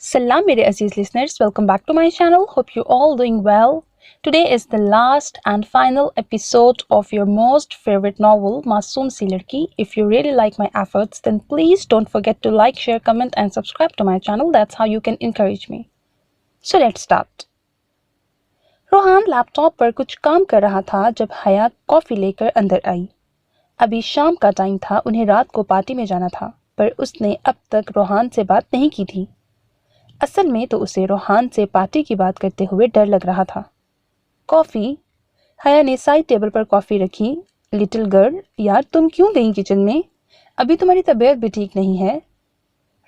Salam मेरे अजीज listeners, welcome back to my channel. Hope you all doing well. Today is the last and final episode of your most favorite novel, Masoom Si Ladki. If you really like my efforts, then please don't forget to like, share, comment and subscribe to my channel. That's how you can encourage me. So let's start. Rohan laptop पर कुछ काम कर रहा था जब हया coffee लेकर अंदर आई। अभी शाम का टाइम था, उन्हें रात को पार्टी में जाना था, पर उसने अब तक रोहान से बात नहीं की थी। असल में तो उसे रोहान से पार्टी की बात करते हुए डर लग रहा था। कॉफ़ी, हया ने साइड टेबल पर कॉफ़ी रखी। लिटिल गर्ल, यार तुम क्यों गई किचन में? अभी तुम्हारी तबीयत भी ठीक नहीं है।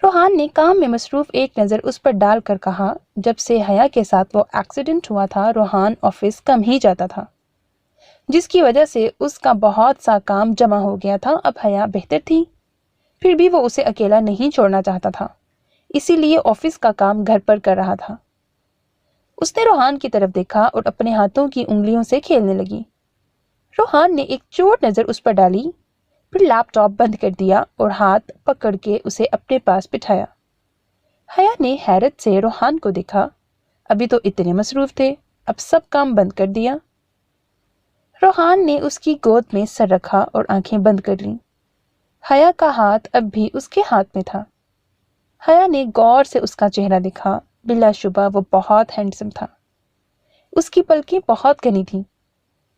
रोहान ने काम में मसरूफ़ एक नज़र उस पर डाल कर कहा, जब से हया के साथ वो एक्सीडेंट हुआ था रोहान ऑफिस कम ही जाता था, जिसकी वजह से उसका बहुत सा काम जमा हो गया था। अब हया बेहतर थी, फिर भी वो उसे अकेला नहीं छोड़ना चाहता था, इसीलिए ऑफिस का काम घर पर कर रहा था। उसने रोहान की तरफ देखा और अपने हाथों की उंगलियों से खेलने लगी। रोहान ने एक चोट नज़र उस पर डाली, फिर लैपटॉप बंद कर दिया और हाथ पकड़ के उसे अपने पास बिठाया। हया ने हैरत से रोहान को देखा। अभी तो इतने मसरूफ थे, अब सब काम बंद कर दिया। रोहान ने उसकी गोद में सर रखा और आंखें बंद कर लीं। हया का हाथ अब भी उसके हाथ में था। हया ने गौर से उसका चेहरा देखा। बिलाशुबा वो बहुत हैंडसम था। उसकी पलकें बहुत घनी थीं।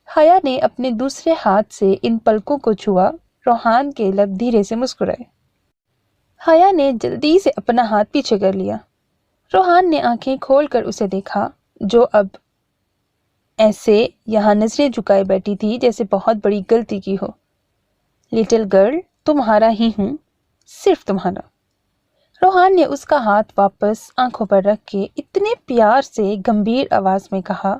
हया ने अपने दूसरे हाथ से इन पलकों को छुआ। रोहान के लब धीरे से मुस्कुराए। हया ने जल्दी से अपना हाथ पीछे कर लिया। रोहान ने आंखें खोलकर उसे देखा, जो अब ऐसे यहाँ नजरें झुकाए बैठी थी जैसे बहुत बड़ी गलती की हो। लिटिल गर्ल, तुम्हारा ही हूँ, सिर्फ तुम्हारा। रोहान ने उसका हाथ वापस आंखों पर रख के इतने प्यार से गंभीर आवाज में कहा।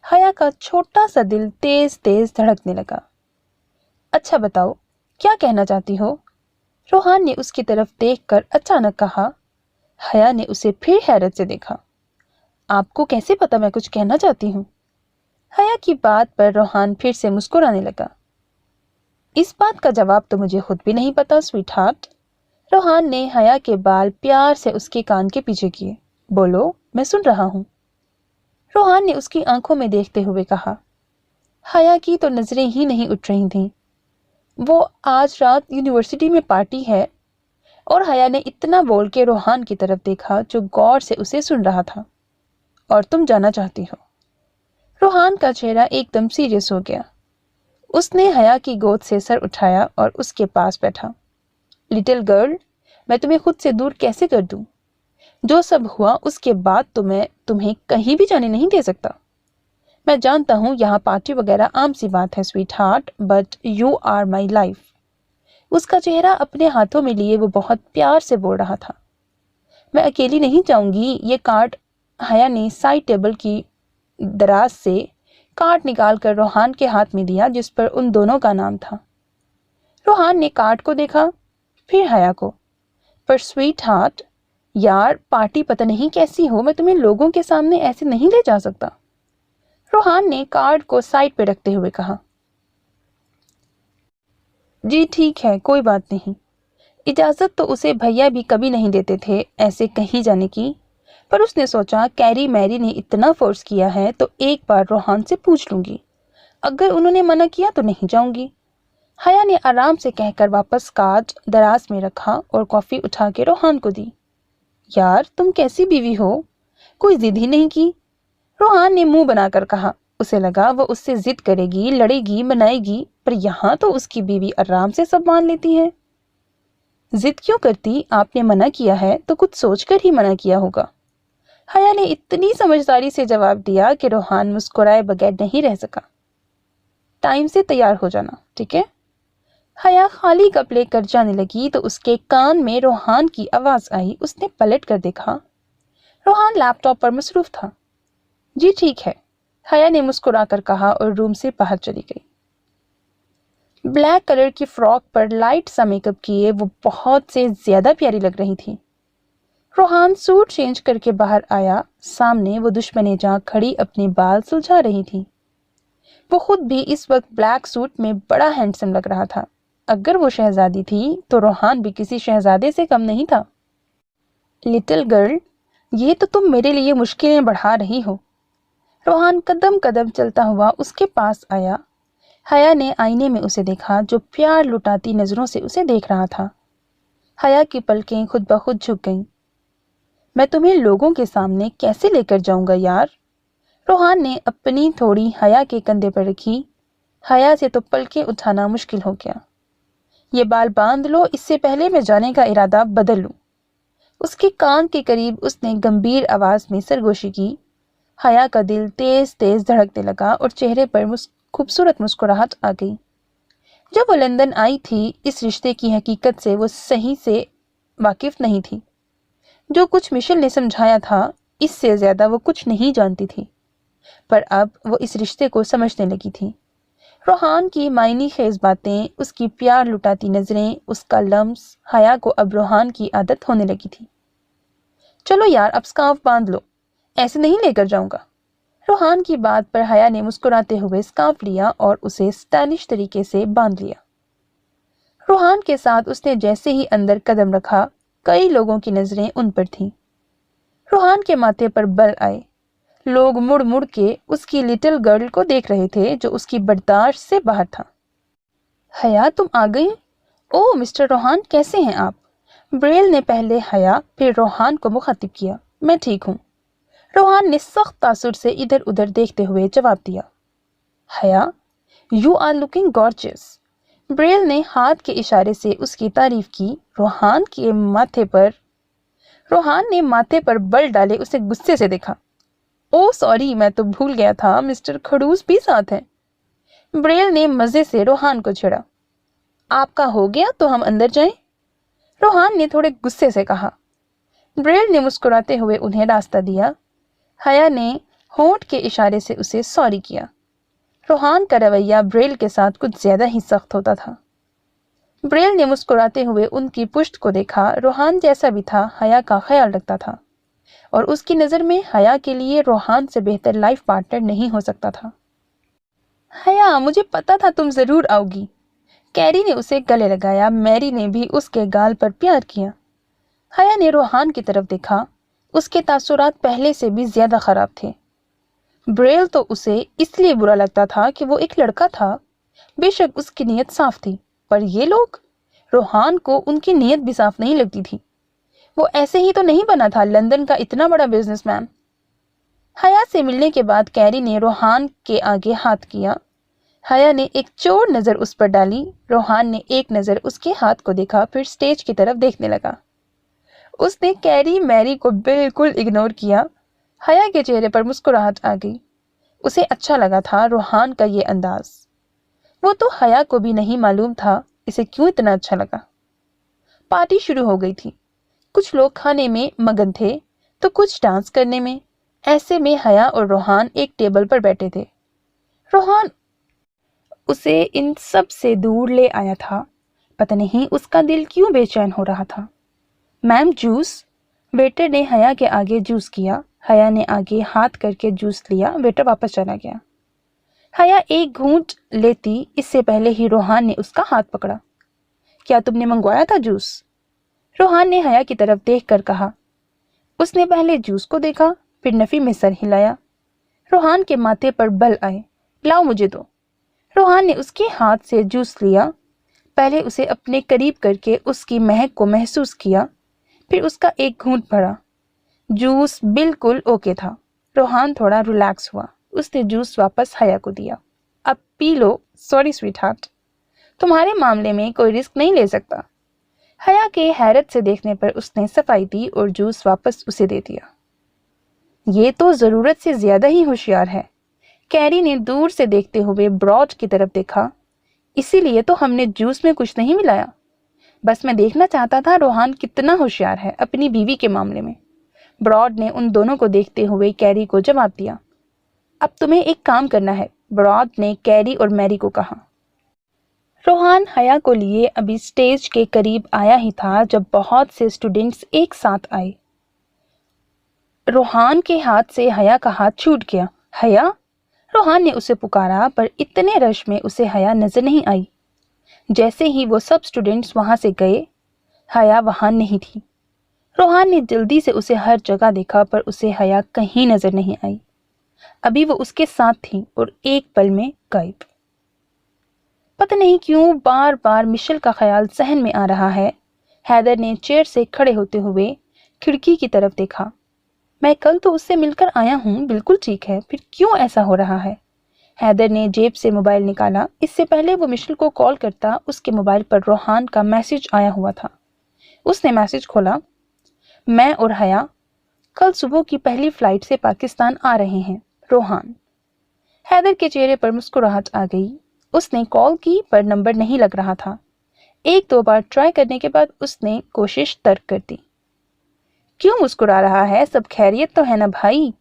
हया का छोटा सा दिल तेज तेज धड़कने लगा। अच्छा बताओ, क्या कहना चाहती हो? रोहान ने उसकी तरफ देखकर अचानक कहा। हया ने उसे फिर हैरत से देखा। आपको कैसे पता मैं कुछ कहना चाहती हूँ? हया की बात पर रोहान फिर से मुस्कुराने लगा। इस बात का जवाब तो मुझे खुद भी नहीं पता स्वीट हार्ट। रोहान ने हया के बाल प्यार से उसके कान के पीछे किए। बोलो, मैं सुन रहा हूँ। रोहान ने उसकी आंखों में देखते हुए कहा। हया की तो नजरें ही नहीं उठ रही थीं। वो आज रात यूनिवर्सिटी में पार्टी है। और हया ने इतना बोल के रोहान की तरफ देखा, जो गौर से उसे सुन रहा था। और तुम जाना चाहती हो? रोहान का चेहरा एकदम सीरियस हो गया। उसने हया की गोद से सर उठाया और उसके पास बैठा। लिटिल गर्ल, मैं तुम्हें खुद से दूर कैसे कर दूं? जो सब हुआ उसके बाद तो मैं तुम्हें कहीं भी जाने नहीं दे सकता। मैं जानता हूँ यहाँ पार्टी वगैरह आम सी बात है sweetheart, but you are my life. उसका चेहरा अपने हाथों में लिए वो बहुत प्यार से बोल रहा था। मैं अकेली नहीं जाऊंगी। ये कार्ड, हया ने साइड टेबल की दराज से कार्ड निकाल कर रोहान के हाथ में दिया, जिस पर उन दोनों का नाम था। रोहान ने कार्ड को देखा, फिर हया को। पर स्वीट हार्ट, यार पार्टी पता नहीं कैसी हो, मैं तुम्हें लोगों के सामने ऐसे नहीं ले जा सकता। रोहान ने कार्ड को साइड पे रखते हुए कहा। जी ठीक है, कोई बात नहीं। इजाजत तो उसे भैया भी कभी नहीं देते थे ऐसे कहीं जाने की, पर उसने सोचा कैरी मैरी ने इतना फोर्स किया है तो एक बार रोहान से पूछ लूंगी। अगर उन्होंने मना किया तो नहीं जाऊंगी। हया ने आराम से कहकर वापस कार्ड दराज में रखा और कॉफी उठा के रोहान को दी। यार तुम कैसी बीवी हो, कोई जिद ही नहीं की। रोहान ने मुंह बनाकर कहा। उसे लगा वो उससे जिद करेगी, लड़ेगी, मनाएगी, पर यहाँ तो उसकी बीवी आराम से सब मान लेती है। जिद क्यों करती? आपने मना किया है तो कुछ सोचकर ही मना किया होगा। हया ने इतनी समझदारी से जवाब दिया कि रोहान मुस्कुराए बगैर नहीं रह सका। टाइम से तैयार हो जाना, ठीक है? हया खाली कप लेकर जाने लगी तो उसके कान में रोहान की आवाज आई। उसने पलट कर देखा। रोहान लैपटॉप पर मसरूफ था। जी ठीक है, हया ने मुस्कुराकर कहा और रूम से बाहर चली गई। ब्लैक कलर की फ्रॉक पर लाइट सा मेकअप किए वो बहुत से ज्यादा प्यारी लग रही थी। रोहान सूट चेंज करके बाहर आया। सामने वो दुश्मने जहां खड़ी अपने बाल सुलझा रही थी। वो खुद भी इस वक्त ब्लैक सूट में बड़ा हैंडसम लग रहा था। अगर वो शहजादी थी तो रोहान भी किसी शहजादे से कम नहीं था। लिटिल गर्ल, یہ تو تم میرے لیے مشکلیں بڑھا رہی ہو۔ روحان قدم قدم چلتا ہوا اس کے پاس آیا۔ حیا نے آئینے میں اسے دیکھا جو پیار لٹاتی نظروں سے اسے دیکھ رہا تھا۔ حیا کی پلکیں خود بخود جھک گئیں۔ میں تمہیں لوگوں کے سامنے کیسے لے کر جاؤں گا یار؟ روحان نے اپنی تھوڑی حیا کے کندھے پر رکھی۔ حیا سے تو پلکیں اٹھانا مشکل ہو گیا۔ یہ بال باندھ لو، اس سے پہلے میں جانے کا ارادہ بدل لوں۔ اس کے کان کے قریب اس نے گمبھیر آواز میں سرگوشی کی۔ حیا کا دل تیز تیز دھڑکنے لگا اور چہرے پر خوبصورت مسکراہٹ آ گئی۔ جب وہ لندن آئی تھی اس رشتے کی حقیقت سے وہ صحیح سے واقف نہیں تھی۔ جو کچھ مشل نے سمجھایا تھا اس سے زیادہ وہ کچھ نہیں جانتی تھی، پر اب وہ اس رشتے کو سمجھنے لگی تھی۔ روحان کی معنی خیز باتیں، اس کی پیار لٹاتی نظریں، اس کا لمس، حیا کو اب روحان کی عادت ہونے لگی تھی۔ چلو یار اب سکارف باندھ لو، ایسے نہیں لے کر جاؤں گا۔ روحان کی بات پر حیا نے مسکراتے ہوئے سکارف لیا اور اسے اسٹائلش طریقے سے باندھ لیا۔ روحان کے ساتھ اس نے جیسے ہی اندر قدم رکھا کئی لوگوں کی نظریں ان پر تھیں۔ روحان کے ماتھے پر بل آئے۔ لوگ مڑ مڑ کے اس کی لٹل گرل کو دیکھ رہے تھے جو اس کی برداشت سے باہر تھا۔ حیا تم آ گئی؟ اوہ مسٹر روحان کیسے ہیں آپ؟ بریل نے پہلے حیا پھر روحان کو مخاطب کیا۔ میں ٹھیک ہوں، روحان نے سخت تاثر سے ادھر ادھر دیکھتے ہوئے جواب دیا۔ Haya you are looking gorgeous. بریل نے ہاتھ کے اشارے سے اس کی تعریف کی۔ روحان نے ماتھے پر بل ڈالے اسے غصے سے دیکھا۔ او سوری، میں تو بھول گیا تھا مسٹر کھڑوس بھی ساتھ ہیں۔ بریل نے مزے سے روحان کو چھیڑا۔ آپ کا ہو گیا تو ہم اندر جائیں؟ روحان نے تھوڑے غصے سے کہا۔ بریل نے مسکراتے ہوئے انہیں راستہ دیا۔ حیا نے ہونٹ کے اشارے سے اسے سوری کیا۔ روحان کا رویہ بریل کے ساتھ کچھ زیادہ ہی سخت ہوتا تھا۔ بریل نے مسکراتے ہوئے ان کی پشت کو دیکھا۔ روحان جیسا بھی تھا حیا کا خیال رکھتا تھا اور اس کی نظر میں حیا کے لیے روحان سے بہتر لائف پارٹنر نہیں ہو سکتا تھا۔ حیا مجھے پتا تھا تم ضرور آؤ گی۔ کیری نے اسے گلے لگایا۔ میری نے بھی اس کے گال پر پیار کیا۔ حیا نے روحان کی طرف دیکھا۔ اس کے تاثرات پہلے سے بھی زیادہ خراب تھے۔ بریل تو اسے اس لیے برا لگتا تھا کہ وہ ایک لڑکا تھا۔ بے شک اس کی نیت صاف تھی، پر یہ لوگ، روحان کو ان کی نیت بھی صاف نہیں لگتی تھی۔ وہ ایسے ہی تو نہیں بنا تھا لندن کا اتنا بڑا بزنس مین۔ حیا سے ملنے کے بعد کیری نے روحان کے آگے ہاتھ کیا۔ حیا نے ایک چور نظر اس پر ڈالی۔ روحان نے ایک نظر اس کے ہاتھ کو دیکھا پھر سٹیج کی طرف دیکھنے لگا۔ اس نے کیری میری کو بالکل اگنور کیا۔ حیا کے چہرے پر مسکراہٹ آ گئی۔ اسے اچھا لگا تھا روحان کا یہ انداز۔ وہ تو حیا کو بھی نہیں معلوم تھا اسے کیوں اتنا اچھا لگا۔ پارٹی شروع ہو گئی تھی۔ کچھ لوگ کھانے میں مگن تھے تو کچھ ڈانس کرنے میں۔ ایسے میں حیا اور روحان ایک ٹیبل پر بیٹھے تھے۔ روحان اسے ان سب سے دور لے آیا تھا۔ پتہ نہیں اس کا دل کیوں بے چین ہو رہا تھا۔ میم جوس؟ ویٹر نے حیا کے آگے جوس کیا۔ حیا نے آگے ہاتھ کر کے جوس لیا۔ ویٹر واپس چلا گیا۔ حیا ایک گھونٹ لیتی اس سے پہلے ہی روحان نے اس کا ہاتھ پکڑا۔ کیا تم نے منگوایا تھا جوس؟ روحان نے حیا کی طرف دیکھ کر کہا۔ اس نے پہلے جوس کو دیکھا پھر نفی میں سر ہلایا۔ روحان کے ماتھے پر بل آئے۔ لاؤ مجھے دو۔ روحان نے اس کے ہاتھ سے جوس لیا۔ پہلے اسے اپنے قریب کر کے اس کی مہک کو محسوس کیا، پھر اس کا ایک گھونٹ بھرا۔ جوس بالکل اوکے تھا۔ روحان تھوڑا ریلیکس ہوا۔ اس نے جوس واپس حیا کو دیا۔ اب پی لو۔ سوری سویٹ ہارٹ، تمہارے معاملے میں کوئی رسک نہیں لے سکتا۔ حیا کے حیرت سے دیکھنے پر اس نے صفائی دی اور جوس واپس اسے دے دیا۔ یہ تو ضرورت سے زیادہ ہی ہوشیار ہے۔ کیری نے دور سے دیکھتے ہوئے براڈ کی طرف دیکھا۔ اسی لیے تو ہم نے جوس میں کچھ نہیں ملایا۔ بس میں دیکھنا چاہتا تھا روحان کتنا ہوشیار ہے اپنی بیوی کے معاملے میں۔ براڈ نے ان دونوں کو دیکھتے ہوئے کیری کو جواب دیا۔ اب تمہیں ایک کام کرنا ہے، براڈ نے کیری اور میری کو کہا۔ روحان حیا کو لیے ابھی سٹیج کے قریب آیا ہی تھا جب بہت سے اسٹوڈنٹس ایک ساتھ آئے۔ روحان کے ہاتھ سے حیا کا ہاتھ چھوٹ گیا۔ حیا؟ روحان نے اسے پکارا پر اتنے رش میں اسے حیا نظر نہیں آئی۔ جیسے ہی وہ سب اسٹوڈنٹس وہاں سے گئے، حیا وہاں نہیں تھی۔ रोहान ने जल्दी से उसे हर जगह देखा पर उसे हया कहीं नजर नहीं आई। अभी वो उसके साथ थी और एक पल में गायब। पता नहीं क्यों बार बार मिशेल का ख्याल जहन में आ रहा है। हैदर ने चेयर से खड़े होते हुए खिड़की की तरफ देखा। मैं कल तो उससे मिलकर आया हूँ, बिल्कुल ठीक है, फिर क्यों ऐसा हो रहा है? हैदर ने जेब से मोबाइल निकाला। इससे पहले वो मिशेल को कॉल करता उसके मोबाइल पर रोहान का मैसेज आया हुआ था। उसने मैसेज खोला, मैं और हया कल सुबह की पहली फ्लाइट से पाकिस्तान आ रहे हैं, रोहान। हैदर के चेहरे पर मुस्कुराहट आ गई। उसने कॉल की पर नंबर नहीं लग रहा था। एक दो बार ट्राई करने के बाद उसने कोशिश तर्क कर दी। क्यों मुस्कुरा रहा है? सब खैरियत तो है ना भाई?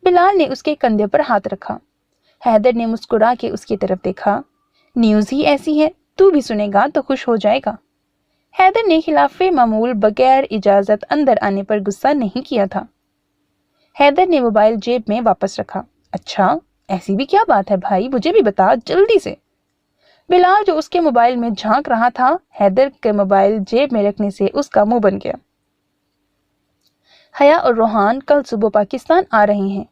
बिलाल ने उसके कंधे पर हाथ रखा। हैदर ने मुस्कुरा के उसकी तरफ देखा। न्यूज़ ही ऐसी है, तू भी सुनेगा तो खुश हो जाएगा। हैदर ने खिलाफे मामूल बगैर इजाजत अंदर आने पर गुस्सा नहीं किया था। हैदर ने मोबाइल जेब में वापस रखा। अच्छा, ऐसी भी क्या बात है भाई, मुझे भी बता जल्दी से। बिलाल जो उसके मोबाइल में झांक रहा था, हैदर के मोबाइल जेब में रखने से उसका मुंह बन गया। हया और रोहान कल सुबह पाकिस्तान आ रहे हैं,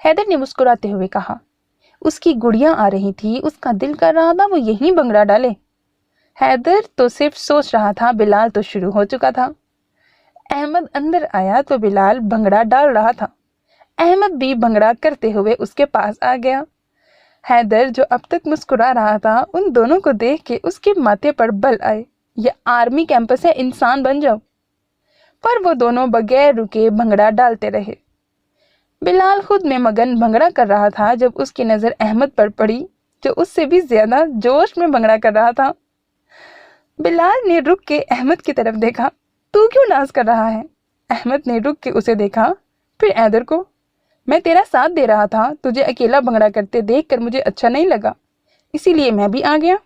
हैदर ने मुस्कुराते हुए कहा। उसकी गुड़िया आ रही थी, उसका दिल कर रहा था वो यहीं बंगड़ा डाले। हैदर तो सिर्फ सोच रहा था, बिलाल तो शुरू हो चुका था। अहमद अंदर आया तो बिलाल भंगड़ा डाल रहा था। अहमद भी भंगड़ा करते हुए उसके पास आ गया। हैदर जो अब तक मुस्कुरा रहा था, उन दोनों को देख के उसके माथे पर बल आए। यह आर्मी कैंपस है, इंसान बन जाओ। पर वो दोनों बगैर रुके भंगड़ा डालते रहे। बिलाल खुद में मगन भंगड़ा कर रहा था जब उसकी नजर अहमद पर पड़ी, जो उससे भी ज्यादा जोश में भंगड़ा कर रहा था। बिलाल ने रुक के अहमद की तरफ देखा। तू क्यों नाज कर रहा है? अहमद ने रुक के उसे देखा, फिर हैदर को। मैं तेरा साथ दे रहा था, तुझे अकेला भंगड़ा करते देखकर मुझे अच्छा नहीं लगा, इसीलिए मैं भी आ गया।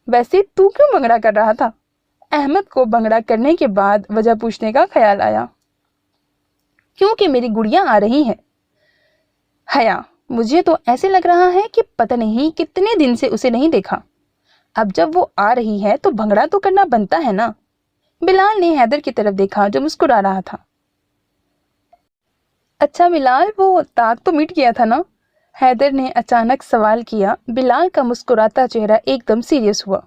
वैसे तू क्यों भंगड़ा कर रहा था? अहमद को भंगड़ा करने के बाद वजह पूछने का ख्याल आया। क्योंकि मेरी गुड़िया आ रही है। हया, मुझे तो ऐसे लग रहा है कि पता नहीं कितने दिन से उसे नहीं देखा। अब जब वो आ रही है तो भंगड़ा तो करना बनता है ना। बिलाल ने हैदर की तरफ देखा जो मुस्कुरा रहा था। अच्छा बिलाल, वो दाग तो मिट गया था ना? हैदर ने अचानक सवाल किया। बिलाल का मुस्कुराता चेहरा एकदम सीरियस हुआ।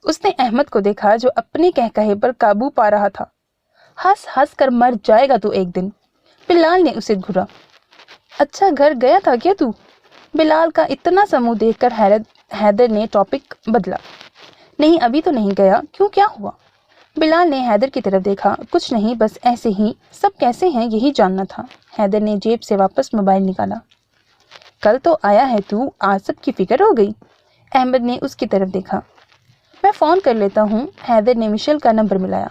उसने अहमद को देखा जो अपने कहकहे पर काबू पा रहा था। हंस हंस कर मर जाएगा तू एक दिन। बिलाल ने उसे घूरा। अच्छा, घर गया था क्या तू? बिलाल का इतना सा मुंह देखकर हैदर ने टॉपिक बदला। नहीं, अभी तो नहीं गया। क्यों, क्या हुआ? बिलाल ने हैदर की तरफ देखा। कुछ नहीं, बस ऐसे ही। सब कैसे हैं यही जानना था। हैदर ने जेब से वापस मोबाइल निकाला। कल तो आया है तू, आज सब की फिक्र हो गई। अहमद ने उसकी तरफ देखा। मैं फ़ोन कर लेता हूँ। हैदर ने मिशेल का नंबर मिलाया।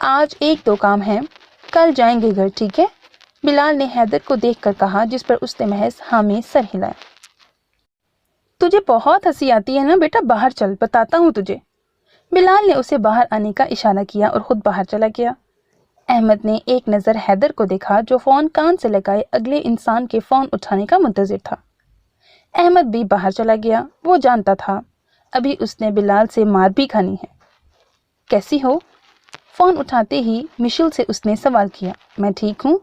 आज एक दो काम है, कल जाएंगे घर, ठीक है? बिलाल ने हैदर को देखकर कहा, जिस पर उसने महज हाँ में सर हिलाया। तुझे बहुत हंसी आती है ना बेटा, बाहर चल, बताता हूँ तुझे। बिलाल ने उसे बाहर आने का इशारा किया और खुद बाहर चला गया। अहमद ने एक नज़र हैदर को देखा जो फ़ोन कान से लगाए अगले इंसान के फ़ोन उठाने का मुंतज़िर था। अहमद भी बाहर चला गया। वो जानता था अभी उसने बिलाल से मार भी खानी है। कैसी हो? फ़ोन उठाते ही मिशेल से उसने सवाल किया। मैं ठीक हूँ।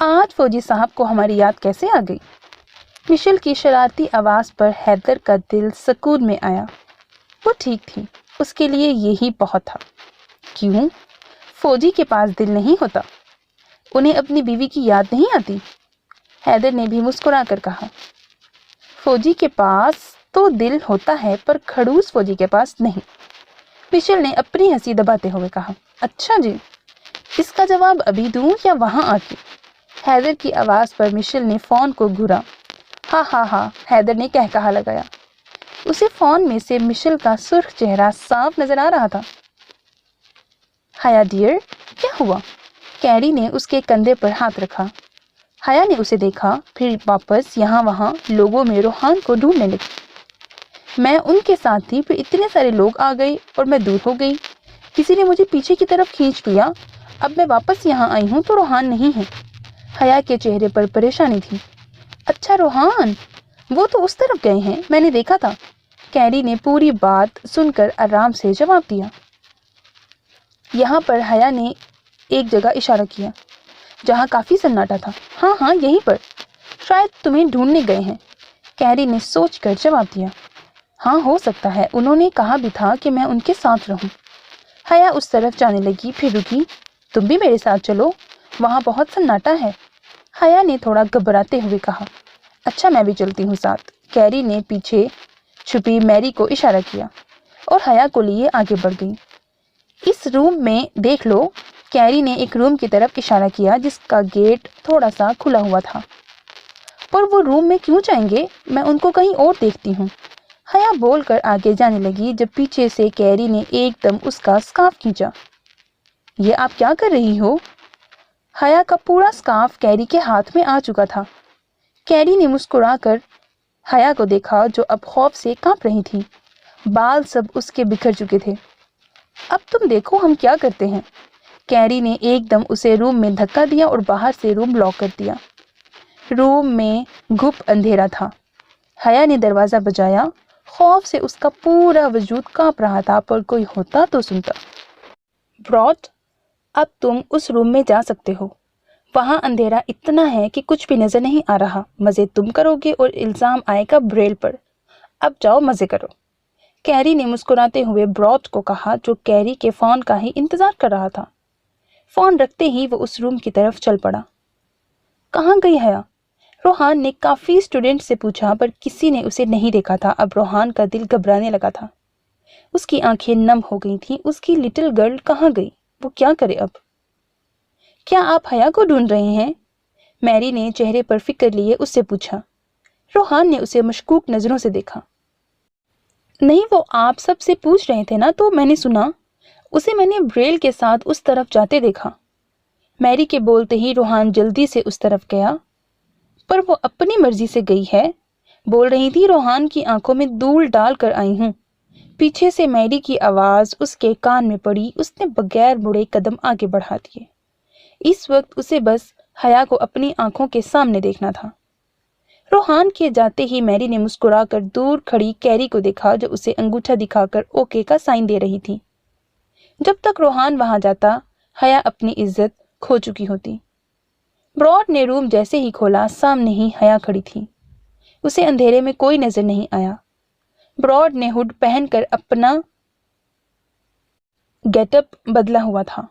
आज फौजी साहब को हमारी याद कैसे आ गई? मिशेल की शरारती आवाज़ पर हैदर का दिल सुकून में आया। वो ठीक थी, उसके लिए यही बहुत था। क्यों? फौजी के पास दिल नहीं होता? उन्हें अपनी बीवी की याद नहीं आती? हैदर ने भी मुस्कुरा कर कहा। फौजी के पास तो दिल होता है पर खड़ूस फौजी के पास नहीं। मिशेल ने अपनी हंसी दबाते हुए कहा। अच्छा जी, इसका जवाब अभी दूं या वहां आके? हैदर की आवाज़ पर मिशेल ने फ़ोन को घूरा। हाँ हाँ हाँ, हैदर ने कहकहा लगाया। उसे फ़ोन में से मिशेल का सुर्ख चेहरा साफ नजर आ रहा था। हया डियर, क्या हुआ? कैरी ने उसके कंधे पर हाथ रखा। हया ने उसे देखा, फिर वापस यहाँ वहाँ लोगों में रोहान को ढूंढने लगी। मैं उनके साथ थी, फिर इतने सारे लोग आ गए और मैं दूर हो गई। किसी ने मुझे पीछे की तरफ खींच लिया। अब मैं वापस यहाँ आई हूँ तो रोहान नहीं है। हया के चेहरे पर परेशानी थी। अच्छा रोहान, वो तो उस तरफ गए हैं, मैंने देखा था। कैरी ने पूरी बात सुनकर आराम से जवाब दिया। यहाँ पर हया ने ایک جگہ اشارہ کیا جہاں کافی سناٹا تھا۔ ہاں ہاں یہیں پر، شاید تمہیں ڈھونڈنے گئے ہیں، کیری نے سوچ کر جواب دیا۔ ہاں ہو سکتا ہے، انہوں نے کہا بھی تھا کہ میں ان کے ساتھ رہوں۔ حیا اس طرف جانے لگی، پھر رکی۔ تم بھی میرے ساتھ چلو، وہاں بہت سناٹا ہے، حیا نے تھوڑا گھبراتے ہوئے کہا۔ اچھا میں بھی چلتی ہوں ساتھ، کیری نے پیچھے چھپی میری کو اشارہ کیا اور حیا کو لیے آگے بڑھ گئی۔ اس روم میں دیکھ لو، کیری نے ایک روم کی طرف اشارہ کیا جس کا گیٹ تھوڑا سا کھلا ہوا تھا۔ پر وہ روم میں کیوں جائیں گے، میں ان کو کہیں اور دیکھتی ہوں، حیا بول کر آگے جانے لگی جب پیچھے سے کیری نے ایک دم اس کا سکارف کھینچا۔ یہ آپ کیا کر رہی ہو؟ حیا کا پورا سکارف کیری کے ہاتھ میں آ چکا تھا۔ کیری نے مسکرا کر حیا کو دیکھا جو اب خوف سے کانپ رہی تھی، بال سب اس کے بکھر چکے تھے۔ اب تم دیکھو ہم کیا کرتے ہیں، کیری نے ایک دم اسے روم میں دھکا دیا اور باہر سے روم لاک کر دیا۔ روم میں گھپ اندھیرا تھا۔ حیا نے دروازہ بجایا، خوف سے اس کا پورا وجود کانپ رہا تھا، پر کوئی ہوتا تو سنتا۔ براٹ، اب تم اس روم میں جا سکتے ہو، وہاں اندھیرا اتنا ہے کہ کچھ بھی نظر نہیں آ رہا، مزے تم کرو گے اور الزام آئے گا بریل پر، اب جاؤ مزے کرو، کیری نے مسکراتے ہوئے براٹ کو کہا جو کیری کے فون کا ہی انتظار کر رہا تھا۔ فون رکھتے ہی وہ اس روم کی طرف چل پڑا۔ کہاں گئی حیا؟ روحان نے کافی اسٹوڈنٹ سے پوچھا پر کسی نے اسے نہیں دیکھا تھا۔ اب روحان کا دل گھبرانے لگا تھا، اس کی آنکھیں نم ہو گئی تھیں۔ اس کی لٹل گرل کہاں گئی؟ وہ کیا کرے اب؟ کیا آپ حیا کو ڈھونڈ رہے ہیں؟ میری نے چہرے پر فکر لیے اس سے پوچھا۔ روحان نے اسے مشکوک نظروں سے دیکھا۔ نہیں، وہ آپ سب سے پوچھ رہے تھے نا، تو میں نے سنا، اسے میں نے بریل کے ساتھ اس طرف جاتے دیکھا۔ میری کے بولتے ہی روحان جلدی سے اس طرف گیا۔ پر وہ اپنی مرضی سے گئی ہے، بول رہی تھی، روحان کی آنکھوں میں دھول ڈال کر آئی ہوں۔ پیچھے سے میری کی آواز اس کے کان میں پڑی۔ اس نے بغیر مڑے قدم آگے بڑھا دیے۔ اس وقت اسے بس حیا کو اپنی آنکھوں کے سامنے دیکھنا تھا۔ روحان کے جاتے ہی میری نے مسکرا کر دور کھڑی کیری کو دیکھا جو اسے انگوٹھا دکھا کر اوکے کا سائن دے رہی تھی۔ جب تک روحان وہاں جاتا، حیا اپنی عزت کھو چکی ہوتی۔ براٹ نے روم جیسے ہی کھولا، سامنے ہی حیا کھڑی تھی۔ اسے اندھیرے میں کوئی نظر نہیں آیا۔ براٹ نے ہڈ پہن کر اپنا گیٹ اپ بدلا ہوا تھا۔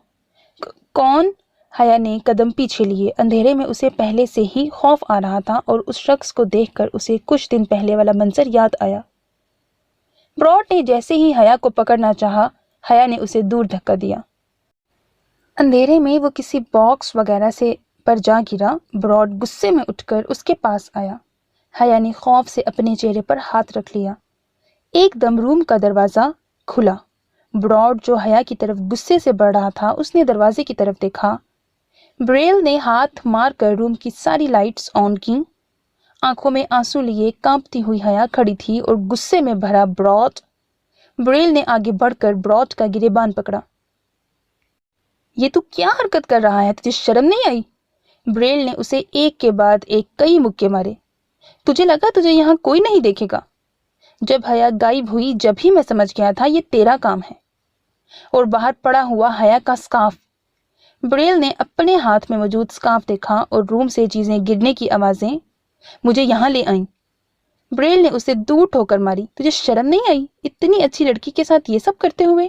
کون؟ حیا نے قدم پیچھے لیے۔ اندھیرے میں اسے پہلے سے ہی خوف آ رہا تھا اور اس شخص کو دیکھ کر اسے کچھ دن پہلے والا منظر یاد آیا۔ براٹ نے جیسے ہی حیا کو پکڑنا چاہا، حیا نے اسے دور دھکا دیا۔ اندھیرے میں وہ کسی باکس وغیرہ سے پر جا گرا۔ براٹ غصے میں اٹھ کر اس کے پاس آیا۔ حیا نے خوف سے اپنے چہرے پر ہاتھ رکھ لیا۔ ایک دم روم کا دروازہ کھلا۔ براٹ جو حیا کی طرف غصے سے بڑھ رہا تھا، اس نے دروازے کی طرف دیکھا۔ بریل نے ہاتھ مار کر روم کی ساری لائٹس آن کی۔ آنکھوں میں آنسو لیے کانپتی ہوئی حیا کھڑی تھی اور غصے میں بھرا براٹ۔ بریل نے آگے بڑھ کر براٹ کا گریبان پکڑا۔ یہ تو کیا حرکت کر رہا ہے، تجھے شرم نہیں آئی؟ بریل نے اسے ایک کے بعد ایک کئی مکے مارے۔ تجھے لگا تجھے یہاں کوئی نہیں دیکھے گا؟ جب حیا غائب ہوئی جب ہی میں سمجھ گیا تھا یہ تیرا کام ہے۔ اور باہر پڑا ہوا حیا کا سکارف۔ بریل نے اپنے ہاتھ میں موجود سکارف دیکھا اور روم سے چیزیں گرنے کی آوازیں مجھے یہاں لے آئیں۔ بریل نے اسے دور ٹھوکر ماری۔ تجھے شرم نہیں آئی اتنی اچھی لڑکی کے ساتھ یہ سب کرتے ہوئے؟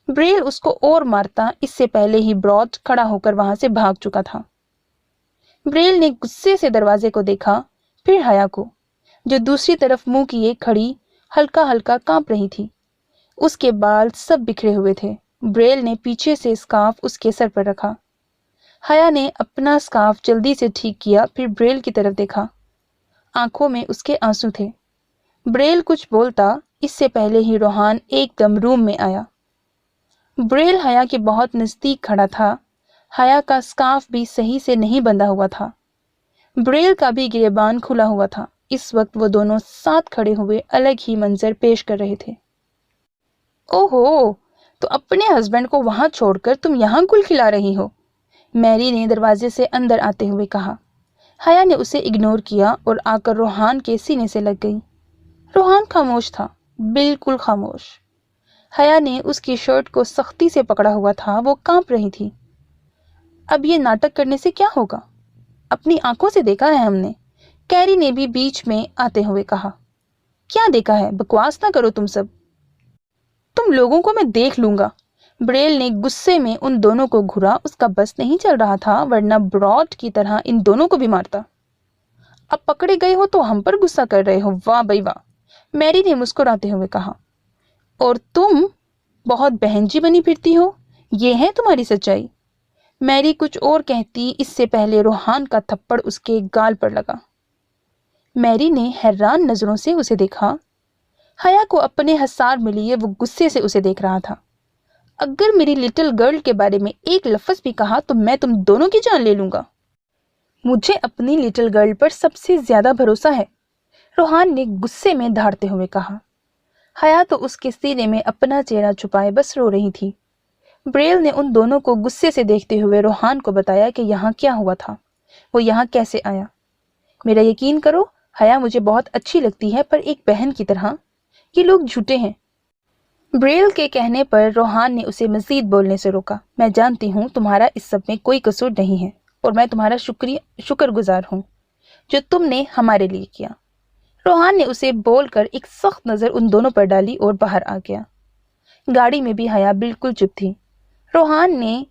بریل اس کو اور مارتا، اس سے پہلے ہی براٹ کھڑا ہو کر وہاں سے بھاگ چکا تھا۔ بریل نے غصے سے دروازے کو دیکھا، پھر حیا کو جو دوسری طرف منہ کیے کھڑی ہلکا ہلکا کانپ رہی تھی۔ اس کے بال سب بکھرے ہوئے تھے۔ بریل نے پیچھے سے سکارف اس کے سر پر رکھا۔ حیا نے اپنا سکارف جلدی سے ٹھیک کیا، پھر بریل کی طرف دیکھا۔ آنکھوں میں اس کے آنسو تھے۔ بریل کچھ بولتا اس سے پہلے ہی روحان ایک دم روم میں آیا۔ بریل حیا کے بہت نزدیک کھڑا تھا۔ حیا کا سکارف بھی صحیح سے نہیں بندھا ہوا تھا۔ بریل کا بھی گریبان کھلا ہوا تھا۔ اس وقت وہ دونوں ساتھ کھڑے ہوئے الگ ہی منظر پیش کر رہے تھے۔ اوہو، تو اپنے ہسبینڈ کو وہاں چھوڑ کر تم یہاں گل کھلا رہی ہو، میری نے دروازے سے اندر آتے ہوئے کہا۔ حیا نے اسے اگنور کیا اور آ کر روحان کے سینے سے لگ گئی۔ روحان خاموش تھا، بالکل خاموش۔ حیا نے اس کی شرٹ کو سختی سے پکڑا ہوا تھا، وہ کانپ رہی تھی۔ अब ये नाटक करने से क्या होगा? अपनी आंखों से देखा है हमने, कैरी ने भी बीच में आते हुए कहा। क्या देखा है? बकवास ना करो तुम सब। तुम लोगों को मैं देख लूंगा। ब्रेल ने गुस्से में उन दोनों को घूरा। उसका बस नहीं चल रहा था, वरना ब्रॉड की तरह इन दोनों को भी मारता। अब पकड़े गए हो तो हम पर गुस्सा कर रहे हो? वाह भाई वाह, मैरी ने मुस्कुराते हुए कहा। और तुम बहुत बहनजी बनी फिरती हो, ये है तुम्हारी सच्चाई? मैरी कुछ और कहती इससे पहले रोहान का थप्पड़ उसके गाल पर लगा। मैरी ने हैरान नजरों से उसे देखा। हया को अपने हसार में लिए वो गुस्से से उसे देख रहा था। अगर मेरी लिटिल गर्ल के बारे में एक लफ्ज भी कहा तो मैं तुम दोनों की जान ले लूंगा। मुझे अपनी लिटिल गर्ल पर सबसे ज्यादा भरोसा है, रोहान ने गुस्से में धारते हुए कहा। हया तो उसके सीने में अपना चेहरा छुपाए बस रो रही थी। ब्रेल ने उन दोनों को गुस्से से देखते हुए रोहान को बताया कि यहाँ क्या हुआ था, वो यहाँ कैसे आया। मेरा यकीन करो, हया मुझे बहुत अच्छी लगती है, पर एक बहन की तरह। ये लोग झूठे हैं। ब्रेल के कहने पर रोहान ने उसे मजीद बोलने से रोका। मैं जानती हूँ तुम्हारा इस सब में कोई कसूर नहीं है, और मैं तुम्हारा शुक्रगुजार हूँ जो तुमने हमारे लिए किया। रोहान ने उसे बोलकर एक सख्त नजर उन दोनों पर डाली और बाहर आ गया। गाड़ी में भी हया बिल्कुल चुप थी। रोहान ने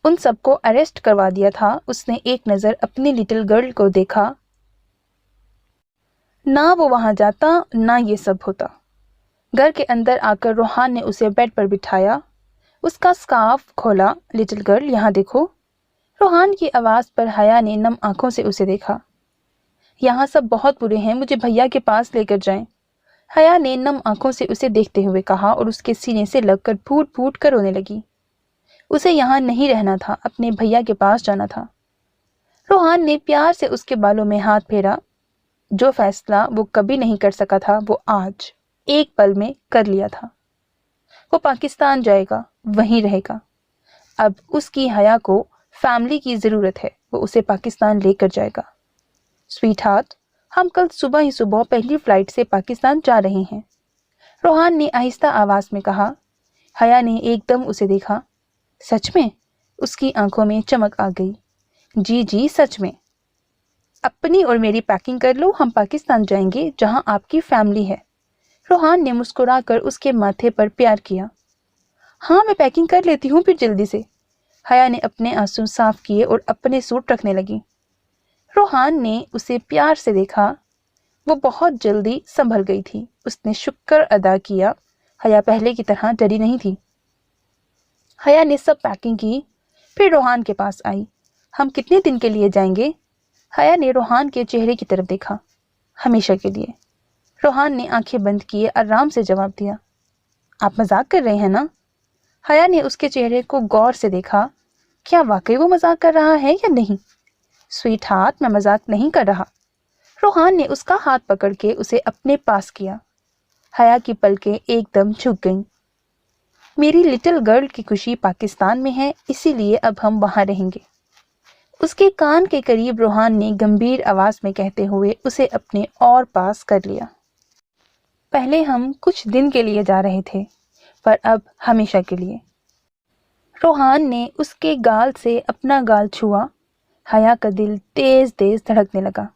उन सबको अरेस्ट करवा दिया था। उसने एक नजर अपनी लिटिल गर्ल को देखा। ना वो वहां जाता, ना ये सब होता। घर के अंदर आकर रोहान ने उसे बेड पर बिठाया, उसका स्कार्फ खोला। लिटिल गर्ल, यहाँ देखो। रोहान की आवाज पर हया ने नम आंखों से उसे देखा। यहाँ सब बहुत बुरे हैं, मुझे भैया के पास लेकर जाएं। हया ने नम आंखों से उसे देखते हुए कहा और उसके सीने से लगकर फूट फूट कर रोने लगी। उसे यहाँ नहीं रहना था, अपने भैया के पास जाना था। रोहान ने प्यार से उसके बालों में हाथ फेरा। जो फैसला वो कभी नहीं कर सका था, वो आज एक पल में कर लिया था। वो पाकिस्तान जाएगा, वहीं रहेगा। अब उसकी हया को फैमिली की जरूरत है, वो उसे पाकिस्तान लेकर जाएगा। स्वीट हार्ट, हम कल सुबह ही सुबह पहली फ्लाइट से पाकिस्तान जा रहे हैं, रोहान ने आहिस्ता आवाज में कहा। हया ने एकदम उसे देखा। सच में? उसकी आंखों में चमक आ गई। जी जी, सच में। अपनी और मेरी पैकिंग कर लो, हम पाकिस्तान जाएंगे जहां आपकी फैमिली है। रोहान ने मुस्कुराकर उसके माथे पर प्यार किया। हाँ, मैं पैकिंग कर लेती हूँ फिर जल्दी से। हया ने अपने आंसू साफ किए और अपने सूट रखने लगी। रोहान ने उसे प्यार से देखा। वो बहुत जल्दी संभल गई थी। उसने शुक्र अदा किया, हया पहले की तरह डरी नहीं थी। हया ने सब पैकिंग की, फिर रोहान के पास आई। हम कितने दिन के लिए जाएंगे? हया ने रोहान के चेहरे की तरफ देखा। हमेशा के लिए। रोहान ने आंखें बंद किए आराम से जवाब दिया। आप मजाक कर रहे हैं ना? हया ने उसके चेहरे को गौर से देखा। क्या वाकई वो मजाक कर रहा है या नहीं? स्वीट हार्ट, मैं मजाक नहीं कर रहा। रोहान ने उसका हाथ पकड़ के उसे अपने पास किया। हया की पलकें एकदम झुक गईं। मेरी लिटिल गर्ल की खुशी पाकिस्तान में है, इसीलिए अब हम वहां रहेंगे। उसके कान के करीब रोहान ने गंभीर आवाज में कहते हुए उसे अपने और पास कर लिया। पहले हम कुछ दिन के लिए जा रहे थे, पर अब हमेशा के लिए। रोहान ने उसके गाल से अपना गाल छुआ। हया का दिल तेज तेज धड़कने लगा।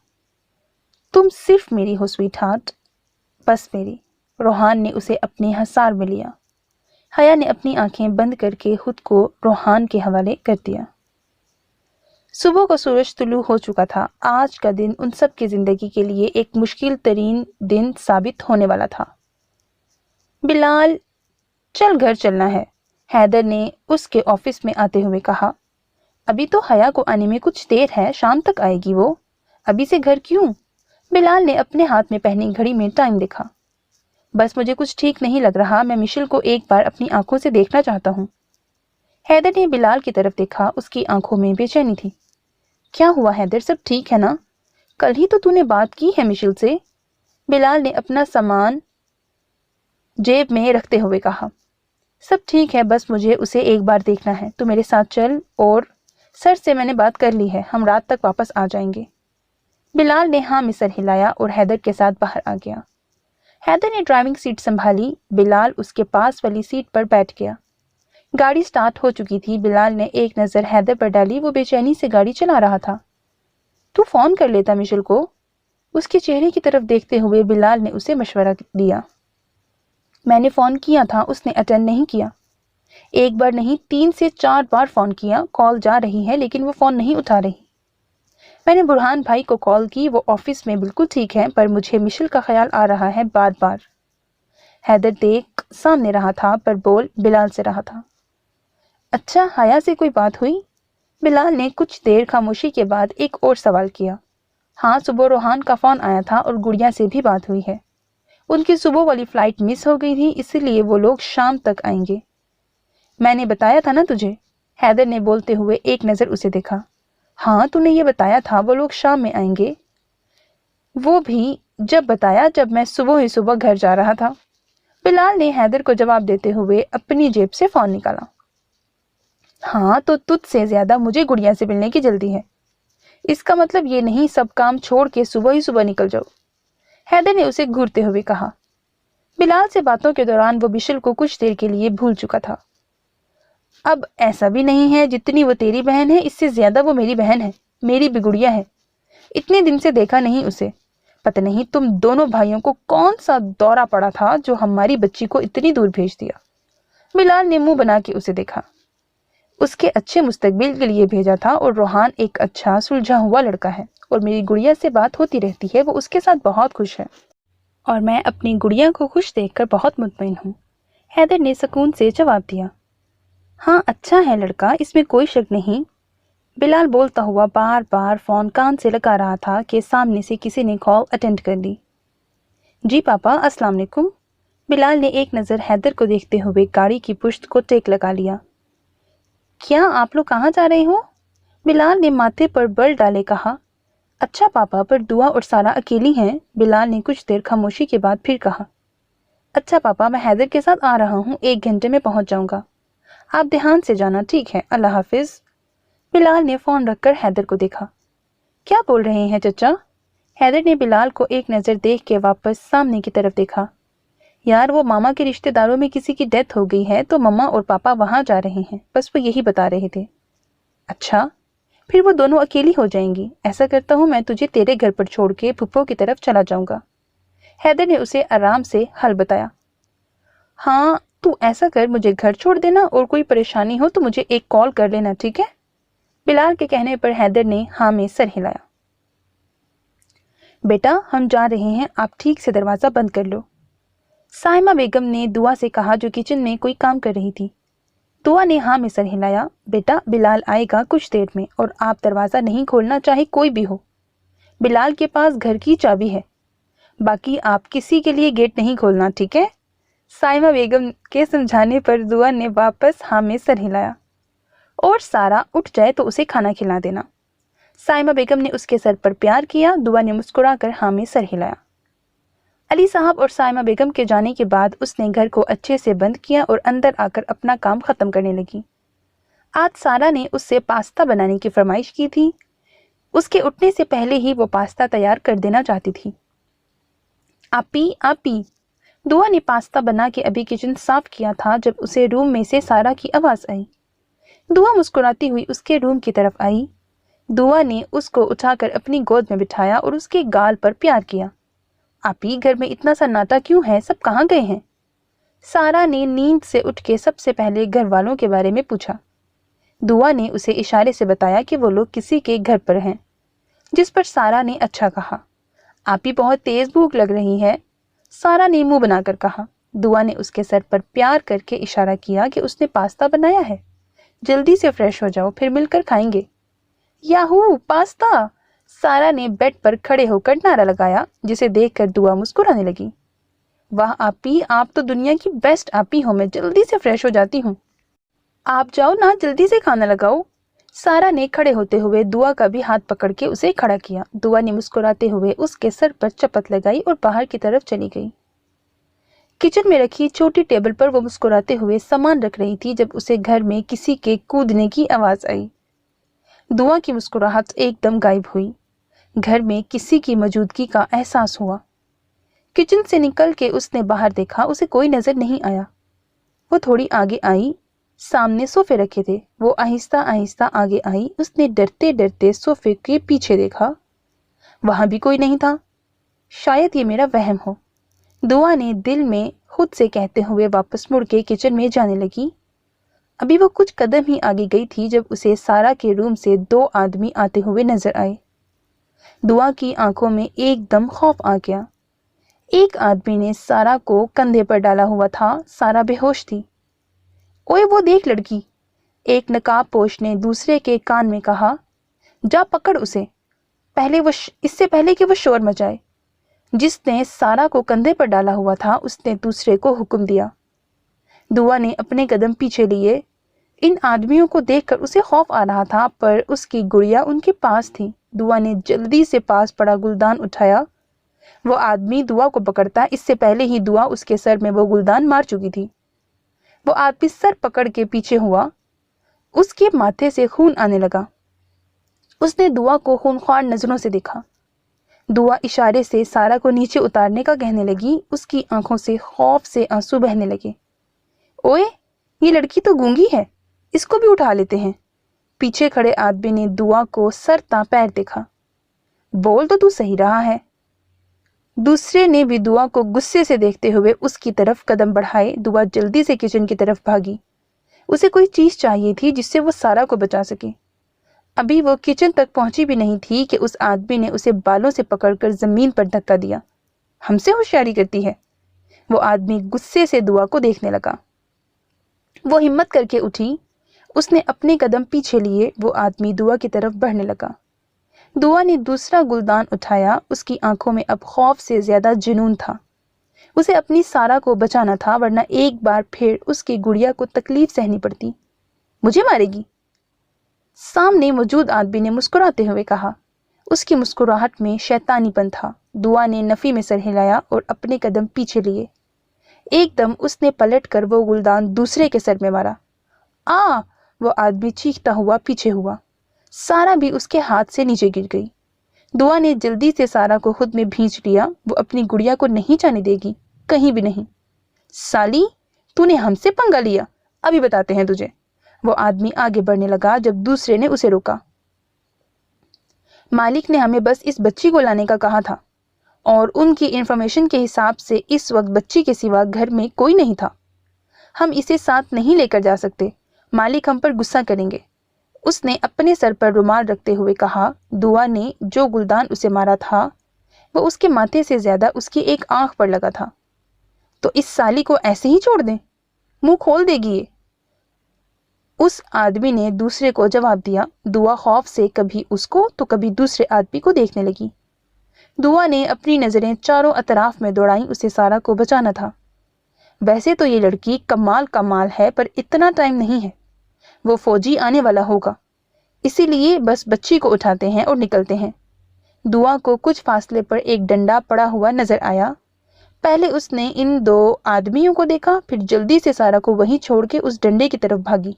तुम सिर्फ मेरी हो स्वीट हार्ट, बस मेरी। रोहान ने उसे अपने हसार में लिया। हया ने अपनी आंखें बंद करके खुद को रोहान के हवाले कर दिया। सुबह को सूरज तुलू हो चुका था। आज का दिन उन सब की जिंदगी के लिए एक मुश्किल तरीन दिन साबित होने वाला था। बिलाल, चल घर चलना है, हैदर ने उसके ऑफिस में आते हुए कहा। अभी तो हया को आने में कुछ देर है, शाम तक आएगी वो, अभी से घर क्यों? बिलाल ने अपने हाथ में पहनी घड़ी में टाइम देखा। बस मुझे कुछ ठीक नहीं लग रहा, मैं मिशेल को एक बार अपनी आंखों से देखना चाहता हूँ। हैदर ने बिलाल की तरफ देखा। उसकी आंखों में बेचैनी थी। क्या हुआ हैदर, सब ठीक है ना? कल ही तो तूने बात की है मिशेल से। बिलाल ने अपना सामान जेब में रखते हुए कहा। सब ठीक है, बस मुझे उसे एक बार देखना है। तू मेरे साथ चल। और सर से मैंने बात कर ली है, हम रात तक वापस आ जाएंगे। बिलाल ने हाँ में सर हिलाया और हैदर के साथ बाहर आ गया। हैदर ने ड्राइविंग सीट संभाली। बिलाल उसके पास वाली सीट पर बैठ गया। गाड़ी स्टार्ट हो चुकी थी। बिलाल ने एक नज़र हैदर पर डाली। वो बेचैनी से गाड़ी चला रहा था। तू फोन कर लेता मिशेल को। उसके चेहरे की तरफ देखते हुए बिलाल ने उसे मशवरा दिया। मैंने फोन किया था, उसने अटेंड नहीं किया। एक बार नहीं 3 से 4 बार फोन किया। कॉल जा रही है लेकिन वो फोन नहीं उठा रही। मैंने बुरहान भाई को कॉल की, वो ऑफिस में बिल्कुल ठीक है, पर मुझे मिशेल का ख्याल आ रहा है बार बार। हैदर देख सामने रहा था पर बोल बिलाल से रहा था। अच्छा, हया से कोई बात हुई? बिलाल ने कुछ देर खामोशी के बाद एक और सवाल किया। हाँ, सुबह रोहान का फोन आया था और गुड़िया से भी बात हुई है। उनकी सुबह वाली फ्लाइट मिस हो गई थी, इसीलिए वो लोग शाम तक आएंगे। मैंने बताया था ना तुझे, हैदर ने बोलते हुए एक नज़र उसे देखा। हाँ, तूने ये बताया था वो लोग शाम में आएंगे। वो भी जब बताया जब मैं सुबह ही सुबह घर जा रहा था। बिलाल ने हैदर को जवाब देते हुए अपनी जेब से फोन निकाला। हाँ, तो तुझसे ज्यादा मुझे गुड़िया से मिलने की जल्दी है। इसका मतलब ये नहीं सब काम छोड़ के सुबह ही सुबह निकल जाओ, हैदर ने उसे घूरते हुए कहा। बिलाल से बातों के दौरान वो मिशेल को कुछ देर के लिए भूल चुका था। अब ऐसा भी नहीं है, जितनी वो तेरी बहन है इससे ज्यादा वो मेरी बहन है, मेरी भी गुड़िया है। इतने दिन से देखा नहीं उसे। पता नहीं तुम दोनों भाइयों को कौन सा दौरा पड़ा था जो हमारी बच्ची को इतनी दूर भेज दिया। बिलाल ने मुंह बना के उसे देखा। उसके अच्छे मुस्तकबिल के लिए भेजा था और रोहान एक अच्छा सुलझा हुआ लड़का है और मेरी गुड़िया से बात होती रहती है, वो उसके साथ बहुत खुश है और मैं अपनी गुड़िया को खुश देखकर बहुत मुतमईन हूँ, हैदर ने सुकून से जवाब दिया। हाँ, अच्छा है लड़का, इसमें कोई शक नहीं। बिलाल बोलता हुआ बार बार फोन कान से लगा रहा था कि सामने से किसी ने कॉल अटेंड कर ली। जी पापा, अस्सलाम वालेकुम। बिलाल ने एक नज़र हैदर को देखते हुए गाड़ी की पुश्त को टेक लगा लिया। क्या आप लोग कहाँ जा रहे हो? बिलाल ने माथे पर बल डाले कहा। अच्छा पापा, पर दुआ और सारा अकेली हैं। बिलाल ने कुछ देर खामोशी के बाद फिर कहा। अच्छा पापा, मैं हैदर के साथ आ रहा हूँ, 1 घंटे में पहुँच जाऊँगा। आप ध्यान से जाना, ठीक है? अल्लाह हाफिज। बिलाल ने फोन रखकर हैदर को देखा। क्या बोल रहे हैं चचा? हैदर ने बिलाल को एक नज़र देख के वापस सामने की तरफ देखा। यार, वो मामा के रिश्तेदारों में किसी की डेथ हो गई है तो मम्मा और पापा वहां जा रहे हैं, बस वो यही बता रहे थे। अच्छा, फिर वो दोनों अकेली हो जाएंगी। ऐसा करता हूँ मैं तुझे तेरे घर पर छोड़ के फुप्पो की तरफ चला जाऊंगा, हैदर ने उसे आराम से हल बताया। हाँ, तू ऐसा कर, मुझे घर छोड़ देना और कोई परेशानी हो तो मुझे एक कॉल कर लेना, ठीक है? बिलाल के कहने पर हैदर ने हाँ में सर हिलाया। बेटा, हम जा रहे हैं, आप ठीक से दरवाजा बंद कर लो, साइमा बेगम ने दुआ से कहा जो किचन में कोई काम कर रही थी। दुआ ने हाँ में सर हिलाया। बेटा, बिलाल आएगा कुछ देर में और आप दरवाज़ा नहीं खोलना, चाहे कोई भी हो। बिलाल के पास घर की चाबी है, बाकी आप किसी के लिए गेट नहीं खोलना, ठीक है? साइमा बेगम के समझाने पर दुआ ने वापस हाँ में सर हिलाया। और सारा उठ जाए तो उसे खाना खिला देना। साइमा बेगम ने उसके सर पर प्यार किया। दुआ ने मुस्कुराकर हाँ में सर हिलाया। अली साहब और साइमा बेगम के जाने के बाद उसने घर को अच्छे से बंद किया और अंदर आकर अपना काम खत्म करने लगी। आज सारा ने उससे पास्ता बनाने की फरमाइश की थी। उसके उठने से पहले ही वो पास्ता तैयार कर देना चाहती थी। आपी। दुआ ने पास्ता बना के अभी किचन साफ किया था जब उसे रूम में से सारा की आवाज आई। दुआ मुस्कुराती हुई उसके रूम की तरफ आई। दुआ ने उसको उठाकर अपनी गोद में बिठाया और उसके गाल पर प्यार किया। आपी, घर में इतना सन्नाटा क्यों है? सब कहाँ गए हैं? सारा ने नींद से उठ के सबसे पहले घर वालों के बारे में पूछा। दुआ ने उसे इशारे से बताया कि वो लोग किसी के घर पर हैं, जिस पर सारा ने अच्छा कहा। आपी, बहुत तेज भूख लग रही है, सारा ने मुंह बनाकर कहा। दुआ ने उसके सर पर प्यार करके इशारा किया कि उसने पास्ता बनाया है, जल्दी से फ्रेश हो जाओ, फिर मिलकर खाएंगे। Yahoo, pasta! सारा ने बेड पर खड़े होकर नारा लगाया, जिसे देखकर दुआ मुस्कुराने लगी। वाह आपी, आप तो दुनिया की बेस्ट आपी हो, मैं जल्दी से फ्रेश हो जाती हूँ। आप जाओ ना, जल्दी से खाना लगाओ। सारा ने खड़े होते हुए दुआ का भी हाथ पकड़ के उसे खड़ा किया। दुआ ने मुस्कुराते हुए उसके सर पर चपत लगाई और बाहर की तरफ चली गई। किचन में रखी छोटी टेबल पर वो मुस्कुराते हुए सामान रख रही थी जब उसे घर में किसी के कूदने की आवाज आई। दुआ की मुस्कुराहट एकदम गायब हुई। घर में किसी की मौजूदगी का एहसास हुआ। किचन से निकल के उसने बाहर देखा, उसे कोई नजर नहीं आया। वो थोड़ी आगे आई। सामने सोफे रखे थे। वो आहिस्ता आहिस्ता आगे आई। उसने डरते डरते सोफे के पीछे देखा, वहां भी कोई नहीं था। शायद ये मेरा वहम हो, दुआ ने दिल में खुद से कहते हुए वापस मुड़ के किचन में जाने लगी। अभी वो कुछ कदम ही आगे गई थी जब उसे सारा के रूम से 2 आदमी आते हुए नजर आए। दुआ की आंखों में एकदम खौफ आ गया। एक आदमी ने सारा को कंधे पर डाला हुआ था। सारा बेहोश थी। ओए वो देख लड़की, एक नकाबपोश ने दूसरे के कान में कहा। जा पकड़ उसे, इससे पहले कि वो शोर मचाए। जिसने सारा को कंधे पर डाला हुआ था उसने दूसरे को हुक्म दिया। दुआ ने अपने कदम पीछे लिए। इन आदमियों को देखकर उसे खौफ आ रहा था, पर उसकी गुड़िया उनके पास थी। दुआ ने जल्दी से पास पड़ा गुलदान उठाया। वो आदमी दुआ को पकड़ता, इससे पहले ही दुआ उसके सर में वो गुलदान मार चुकी थी। वो आदमी सर पकड़ के पीछे हुआ। उसके माथे से खून आने लगा। उसने दुआ को खूनख्वार नजरों से देखा। दुआ इशारे से सारा को नीचे उतारने का कहने लगी। उसकी आंखों से खौफ से आंसू बहने लगे। ओए, ये लड़की तो गूंगी है, इसको भी उठा लेते हैं। पीछे खड़े आदमी ने दुआ को सर ता पैर देखा। बोल तो तू सही रहा है। दूसरे ने भी दुआ को गुस्से से देखते हुए उसकी तरफ कदम बढ़ाए। दुआ जल्दी से किचन की तरफ भागी। उसे कोई चीज चाहिए थी जिससे वो सारा को बचा सके। अभी वो किचन तक पहुंची भी नहीं थी कि उस आदमी ने उसे बालों से पकड़कर जमीन पर धक्का दिया। हमसे होशियारी करती है। वो आदमी गुस्से से दुआ को देखने लगा। वो हिम्मत करके उठी। उसने अपने कदम पीछे लिए। वो आदमी दुआ की तरफ बढ़ने लगा। दुआ ने दूसरा गुलदान उठाया। उसकी आंखों में अब खौफ से ज्यादा जुनून था। उसे अपनी सारा को बचाना था, वरना एक बार फिर उसकी गुड़िया को तकलीफ सहनी पड़ती। मुझे मारेगी? सामने मौजूद आदमी ने मुस्कुराते हुए कहा। उसकी मुस्कुराहट में शैतानीपन था। दुआ ने नफी में सर हिलाया और अपने कदम पीछे लिए। एकदम उसने पलटकर वो गुलदान दूसरे के सर में मारा। आ! वो आदमी चीखता हुआ पीछे हुआ। सारा भी उसके हाथ से नीचे गिर गई। दुआ ने जल्दी से सारा को खुद में भींच लिया। वो अपनी गुड़िया को नहीं जाने देगी, कहीं भी नहीं। साली, तूने हमसे पंगा लिया, अभी बताते हैं तुझे। वो आदमी आगे बढ़ने लगा जब दूसरे ने उसे रोका। मालिक ने हमें बस इस बच्ची को लाने का कहा था, और उनकी इंफॉर्मेशन के हिसाब से इस वक्त बच्ची के सिवा घर में कोई नहीं था। हम इसे साथ नहीं लेकर जा सकते, मालिक हम पर गुस्सा करेंगे। उसने अपने सर पर रुमाल रखते हुए कहा। दुआ ने जो गुलदान उसे मारा था वो उसके माथे से ज्यादा उसकी एक आंख पर लगा था। तो इस साली को ऐसे ही छोड़ दें? मुंह खोल देगी ये। उस आदमी ने दूसरे को जवाब दिया। दुआ खौफ से कभी उसको तो कभी दूसरे आदमी को देखने लगी। दुआ ने अपनी नजरें चारों अतराफ में दौड़ाई। उसे सारा को बचाना था। वैसे तो ये लड़की कमाल का माल है, पर इतना टाइम नहीं है। वो फौजी आने वाला होगा, इसीलिए बस बच्ची को उठाते हैं और निकलते हैं। दुआ को कुछ फासले पर एक डंडा पड़ा हुआ नजर आया। पहले उसने इन 2 आदमियों को देखा, फिर जल्दी से सारा को वहीं छोड़ के उस डंडे की तरफ भागी।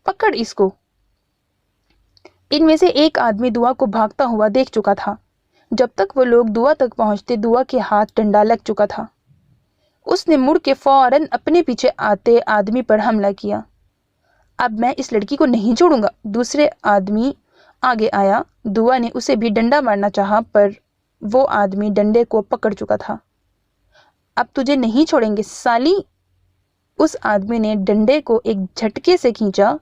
पकड़ इसको। इनमें से एक आदमी दुआ को भागता हुआ देख चुका था। जब तक वो लोग दुआ तक पहुंचते, दुआ के हाथ डंडा लग चुका था। उसने मुड़ के फौरन अपने पीछे आते आदमी पर हमला किया। अब मैं इस लड़की को नहीं छोड़ूंगा। दूसरे आदमी आगे आया। दुआ ने उसे भी डंडा मारना चाहा, पर वो आदमी डंडे को पकड़ चुका था। अब तुझे नहीं छोड़ेंगे साली। उस आदमी ने डंडे को एक झटके से खींचा।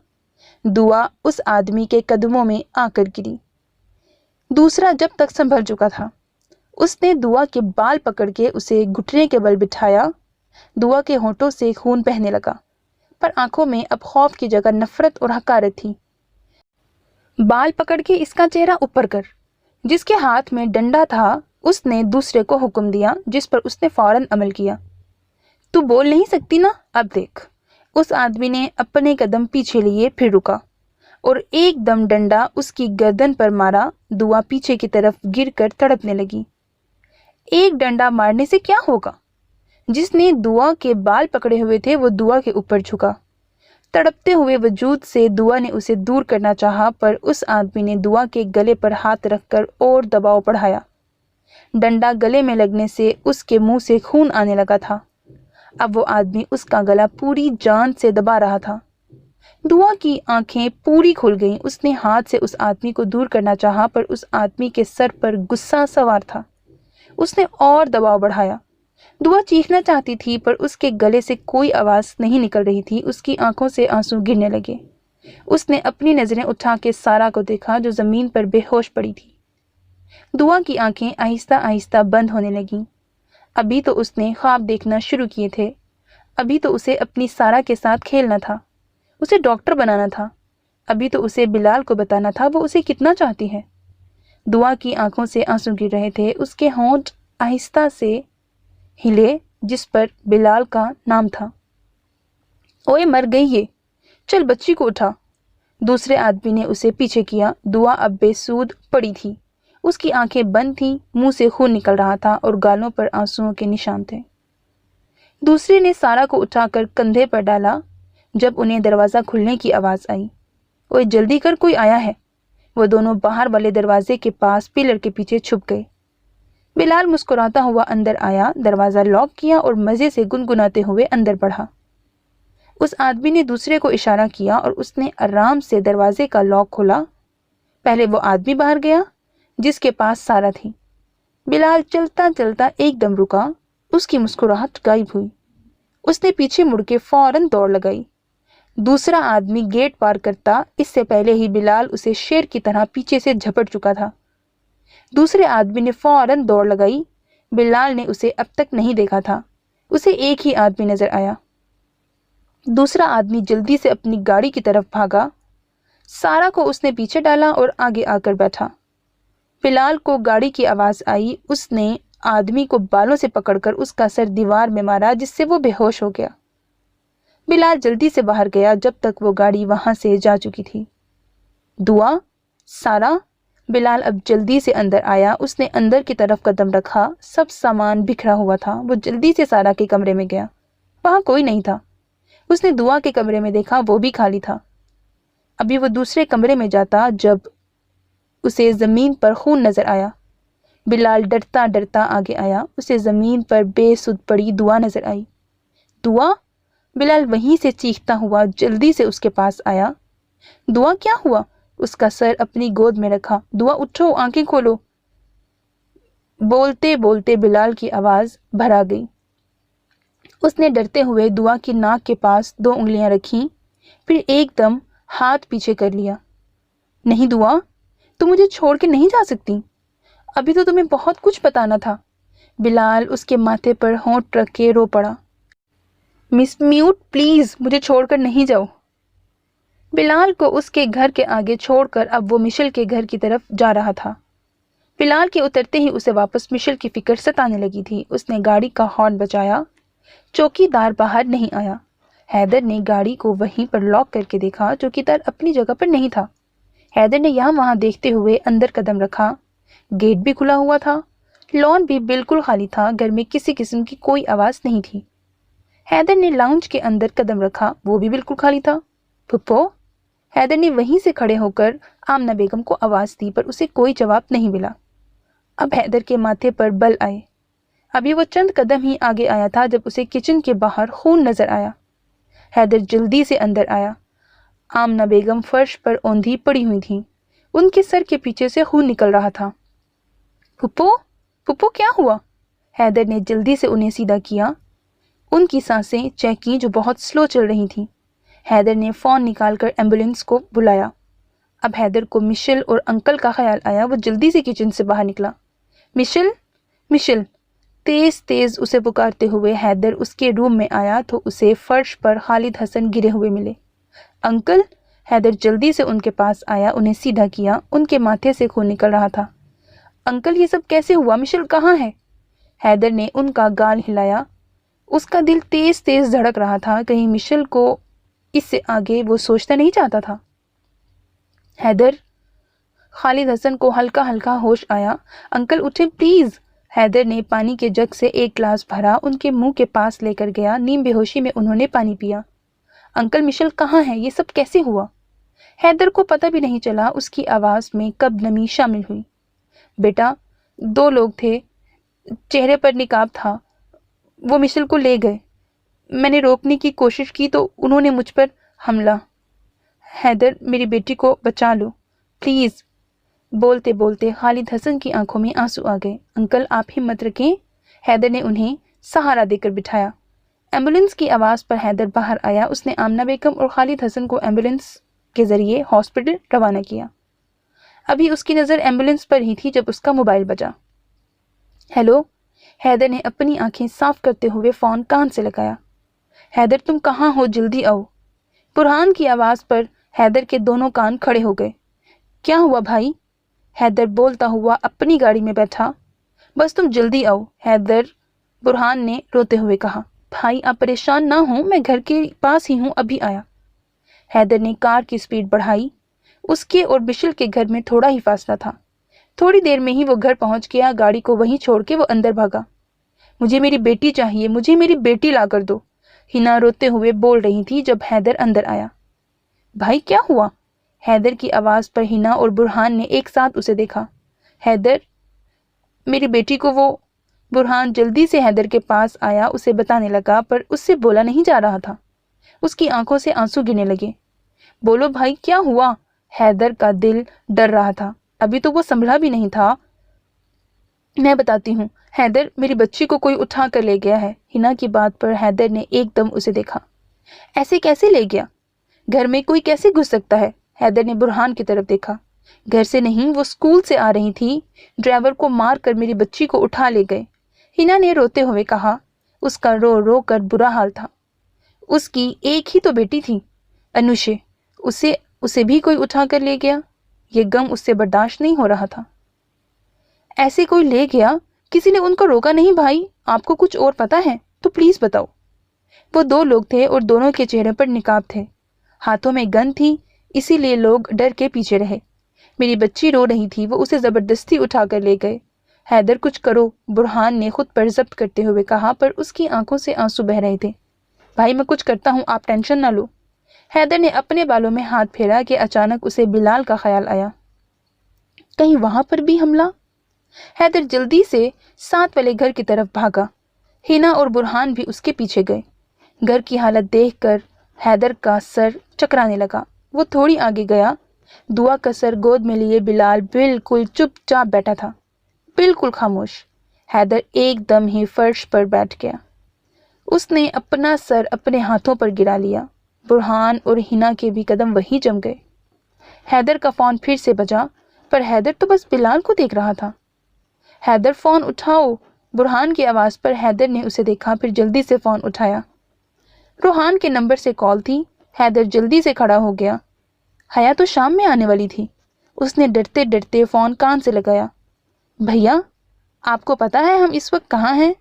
दुआ उस आदमी के कदमों में आकर गिरी। दूसरा जब तक संभल चुका था, उसने दुआ के बाल पकड़ के उसे घुटने के बल बिठाया। दुआ के होंठों से खून बहने लगा, पर आंखों में अब खौफ की जगह नफरत और हकारत थी। बाल पकड़ के इसका चेहरा ऊपर कर। जिसके हाथ में डंडा था उसने दूसरे को हुक्म दिया, जिस पर उसने फौरन अमल किया। तू बोल नहीं सकती ना? अब देख। उस आदमी ने अपने कदम पीछे लिए, फिर रुका और एकदम डंडा उसकी गर्दन पर मारा। दुआ पीछे की तरफ गिरकर तड़पने लगी। एक डंडा मारने से क्या होगा? जिसने दुआ के बाल पकड़े हुए थे वो दुआ के ऊपर झुका। तड़पते हुए वजूद से दुआ ने उसे दूर करना चाहा, पर उस आदमी ने दुआ के गले पर हाथ रखकर और दबाव बढ़ाया। डंडा गले में लगने से उसके मुंह से खून आने लगा था। अब वो आदमी उसका गला पूरी जान से दबा रहा था। दुआ की आंखें पूरी खुल गईं। उसने हाथ से उस आदमी को दूर करना चाहा, पर उस आदमी के सर पर गुस्सा सवार था। उसने और दबाव बढ़ाया। दुआ चीखना चाहती थी, पर उसके गले से कोई आवाज नहीं निकल रही थी। उसकी आंखों से आंसू गिरने लगे। उसने अपनी नजरें उठा के सारा को देखा, जो जमीन पर बेहोश पड़ी थी। दुआ की आंखें आहिस्ता आहिस्ता बंद होने लगीं। अभी तो उसने ख्वाब देखना शुरू किए थे। अभी तो उसे अपनी सारा के साथ खेलना था, उसे डॉक्टर बनाना था। अभी तो उसे बिलाल को बताना था वो उसे कितना चाहती है। दुआ की आंखों से आंसू गिर रहे थे। उसके होंठ आहिस्ता से हिले, जिस पर बिलाल का नाम था। ओए मर गई ये, चल बच्ची को उठा। दूसरे आदमी ने उसे पीछे किया। दुआ अब बेसूध पड़ी थी। उसकी आंखें बंद थीं, मुंह से खून निकल रहा था और गालों पर आंसुओं के निशान थे। दूसरे ने सारा को उठाकर कंधे पर डाला। जब उन्हें दरवाजा खुलने की आवाज आई, ओए जल्दी कर, कोई आया है। वो दोनों बाहर वाले दरवाजे के पास पिलर के पीछे छुप गए। बिलाल मुस्कुराता हुआ अंदर आया, दरवाजा लॉक किया और मजे से गुनगुनाते हुए अंदर बढ़ा। उस आदमी ने दूसरे को इशारा किया और उसने आराम से दरवाजे का लॉक खोला। पहले वो आदमी बाहर गया जिसके पास सारा थी। बिलाल चलता चलता एकदम रुका। उसकी मुस्कुराहट गायब हुई। उसने पीछे मुड़ के फौरन दौड़ लगाई। दूसरा आदमी गेट पार करता इससे पहले ही बिलाल उसे शेर की तरह पीछे से झपट चुका था। दूसरे आदमी ने फौरन दौड़ लगाई। बिलाल ने उसे अब तक नहीं देखा था। उसे एक ही आदमी नजर आया। दूसरा आदमी जल्दी से अपनी गाड़ी की तरफ भागा। सारा को उसने पीछे डाला और आगे आकर बैठा। बिलाल को गाड़ी की आवाज आई। उसने आदमी को बालों से पकड़कर उसका सर दीवार में मारा, जिससे वो बेहोश हो गया। बिलाल जल्दी से बाहर गया जब तक वो गाड़ी वहां से जा चुकी थी। दुआ, सारा। बिलाल अब जल्दी से अंदर आया। उसने अंदर की तरफ कदम रखा। सब सामान बिखरा हुआ था। वो जल्दी से सारा के कमरे में गया। वहां कोई नहीं था। उसने दुआ के कमरे में देखा, वो भी खाली था। अभी वो दूसरे कमरे में जाता जब उसे जमीन पर खून नजर आया। बिलाल डरता डरता आगे आया। उसे जमीन पर बेसुध पड़ी दुआ नजर आई। दुआ? बिलाल वहीं से चीखता हुआ जल्दी से उसके पास आया। दुआ, क्या हुआ? उसका सर अपनी गोद में रखा। दुआ उठो, आंखें खोलो। बोलते बोलते बिलाल की आवाज भर आ गई। उसने डरते हुए दुआ की नाक के पास 2 उंगलियां रखी, फिर एकदम हाथ पीछे कर लिया। नहीं दुआ, तुम मुझे छोड़ के नहीं जा सकती। अभी तो तुम्हें बहुत कुछ बताना था। बिलाल उसके माथे पर होंठ रख के रो पड़ा। मिस म्यूट, प्लीज मुझे छोड़कर नहीं जाओ। बिलाल को उसके घर के आगे छोड़कर अब वो मिशेल के घर की तरफ जा रहा था। बिलाल के उतरते ही उसे वापस मिशेल की फिक्र सताने लगी थी। उसने गाड़ी का हॉर्न बजाया। चौकीदार बाहर नहीं आया। हैदर ने गाड़ी को वहीं पर लॉक करके देखा। चौकीदार अपनी जगह पर नहीं था। हैदर ने यहाँ वहां देखते हुए अंदर कदम रखा। गेट भी खुला हुआ था। लॉन भी बिल्कुल खाली था। घर में किसी किस्म की कोई आवाज नहीं थी। हैदर ने लाउंज के अंदर कदम रखा, वो भी बिल्कुल खाली था। फुप्पो? हैदर ने वहीं से खड़े होकर आमना बेगम को आवाज दी, पर उसे कोई जवाब नहीं मिला। अब हैदर के माथे पर बल आए। अभी वो चंद कदम ही आगे आया था जब उसे किचन के बाहर खून नजर आया। हैदर जल्दी से अंदर आया। आमना बेगम फर्श पर औंधी पड़ी हुई थी। उनके सर के पीछे से खून निकल रहा था। फुप्पो, फुप्पो क्या हुआ? हैदर ने जल्दी से उन्हें सीधा किया। उनकी सांसें चेक की जो बहुत स्लो चल रही थीं। हैदर ने फोन निकालकर एम्बुलेंस को बुलाया। अब हैदर को मिशेल और अंकल का ख्याल आया। वो जल्दी से किचन से बाहर निकला। मिशेल, मिशेल, तेज तेज उसे पुकारते हुए हैदर उसके रूम में आया तो उसे फर्श पर खालिद हसन गिरे हुए मिले। अंकल? हैदर जल्दी से उनके पास आया, उन्हें सीधा किया। उनके माथे से खून निकल रहा था। अंकल, ये सब कैसे हुआ? मिशेल कहाँ है? हैदर ने उनका गाल हिलाया। उसका दिल तेज तेज धड़क रहा था। कहीं मिशेल को इससे आगे वो सोचना नहीं चाहता था। हैदर? खालिद हसन को हल्का हल्का होश आया। अंकल उठे प्लीज। हैदर ने पानी के जग से एक गिलास भरा, उनके मुंह के पास लेकर गया। नीम बेहोशी में उन्होंने पानी पिया। अंकल, मिशेल कहाँ है? ये सब कैसे हुआ? हैदर को पता भी नहीं चला उसकी आवाज में कब नमी शामिल हुई। बेटा, 2 लोग थे, चेहरे पर निकाब था, वो मिशेल को ले गए। میں نے روکنے کی کوشش کی تو انہوں نے مجھ پر حملہ۔ حیدر میری بیٹی کو بچا لو پلیز۔ بولتے بولتے خالد حسن کی آنکھوں میں آنسو آ گئے۔ انکل آپ ہمت رکھیں۔ حیدر نے انہیں سہارا دے کر بٹھایا۔ ایمبولینس کی آواز پر حیدر باہر آیا۔ اس نے آمنہ بیگم اور خالد حسن کو ایمبولینس کے ذریعے ہاسپٹل روانہ کیا۔ ابھی اس کی نظر ایمبولینس پر ہی تھی جب اس کا موبائل بجا۔ ہیلو۔ حیدر نے اپنی آنکھیں صاف کرتے ہوئے فون کان سے لگایا۔ حیدر تم کہاں ہو، جلدی آؤ۔ برہان کی آواز پر حیدر کے دونوں کان کھڑے ہو گئے۔ کیا ہوا بھائی؟ حیدر بولتا ہوا اپنی گاڑی میں بیٹھا۔ بس تم جلدی آؤ حیدر، برہان نے روتے ہوئے کہا۔ بھائی آپ پریشان نہ ہوں، میں گھر کے پاس ہی ہوں، ابھی آیا۔ حیدر نے کار کی سپیڈ بڑھائی۔ اس کے اور بشل کے گھر میں تھوڑا ہی فاصلہ تھا۔ تھوڑی دیر میں ہی وہ گھر پہنچ گیا۔ گاڑی کو وہیں چھوڑ کے وہ اندر بھاگا۔ مجھے میری بیٹی چاہیے، مجھے میری بیٹی لا کر دو، ہنا روتے ہوئے بول رہی تھی جب حیدر اندر آیا۔ بھائی کیا ہوا؟ حیدر کی آواز پر ہنا اور برہان نے ایک ساتھ اسے دیکھا۔ حیدر میری بیٹی کو وہ… برہان جلدی سے حیدر کے پاس آیا، اسے بتانے لگا پر اس سے بولا نہیں جا رہا تھا۔ اس کی آنکھوں سے آنسو گرنے لگے۔ بولو بھائی کیا ہوا؟ حیدر کا دل ڈر رہا تھا، ابھی تو وہ سنبھلا بھی نہیں تھا۔ میں بتاتی ہوں حیدر، میری بچی کو کوئی اٹھا کر لے گیا ہے۔ ہنا کی بات پر حیدر نے ایک دم اسے دیکھا۔ ایسے کیسے لے گیا؟ گھر میں کوئی کیسے گھس سکتا ہے؟ حیدر نے برہان کی طرف دیکھا۔ گھر سے نہیں، وہ اسکول سے آ رہی تھی، ڈرائیور کو مار کر میری بچی کو اٹھا لے گئے، ہنا نے روتے ہوئے کہا۔ اس کا رو رو کر برا حال تھا۔ اس کی ایک ہی تو بیٹی تھی انوشے، اسے بھی کوئی اٹھا کر لے گیا۔ یہ غم اس سے برداشت نہیں ہو رہا تھا۔ ایسے کوئی لے گیا؟ کسی نے ان کو روکا نہیں؟ بھائی آپ کو کچھ اور پتا ہے تو پلیز بتاؤ۔ وہ دو لوگ تھے اور دونوں کے چہرے پر نقاب تھے، ہاتھوں میں گن تھی، اسی لیے لوگ ڈر کے پیچھے رہے۔ میری بچی رو رہی تھی، وہ اسے زبردستی اٹھا کر لے گئے۔ حیدر کچھ کرو، برہان نے خود پر ضبط کرتے ہوئے کہا، پر اس کی آنکھوں سے آنسو بہہ رہے تھے۔ بھائی میں کچھ کرتا ہوں، آپ ٹینشن نہ لو۔ حیدر نے اپنے بالوں میں ہاتھ پھیرا کہ اچانک اسے بلال کا خیال آیا۔ کہیں وہاں پر بھی حملہ؟ حیدر جلدی سے ساتھ والے گھر کی طرف بھاگا۔ ہنا اور برہان بھی اس کے پیچھے گئے۔ گھر کی حالت دیکھ کر حیدر کا سر چکرانے لگا۔ وہ تھوڑی آگے گیا۔ دعا کا سر گود میں لیے بلال بالکل چپ چاپ بیٹھا تھا، بالکل خاموش۔ حیدر ایک دم ہی فرش پر بیٹھ گیا۔ اس نے اپنا سر اپنے ہاتھوں پر گرا لیا۔ برہان اور ہنا کے بھی قدم وہی جم گئے۔ حیدر کا فون پھر سے بجا، پر حیدر تو بس بلال کو دیکھ رہا تھا۔ حیدر فون اٹھاؤ، برہان کی آواز پر حیدر نے اسے دیکھا، پھر جلدی سے فون اٹھایا۔ روحان کے نمبر سے کال تھی۔ حیدر جلدی سے کھڑا ہو گیا۔ حیا تو شام میں آنے والی تھی۔ اس نے ڈرتے ڈرتے فون کان سے لگایا۔ بھیا آپ کو پتا ہے ہم اس وقت کہاں ہیں؟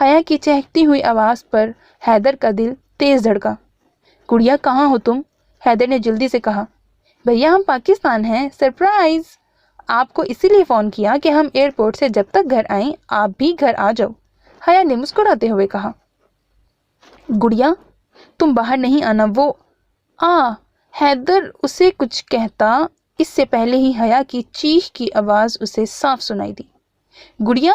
حیا کی چہکتی ہوئی آواز پر حیدر کا دل تیز دھڑکا۔ گڑیا کہاں ہو تم؟ حیدر نے جلدی سے کہا۔ بھیا ہم پاکستان ہیں، سرپرائز! آپ کو اسی لیے فون کیا کہ ہم ایئرپورٹ سے جب تک گھر آئیں آپ بھی گھر آ جاؤ، حیا نے مسکراتے ہوئے کہا۔ گڑیا تم باہر نہیں آنا، وہ حیدر اسے کچھ کہتا اس سے پہلے ہی حیا کی چیخ کی آواز اسے صاف سنائی دی۔ گڑیا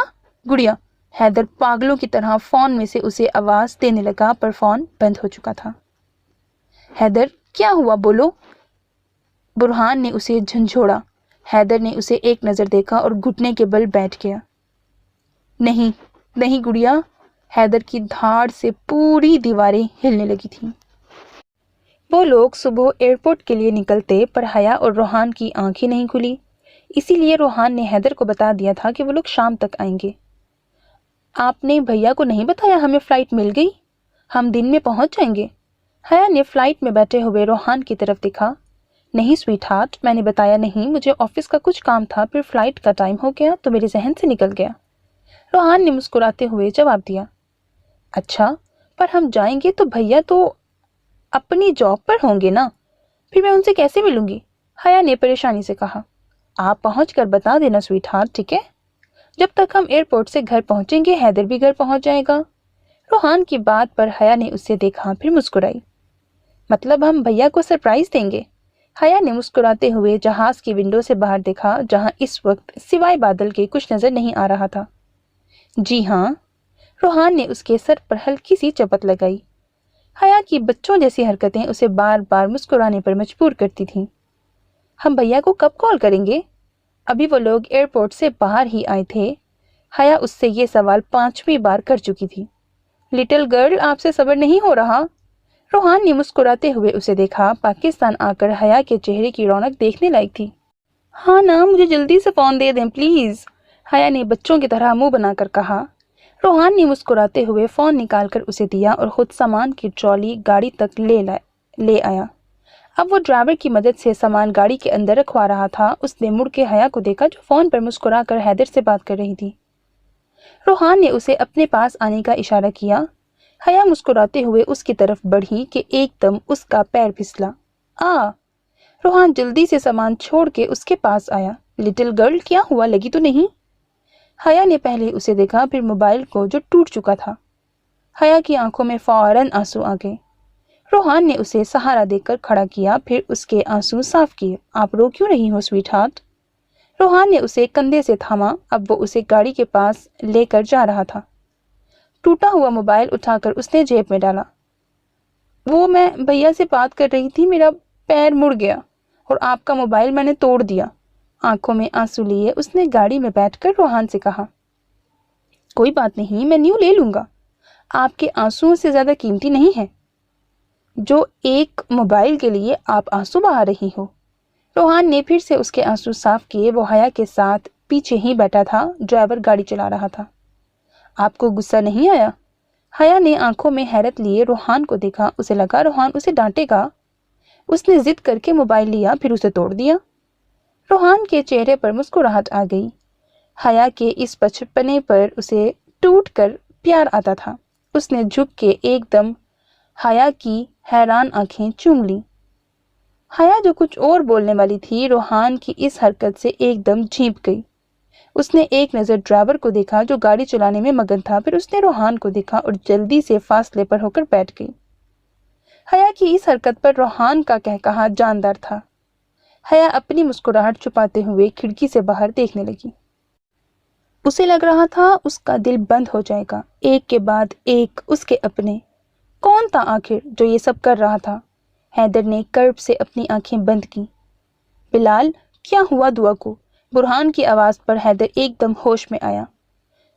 گڑیا! حیدر پاگلوں کی طرح فون میں سے اسے آواز دینے لگا، پر فون بند ہو چکا تھا۔ حیدر کیا ہوا بولو؟ برہان نے اسے جھنجھوڑا۔ حیدر نے اسے ایک نظر دیکھا اور گھٹنے کے بل بیٹھ گیا۔ نہیں نہیں گڑیا! حیدر کی دھاڑ سے پوری دیواریں ہلنے لگی تھیں۔ وہ لوگ صبح ایئرپورٹ کے لیے نکلتے، پر حیا اور روحان کی آنکھ ہی نہیں کھلی۔ اسی لیے روحان نے حیدر کو بتا دیا تھا کہ وہ لوگ شام تک آئیں گے۔ آپ نے بھیا کو نہیں بتایا ہمیں فلائٹ مل گئی، ہم دن میں پہنچ جائیں گے؟ حیا نے فلائٹ میں بیٹھے ہوئے روحان کی طرف دیکھا۔ نہیں سویٹ ہارٹ، میں نے بتایا نہیں، مجھے آفس کا کچھ کام تھا، پھر فلائٹ کا ٹائم ہو گیا تو میرے ذہن سے نکل گیا، روحان نے مسکراتے ہوئے جواب دیا۔ اچھا پر ہم جائیں گے تو بھیا تو اپنی جاب پر ہوں گے نا، پھر میں ان سے کیسے ملوں گی؟ حیا نے پریشانی سے کہا۔ آپ پہنچ کر بتا دینا سویٹ ہارٹ، ٹھیک ہے؟ جب تک ہم ایئرپورٹ سے گھر پہنچیں گے حیدر بھی گھر پہنچ جائے گا۔ روحان کی بات پر حیا نے اسے دیکھا، پھر مسکرائی۔ مطلب ہم بھیا کو سرپرائز دیں گے؟ حیا نے مسکراتے ہوئے جہاز کی ونڈو سے باہر دیکھا، جہاں اس وقت سوائے بادل کے کچھ نظر نہیں آ رہا تھا۔ جی ہاں، روحان نے اس کے سر پر ہلکی سی چپت لگائی۔ حیا کی بچوں جیسی حرکتیں اسے بار بار مسکرانے پر مجبور کرتی تھیں۔ ہم بھیا کو کب کال کریں گے؟ ابھی وہ لوگ ایئرپورٹ سے باہر ہی آئے تھے۔ حیا اس سے یہ سوال 5ویں بار کر چکی تھی۔ لٹل گرل، آپ سے صبر نہیں ہو رہا؟ روحان نے مسکراتے ہوئے اسے دیکھا۔ پاکستان آ کر حیا کے چہرے کی رونق دیکھنے لائق تھی۔ ہاں نا، مجھے جلدی سے فون دے دیں پلیز، حیا نے بچوں کی طرح منہ بنا کر کہا۔ روحان نے مسکراتے ہوئے فون نکال کر اسے دیا اور خود سامان کی ٹرالی گاڑی تک لے آیا۔ اب وہ ڈرائیور کی مدد سے سامان گاڑی کے اندر رکھوا رہا تھا۔ اس نے مڑ کے حیا کو دیکھا جو فون پر مسکرا کر حیدر سے بات کر رہی تھی۔ روحان نے اسے اپنے پاس آنے کا اشارہ کیا۔ حیا مسکراتے ہوئے اس کی طرف بڑھی کہ ایک دم اس کا پیر پھسلا۔ روحان جلدی سے سامان چھوڑ کے اس کے پاس آیا۔ لٹل گرل، کیا ہوا، لگی تو نہیں؟ حیا نے پہلے اسے دیکھا، پھر موبائل کو جو ٹوٹ چکا تھا۔ حیا کی آنکھوں میں فوراً آنسو آ گئے۔ روحان نے اسے سہارا دے کر کھڑا کیا، پھر اس کے آنسو صاف کیے۔ آپ رو کیوں رہی ہو سویٹ ہارٹ؟ روحان نے اسے کندھے سے تھاما۔ اب وہ اسے گاڑی کے پاس لے کر جا رہا تھا۔ ٹوٹا ہوا موبائل اٹھا کر اس نے جیب میں ڈالا۔ وہ میں بھیا سے بات کر رہی تھی، میرا پیر مڑ گیا اور آپ کا موبائل میں نے توڑ دیا۔ آنکھوں میں آنسو لیے اس نے گاڑی میں بیٹھ کر روحان سے کہا، کوئی بات نہیں، میں نیو لے لوں گا، آپ کے آنسو سے زیادہ قیمتی نہیں ہے جو ایک موبائل کے لیے آپ آنسو بہا رہی ہو۔ روحان نے پھر سے اس کے آنسو صاف کیے۔ وہ حیا کے ساتھ پیچھے ہی بیٹھا تھا، ڈرائیور گاڑی چلا رہا تھا۔ آپ کو غصہ نہیں آیا؟ حیا نے آنکھوں میں حیرت لیے روحان کو دیکھا۔ اسے لگا روحان اسے ڈانٹے گا۔ اس نے ضد کر کے موبائل لیا، پھر اسے توڑ دیا۔ روحان کے چہرے پر مسکراہٹ آ گئی۔ حیا کے اس بچپنے پر اسے ٹوٹ کر پیار آتا تھا۔ اس نے جھک کے ایک دم حیا کی حیران آنکھیں چوم لیں۔ حیا جو کچھ اور بولنے والی تھی، روحان کی اس حرکت سے ایک دم جھیپ گئی۔ اس نے ایک نظر ڈرائیور کو دیکھا جو گاڑی چلانے میں مگن تھا، پھر اس نے روحان کو دیکھا اور جلدی سے فاصلے پر ہو کر بیٹھ گئی۔ حیا کی اس حرکت پر روحان کا قہقہا جاندار تھا۔ حیا اپنی مسکراہٹ چھپاتے ہوئے کھڑکی سے باہر دیکھنے لگی۔ اسے لگ رہا تھا اس کا دل بند ہو جائے گا۔ ایک کے بعد ایک اس کے اپنے۔ کون تھا آخر جو یہ سب کر رہا تھا؟ حیدر نے کرب سے اپنی آنکھیں بند کی۔ بلال، کیا ہوا دعا کو؟ برہان کی آواز پر حیدر ایک دم ہوش میں آیا۔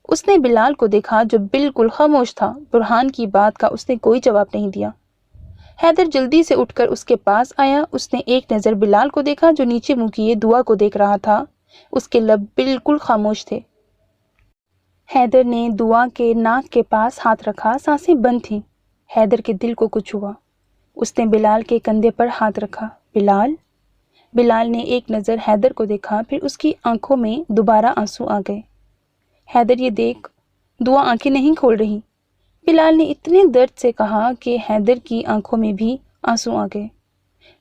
اس نے بلال کو دیکھا جو بالکل خاموش تھا۔ برہان کی بات کا اس نے کوئی جواب نہیں دیا۔ حیدر جلدی سے اٹھ کر اس کے پاس آیا۔ اس نے ایک نظر بلال کو دیکھا جو نیچے منہ کیے دعا کو دیکھ رہا تھا۔ اس کے لب بالکل خاموش تھے۔ حیدر نے دعا کے ناک کے پاس ہاتھ رکھا، سانسیں بند تھیں۔ حیدر کے دل کو کچھ ہوا۔ اس نے بلال کے کندھے پر ہاتھ رکھا۔ بلال؟ بلال نے ایک نظر حیدر کو دیکھا، پھر اس کی آنکھوں میں دوبارہ آنسو آ گئے۔ حیدر، یہ دیکھ، دعا آنکھیں نہیں کھول رہی، بلال نے اتنے درد سے کہا کہ حیدر کی آنکھوں میں بھی آنسو آ گئے۔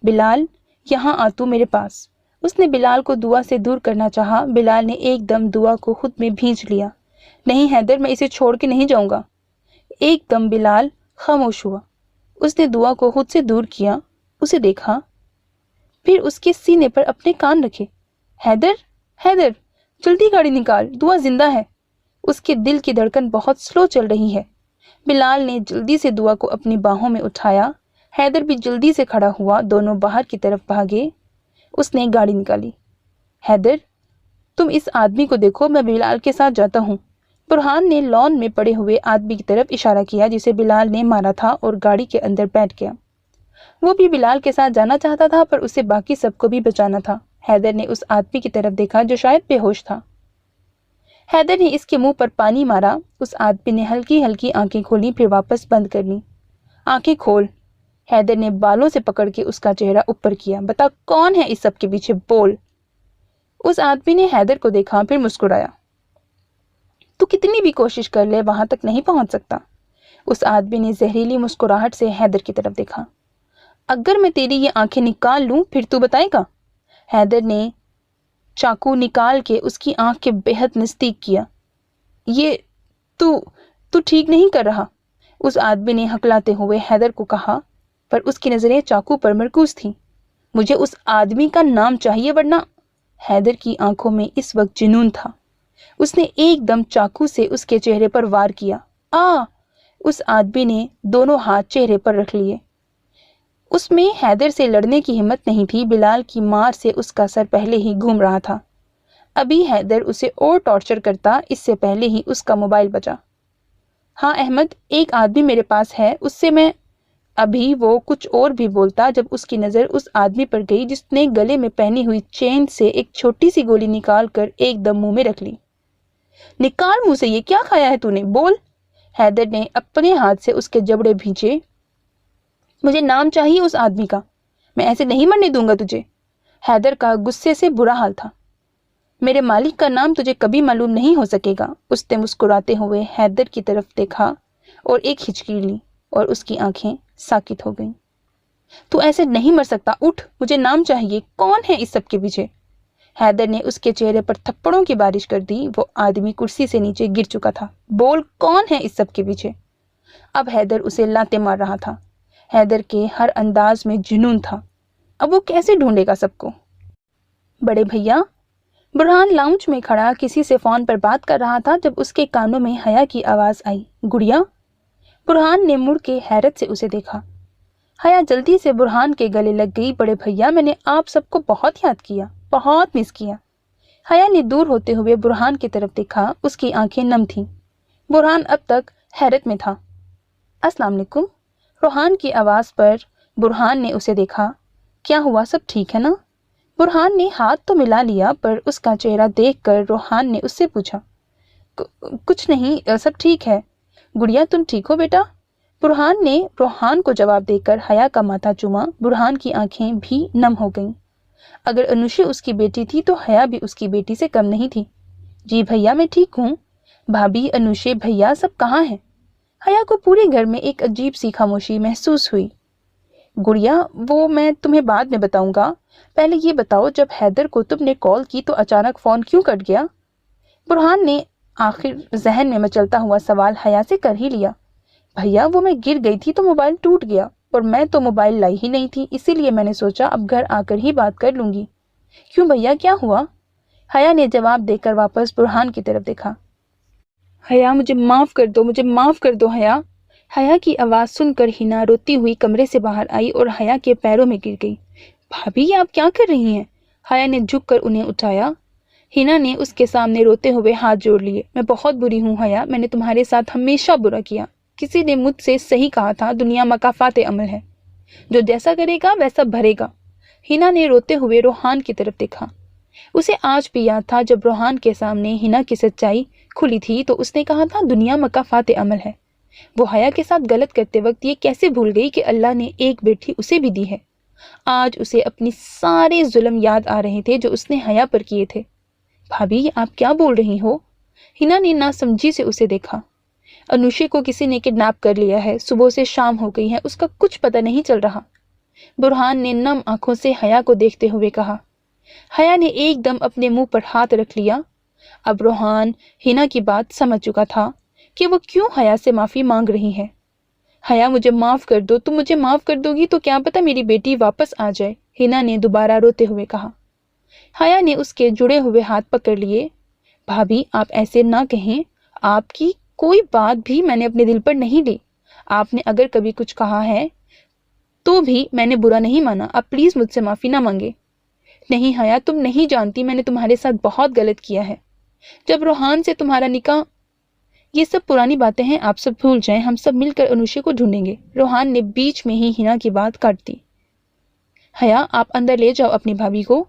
بلال، یہاں آ تو میرے پاس۔ اس نے بلال کو دعا سے دور کرنا چاہا۔ بلال نے ایک دم دعا کو خود میں بھینچ لیا۔ نہیں حیدر، میں اسے چھوڑ کے نہیں جاؤں گا۔ ایک دم بلال خاموش ہوا۔ اس نے دعا کو خود سے دور کیا، اسے دیکھا، پھر اس کے سینے پر اپنے کان رکھے۔ حیدر، حیدر، جلدی گاڑی نکال، دعا زندہ ہے۔ اس کے دل کی دھڑکن بہت سلو چل رہی ہے۔ بلال نے جلدی سے دعا کو اپنی باہوں میں اٹھایا۔ حیدر بھی جلدی سے کھڑا ہوا۔ دونوں باہر کی طرف بھاگے۔ اس نے گاڑی نکالی۔ حیدر، تم اس آدمی کو دیکھو، میں بلال کے ساتھ جاتا ہوں۔ برہان نے لان میں پڑے ہوئے آدمی کی طرف اشارہ کیا جسے بلال نے مارا تھا اور گاڑی کے اندر بیٹھ گیا۔ وہ بھی بلال کے ساتھ جانا چاہتا تھا، پر اسے باقی سب کو بھی بچانا تھا۔ حیدر نے اس آدمی کی طرف دیکھا جو شاید بے ہوش تھا۔ حیدر نے اس کے منہ پر پانی مارا۔ اس آدمی نے ہلکی ہلکی آنکھیں کھولی، پھر واپس بند کر لیں۔ آنکھیں کھول۔ حیدر نے بالوں سے پکڑ کے اس کا چہرہ اوپر کیا۔ بتا کون ہے اس سب کے پیچھے، بول۔ اس آدمی نے حیدر کو دیکھا، پھر مسکرایا۔ تو کتنی بھی کوشش کر لے وہاں تک نہیں پہنچ سکتا۔ اس آدمی نے زہریلی مسکراہٹ سے حیدر کی طرف دیکھا۔ اگر میں تیری یہ آنکھیں نکال لوں پھر تو بتائے گا؟ حیدر نے چاقو نکال کے اس کی آنکھ کے بہت نزدیک کیا۔ یہ تو ٹھیک نہیں کر رہا، اس آدمی نے ہکلاتے ہوئے حیدر کو کہا، پر اس کی نظریں چاقو پر مرکوز تھیں۔ مجھے اس آدمی کا نام چاہیے ورنہ۔ حیدر کی آنکھوں میں اس وقت جنون تھا۔ اس نے ایک دم چاقو سے اس کے چہرے پر وار کیا۔ उस आदमी ने दोनों हाथ चेहरे पर रख लिए। उसमें हैदर से लड़ने की हिम्मत नहीं थी। बिलाल की मार से उसका सर पहले ही घूम रहा था। अभी हैदर उसे और टॉर्चर करता, इससे पहले ही उसका मोबाइल बजा। हाँ अहमद, एक आदमी मेरे पास है, उससे मैं। अभी वो कुछ और भी बोलता जब उसकी नज़र उस आदमी पर गई जिसने गले में पहनी हुई चेन से एक छोटी सी गोली निकाल कर एकदम मुंह में रख ली। निकाल मुंह से, ये क्या खाया है तूने, बोल। हैदर ने अपने हाथ से उसके जबड़े भींचे। मुझे नाम चाहिए उस आदमी का, मैं ऐसे नहीं मरने दूंगा तुझे। हैदर का गुस्से से बुरा हाल था। मेरे मालिक का नाम तुझे कभी मालूम नहीं हो सकेगा। उसने मुस्कुराते हुए हैदर की तरफ देखा और एक हिचकी ली और उसकी आंखें साकित हो गईं। तू ऐसे नहीं मर सकता, उठ, मुझे नाम चाहिए, कौन है इस सब के पीछे। हैदर ने उसके चेहरे पर थप्पड़ों की बारिश कर दी। वो आदमी कुर्सी से नीचे गिर चुका था। बोल, कौन है इस सब के पीछे। अब हैदर उसे लाते मार रहा था। हैदर के हर अंदाज में जुनून था। अब वो कैसे ढूंढेगा सबको। बड़े भैया। बुरहान लाउंज में खड़ा किसी से फोन पर बात कर रहा था जब उसके कानों में हया की आवाज आई, गुड़िया। बुरहान ने मुड़ के हैरत से उसे देखा। हया जल्दी से बुरहान के गले लग गई। बड़े भैया, मैंने आप सबको बहुत याद किया, बहुत मिस किया। हया ने दूर होते हुए बुरहान की तरफ देखा। उसकी आंखें नम थीं। बुरहान अब तक हैरत में था। अस्सलाम वालेकुम। रोहान की आवाज़ पर बुरहान ने उसे देखा। क्या हुआ, सब ठीक है ना। बुरहान ने हाथ तो मिला लिया पर उसका चेहरा देखकर रोहान ने उससे पूछा, कुछ नहीं, सब ठीक है। गुड़िया, तुम ठीक हो बेटा। बुरहान ने रोहान को जवाब देकर हया का माथा चूमा। बुरहान की आंखें भी नम हो गईं। अगर अनुषे उसकी बेटी थी तो हया भी उसकी बेटी से कम नहीं थी। जी भैया, मैं ठीक हूँ। भाभी, अनुषे, भैया सब कहाँ हैं। हया को पूरे घर में एक अजीब सी खामोशी महसूस हुई। गुड़िया, वो मैं तुम्हें बाद में बताऊंगा, पहले ये बताओ, जब हैदर को तुमने कॉल की तो अचानक फोन क्यों कट गया। बुरहान ने आखिर जहन में मचलता हुआ सवाल हया से कर ही लिया। भैया, वो मैं गिर गई थी तो मोबाइल टूट गया और मैं तो मोबाइल लाई ही नहीं थी, इसीलिए मैंने सोचा अब घर आकर ही बात कर लूंगी। क्यों भैया, क्या हुआ। हया ने जवाब देकर वापस बुरहान की तरफ देखा। हया, मुझे माफ कर दो, मुझे माफ कर दो हया। हया की आवाज़ सुनकर हिना रोती हुई कमरे से बाहर आई और हया के पैरों में गिर गई। भाभी, ये आप क्या कर रही हैं। हया ने झुककर उन्हें उठाया। हिना ने उसके सामने रोते हुए हाथ जोड़ लिए। मैं बहुत बुरी हूँ हया, मैंने तुम्हारे साथ हमेशा बुरा किया। किसी ने मुझसे सही कहा था, दुनिया मकाफात अमल है, जो जैसा करेगा वैसा भरेगा। हिना ने रोते हुए रोहान की तरफ देखा। उसे आज भी याद था जब रोहान के सामने हिना की सच्चाई खुली थी तो उसने कहा था दुनिया मकाफात अमल है। वो हया के साथ गलत करते वक्त ये कैसे भूल गई कि अल्लाह ने एक बेटी उसे भी दी है। आज उसे अपनी सारे जुल्म याद आ रहे थे जो उसने हया पर किए थे। भाभी, आप क्या बोल रही हो। हिना ने नासमझी से उसे देखा। अनुषे को किसी ने किडनैप कर लिया है, सुबह से शाम हो गई है, उसका कुछ पता नहीं चल रहा। बुरहान ने नम आंखों से हया को देखते हुए कहा। हया ने एकदम अपने मुंह पर हाथ रख लिया। अब रोहान हिना की बात समझ चुका था कि वो क्यों हया से माफी मांग रही है। हया, मुझे माफ कर दो, तुम मुझे माफ कर दोगी तो क्या पता मेरी बेटी वापस आ जाए, हिना ने दोबारा रोते हुए कहा। हया ने उसके जुड़े हुए हाथ पकड़ लिए। भाभी, आप ऐसे ना कहें, आपकी कोई बात भी मैंने अपने दिल पर नहीं ली। आपने अगर कभी कुछ कहा है तो भी मैंने बुरा नहीं माना, आप प्लीज मुझसे माफी ना मांगे। नहीं हया, तुम नहीं जानती मैंने तुम्हारे साथ बहुत गलत किया है। जब रोहान से तुम्हारा निकाह, ये सब पुरानी बातें हैं, आप सब भूल जाएं, हम सब मिलकर अनुषे को ढूंढेंगे। रोहान ने बीच में ही हिना की बात काट दी। हया, आप अंदर ले जाओ अपनी भाभी को।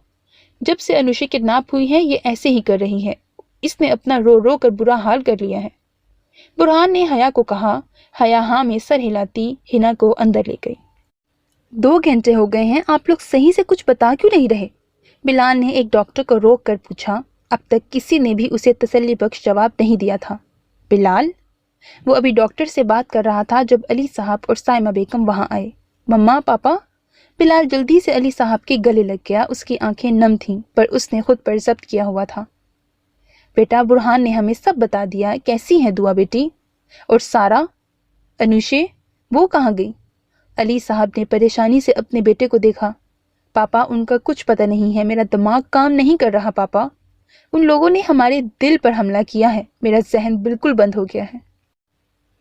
जब से अनुषे किडनैप हुई है ये ऐसे ही कर रही है, इसने अपना रो रो कर बुरा हाल कर लिया है। बुरहान ने हया को कहा। हया हाँ में सर हिलाती हिना को अंदर ले गई। 2 घंटे हो गए हैं, आप लोग सही से कुछ बता क्यों नहीं रहे। बिलाल ने एक डॉक्टर को रोक कर पूछा। अब तक किसी ने भी उसे तसल्ली बख्श जवाब नहीं दिया था। बिलाल, वो अभी डॉक्टर से बात कर रहा था जब अली साहब और साइमा बेगम वहां आए। मम्मा, पापा। बिलाल जल्दी से अली साहब के गले लग गया। उसकी आंखें नम थीं पर उसने खुद पर जब्त किया हुआ था। बेटा, बुरहान ने हमें सब बता दिया। कैसी है दुआ बेटी। और सारा, अनुषे, वो कहाँ गई। अली साहब ने परेशानी से अपने बेटे को देखा। पापा, उनका कुछ पता नहीं है, मेरा दिमाग काम नहीं कर रहा पापा। उन लोगों ने हमारे दिल पर हमला किया है, मेरा जहन बिल्कुल बंद हो गया है।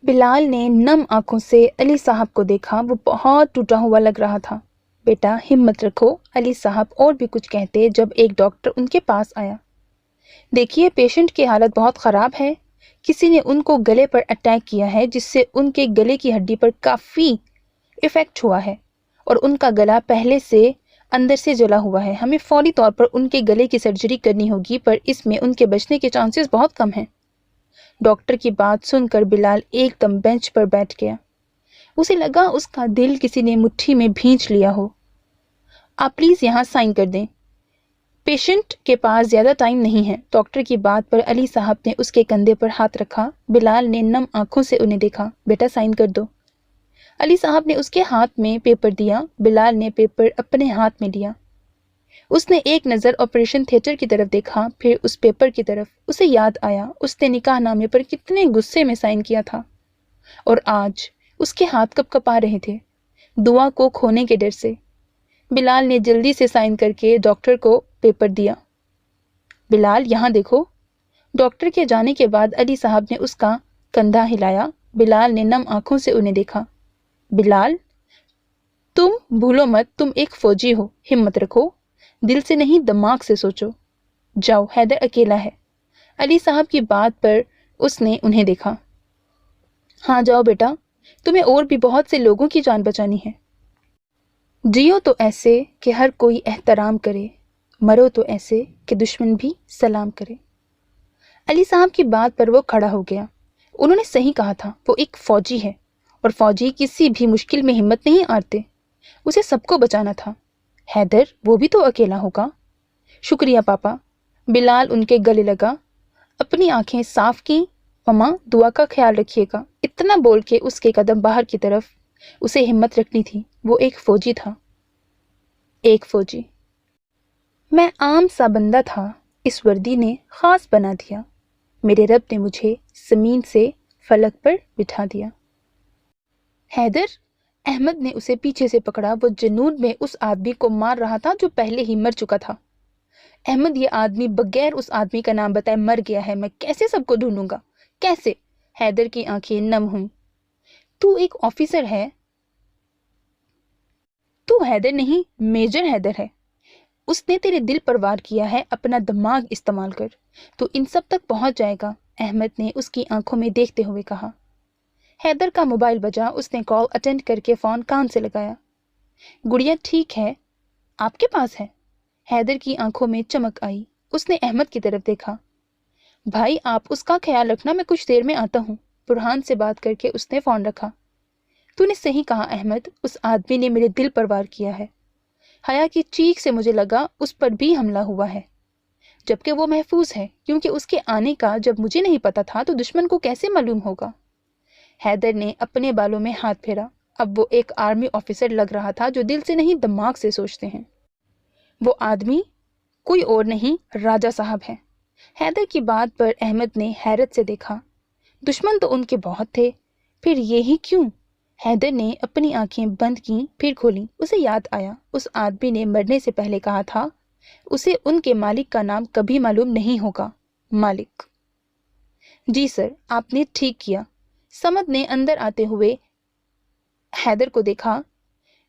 بلال نے نم آنکھوں سے علی صاحب کو دیکھا۔ وہ بہت ٹوٹا ہوا لگ رہا تھا۔ بیٹا ہمت رکھو، علی صاحب اور بھی کچھ کہتے جب ایک ڈاکٹر ان کے پاس آیا۔ دیکھیے پیشنٹ کی حالت بہت خراب ہے، کسی نے ان کو گلے پر اٹیک کیا ہے جس سے ان کے گلے کی ہڈی پر کافی ایفیکٹ ہوا ہے اور ان کا گلا پہلے سے اندر سے جلا ہوا ہے۔ ہمیں فوری طور پر ان کے گلے کی سرجری کرنی ہوگی، پر اس میں ان کے بچنے کے چانسز بہت کم ہیں۔ ڈاکٹر کی بات سن کر بلال ایک دم بینچ پر بیٹھ گیا۔ اسے لگا اس کا دل کسی نے مٹھی میں بھینچ لیا ہو۔ آپ پلیز یہاں سائن کر دیں، پیشنٹ کے پاس زیادہ ٹائم نہیں ہے۔ ڈاکٹر کی بات پر علی صاحب نے اس کے کندھے پر ہاتھ رکھا۔ بلال نے نم آنکھوں سے انہیں دیکھا۔ بیٹا سائن کر دو۔ علی صاحب نے اس کے ہاتھ میں پیپر دیا۔ بلال نے پیپر اپنے ہاتھ میں لیا۔ اس نے ایک نظر آپریشن تھیٹر کی طرف دیکھا، پھر اس پیپر کی طرف۔ اسے یاد آیا اس نے نکاح نامے پر کتنے غصے میں سائن کیا تھا اور آج اس کے ہاتھ کپ کپا رہے تھے دعا کو کھونے کے ڈر سے۔ بلال نے جلدی سے سائن کر کے ڈاکٹر کو پیپر دیا۔ بلال یہاں دیکھو۔ ڈاکٹر کے جانے کے بعد علی صاحب نے اس کا کندھا ہلایا۔ بلال نے نم آنکھوں سے انہیں دیکھا۔ بلال تم بھولو مت تم ایک فوجی ہو، ہمت رکھو، دل سے نہیں دماغ سے سوچو۔ جاؤ حیدر اکیلا ہے۔ علی صاحب کی بات پر اس نے انہیں دیکھا۔ ہاں جاؤ بیٹا، تمہیں اور بھی بہت سے لوگوں کی جان بچانی ہے۔ جیو تو ایسے کہ ہر کوئی احترام کرے، مرو تو ایسے کہ دشمن بھی سلام کرے۔ علی صاحب کی بات پر وہ کھڑا ہو گیا۔ انہوں نے صحیح کہا تھا، وہ ایک فوجی ہے اور فوجی کسی بھی مشکل میں ہمت نہیں ہارتے۔ اسے سب کو بچانا تھا۔ حیدر وہ بھی تو اکیلا ہوگا۔ شکریہ پاپا۔ بلال ان کے گلے لگا۔ اپنی آنکھیں صاف کی۔ مما دعا کا خیال رکھیے گا۔ اتنا بول کے اس کے قدم باہر کی طرف۔ اسے ہمت رکھنی تھی، وہ ایک فوجی تھا۔ ایک فوجی۔ میں عام سا بندہ تھا، اس وردی نے خاص بنا دیا۔ میرے رب نے مجھے زمین سے فلک پر بٹھا دیا۔ حیدر، احمد نے اسے پیچھے سے پکڑا۔ وہ جنون میں اس آدمی کو مار رہا تھا جو پہلے ہی مر چکا تھا۔ احمد یہ آدمی بغیر اس آدمی کا نام بتائے مر گیا ہے، میں کیسے سب کو ڈھونڈوں گا، کیسے؟ حیدر کی آنکھیں نم ہوئیں۔ تو ایک آفیسر ہے؟ تو حیدر نہیں، میجر حیدر ہے۔ اس نے تیرے دل پر وار کیا ہے اپنا دماغ استعمال کر، تو ان سب تک پہنچ جائے گا، احمد نے اس کی آنکھوں میں دیکھتے ہوئے کہا۔ حیدر کا موبائل بجا۔ اس نے کال اٹینڈ کر کے فون کان سے لگایا۔ گڑیا ٹھیک ہے؟ آپ کے پاس ہے؟ حیدر کی آنکھوں میں چمک آئی۔ اس نے احمد کی طرف دیکھا۔ بھائی آپ اس کا خیال رکھنا، میں کچھ دیر میں آتا ہوں۔ برہان سے بات کر کے اس نے فون رکھا۔ تو نے صحیح کہا احمد، اس آدمی نے میرے دل پر وار کیا ہے۔ حیا کی چیخ سے مجھے لگا اس پر بھی حملہ ہوا ہے، جبکہ وہ محفوظ ہے، کیونکہ اس کے آنے کا جب مجھے نہیں پتا تھا تو دشمن کو کیسے معلوم ہوگا؟ حیدر نے اپنے بالوں میں ہاتھ پھیرا۔ اب وہ ایک آرمی آفیسر لگ رہا تھا جو دل سے نہیں دماغ سے سوچتے ہیں۔ وہ آدمی کوئی اور نہیں، راجہ صاحب ہے۔ حیدر کی بات پر احمد نے حیرت سے دیکھا۔ دشمن تو ان کے بہت تھے، پھر یہی کیوں؟ حیدر نے اپنی آنکھیں بند کیں پھر کھولیں۔ اسے یاد آیا اس آدمی نے مرنے سے پہلے کہا تھا اسے ان کے مالک کا نام کبھی معلوم نہیں ہوگا۔ مالک؟ جی سر، آپ نے ٹھیک کیا۔ سمد نے اندر آتے ہوئے حیدر کو دیکھا۔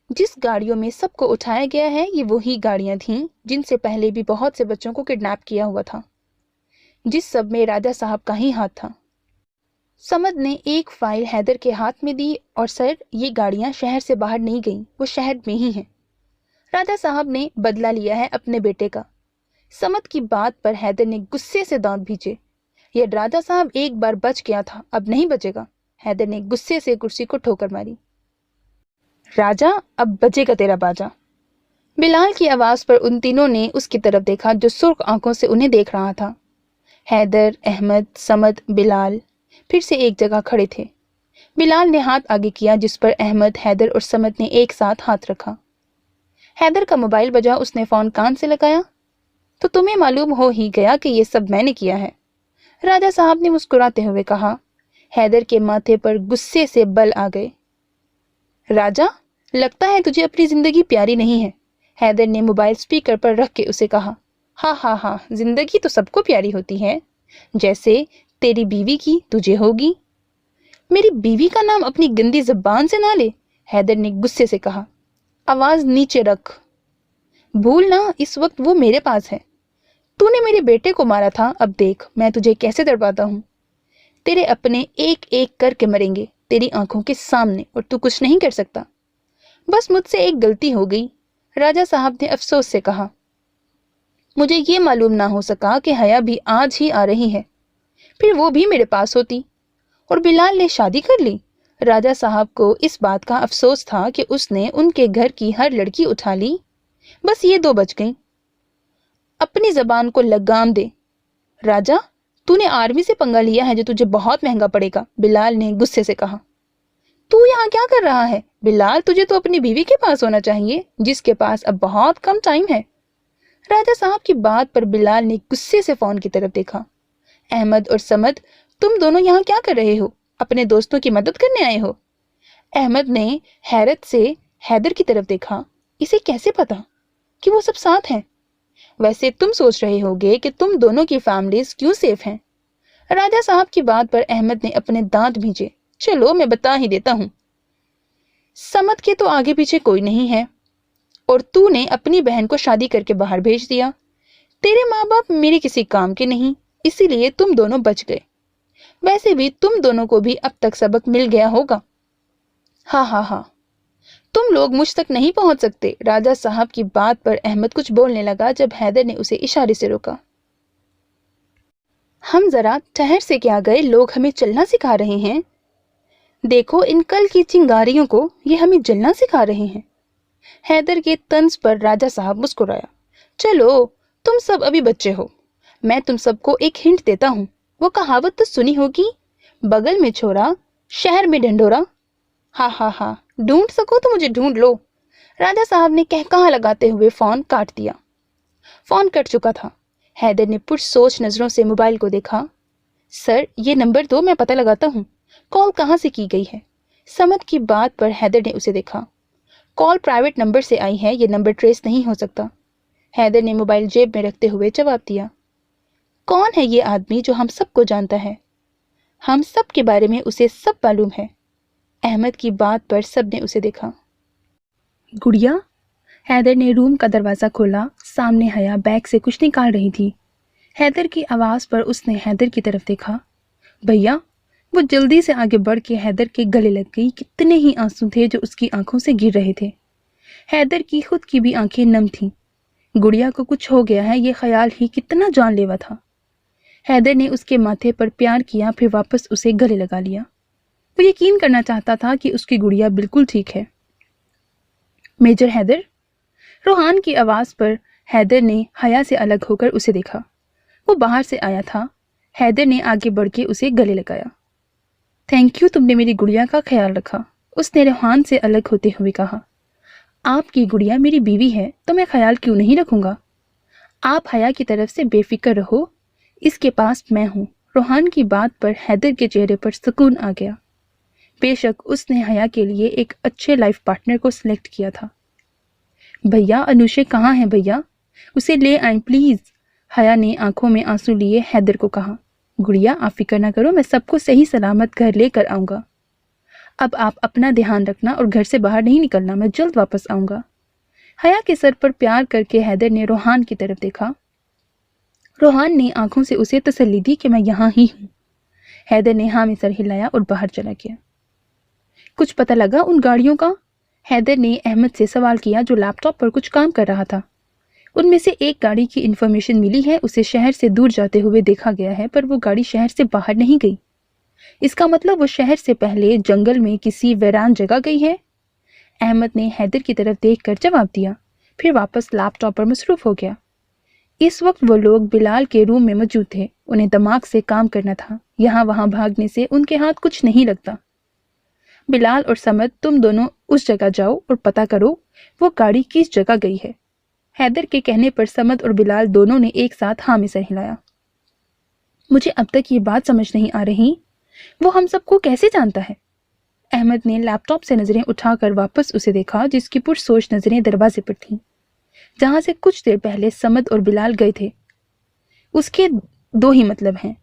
جس گاڑیوں میں سب کو اٹھایا گیا ہے یہ وہی گاڑیاں تھیں جن سے پہلے بھی بہت سے بچوں کو کڈنیپ کیا ہوا تھا، جس سب میں راجہ صاحب کا ہی ہاتھ تھا۔ سمد نے ایک فائل حیدر کے ہاتھ میں دی اور سر یہ گاڑیاں شہر سے باہر نہیں گئیں، وہ شہر میں ہی ہیں۔ راجہ صاحب نے بدلہ لیا ہے اپنے بیٹے کا۔ سمد کی بات پر حیدر نے غصے سے دانت بھینچے۔ یہ راجہ صاحب ایک بار بچ گیا تھا، اب نہیں بچے گا۔ حیدر نے غصے سے کرسی کو ٹھوکر ماری۔ راجہ اب بچے گا تیرا باجا۔ بلال کی آواز پر ان تینوں نے اس کی طرف دیکھا جو سرخ آنکھوں سے انہیں دیکھ رہا تھا۔ حیدر، احمد، سمد، بلال پھر سے ایک جگہ کھڑے تھے۔ بلال نے ہاتھ آگے کیا جس پر احمد، حیدر اور سمد نے ایک ساتھ ہاتھ رکھا۔ حیدر کا موبائل بجا۔ اس نے فون کان سے لگایا۔ تو تمہیں معلوم ہو ہی گیا کہ یہ سب میں نے کیا ہے، راجہ صاحب نے مسکراتے ہوئے کہا۔ حیدر کے ماتھے پر غصے سے بل آ گئے۔ راجہ، لگتا ہے تجھے اپنی زندگی پیاری نہیں ہے، حیدر نے موبائل سپیکر پر رکھ کے اسے کہا۔ ہاں ہاں ہاں، زندگی تو سب کو پیاری ہوتی ہے، جیسے تیری بیوی کی تجھے ہوگی۔ मेरी बीवी का नाम अपनी गंदी जबान से ना ले, हैदर ने गुस्से से कहा। आवाज नीचे रख। भूल ना, इस वक्त वो मेरे पास है। तूने मेरे बेटे को मारा था, अब देख मैं तुझे कैसे तड़पाता हूँ। तेरे अपने एक एक करके मरेंगे तेरी आंखों के सामने, और तू कुछ नहीं कर सकता। बस मुझसे एक गलती हो गई, राजा साहब ने अफसोस से कहा। मुझे ये मालूम ना हो सका कि हया भी आज ही आ रही है, फिर वो भी मेरे पास होती। और बिलाल ने शादी कर ली। राजा साहब को इस बात का अफसोस था कि उसने उनके घर की हर लड़की उठा ली, बस ये दो बच गईं। अपनी जबान को लगाम दे। राजा, तूने आर्मी से पंगा लिया है जो तुझे बहुत महंगा पड़ेगा, बिलाल ने गुस्से से कहा। तू यहाँ क्या कर रहा है बिलाल? तुझे तो अपनी बीवी के पास होना चाहिए, जिसके पास अब बहुत कम टाइम है। राजा साहब की बात पर बिलाल ने गुस्से से फोन की तरफ देखा। अहमद और समद, तुम दोनों यहाँ क्या कर रहे हो? अपने दोस्तों की मदद करने आए हो? अहमद ने हैरत से हैदर की तरफ देखा। इसे कैसे पता कि वो सब साथ हैं? वैसे तुम सोच रहे होगे कि तुम दोनों की फैमिलीज क्यों सेफ हैं। राजा साहब की बात पर अहमद ने अपने दांत भींचे। चलो मैं बता ही देता हूं। समद के तो आगे पीछे कोई नहीं है, और तूने अपनी बहन को शादी करके बाहर भेज दिया। तेरे माँ बाप मेरे किसी काम के नहीं, इसीलिए तुम दोनों बच गए। वैसे भी तुम दोनों को भी अब तक सबक मिल गया होगा। हाँ हाँ हाँ, तुम लोग मुझ तक नहीं पहुंच सकते। राजा साहब की बात पर अहमद कुछ बोलने लगा जब हैदर ने उसे इशारे से रोका। हम जरा ठहर से क्या गए, लोग हमें चलना सिखा रहे हैं। देखो इन कल की चिंगारियों को, ये हमें जलना सिखा रहे हैं। हैदर के तंज पर राजा साहब मुस्कुराया। चलो तुम सब अभी बच्चे हो, मैं तुम सबको एक हिंट देता हूँ। वो कहावत तो सुनी होगी, बगल में छोरा शहर में ढंढोरा। हा हा हा, ढूंढ सको तो मुझे ढूंढ लो। राजा साहब ने कहकहा लगाते हुए फोन काट दिया। फोन कट चुका था। हैदर ने पुरसोच नजरों से मोबाइल को देखा। सर ये नंबर दो, मैं पता लगाता हूँ कॉल कहाँ से की गई है। समद की बात पर हैदर ने उसे देखा। कॉल प्राइवेट नंबर से आई है, ये नंबर ट्रेस नहीं हो सकता। हैदर ने मोबाइल जेब में रखते हुए जवाब दिया। कौन है ये आदमी जो हम सबको जानता है? हम सब के बारे में उसे सब मालूम है। अहमद की बात पर सबने उसे देखा। गुड़िया, हैदर ने रूम का दरवाजा खोला। सामने हया बैग से कुछ निकाल रही थी। हैदर की आवाज पर उसने हैदर की तरफ देखा। भैया। वो जल्दी से आगे बढ़ के हैदर के गले लग गई। कितने ही आंसू थे जो उसकी आंखों से गिर रहे थे। हैदर की खुद की भी आंखें नम थीं। गुड़िया को कुछ हो गया है, ये ख्याल ही कितना जानलेवा था। हैदर ने उसके माथे पर प्यार किया, फिर वापस उसे गले लगा लिया। वो यकीन करना चाहता था कि उसकी गुड़िया बिल्कुल ठीक है। मेजर हैदर। रोहान की आवाज पर हैदर ने हया से अलग होकर उसे देखा। वो बाहर से आया था। हैदर ने आगे बढ़ के उसे गले लगाया। थैंक यू, तुमने मेरी गुड़िया का ख्याल रखा, उसने रोहान से अलग होते हुए कहा। आपकी गुड़िया मेरी बीवी है तो मैं ख्याल क्यों नहीं रखूंगा। आप हया की तरफ से बेफिक्र रहो, इसके पास मैं हूँ। रोहान की बात पर हैदर के चेहरे पर सुकून आ गया। बेशक उसने हया के लिए एक अच्छे लाइफ पार्टनर को सिलेक्ट किया था। भैया अनुषे कहाँ है भैया, उसे ले आए प्लीज। हया ने आंखों में आंसू लिए हैदर को कहा। गुड़िया आप फिक्र ना करो, मैं सबको सही सलामत घर लेकर आऊंगा। अब आप अपना ध्यान रखना और घर से बाहर नहीं निकलना, मैं जल्द वापस आऊंगा। हया के सर पर प्यार करके हैदर ने रोहान की तरफ देखा। रोहान ने आंखों से उसे तसल्ली दी कि मैं यहाँ ही हूँ। हैदर ने हाँ में सर हिलाया और बाहर चला गया। कुछ पता लगा उन गाड़ियों का? हैदर ने अहमद से सवाल किया जो लैपटॉप पर कुछ काम कर रहा था। उनमें से एक गाड़ी की इन्फॉर्मेशन मिली है, उसे शहर से दूर जाते हुए देखा गया है, पर वो गाड़ी शहर से बाहर नहीं गई। इसका मतलब वो शहर से पहले जंगल में किसी वीरान जगह गई है। अहमद ने हैदर की तरफ देखकर जवाब दिया, फिर वापस लैपटॉप पर मसरूफ हो गया। इस वक्त वो लोग बिलाल के रूम में मौजूद थे। उन्हें दिमाग से काम करना था। यहाँ वहां भागने से उनके हाथ कुछ नहीं लगता। बिलाल और समद, तुम दोनों उस जगह जाओ और पता करो वो गाड़ी किस जगह गई है। हैदर के कहने पर समद और बिलाल दोनों ने एक साथ हाँ में सर हिलाया। मुझे अब तक ये बात समझ नहीं आ रही, वो हम सबको कैसे जानता है? अहमद ने लैपटॉप से नजरें उठाकर वापस उसे देखा, जिसकी पुरसोच नजरें दरवाजे पर थीं, जहां से कुछ देर पहले समद और बिलाल गए थे। उसके दो ही मतलब हैं,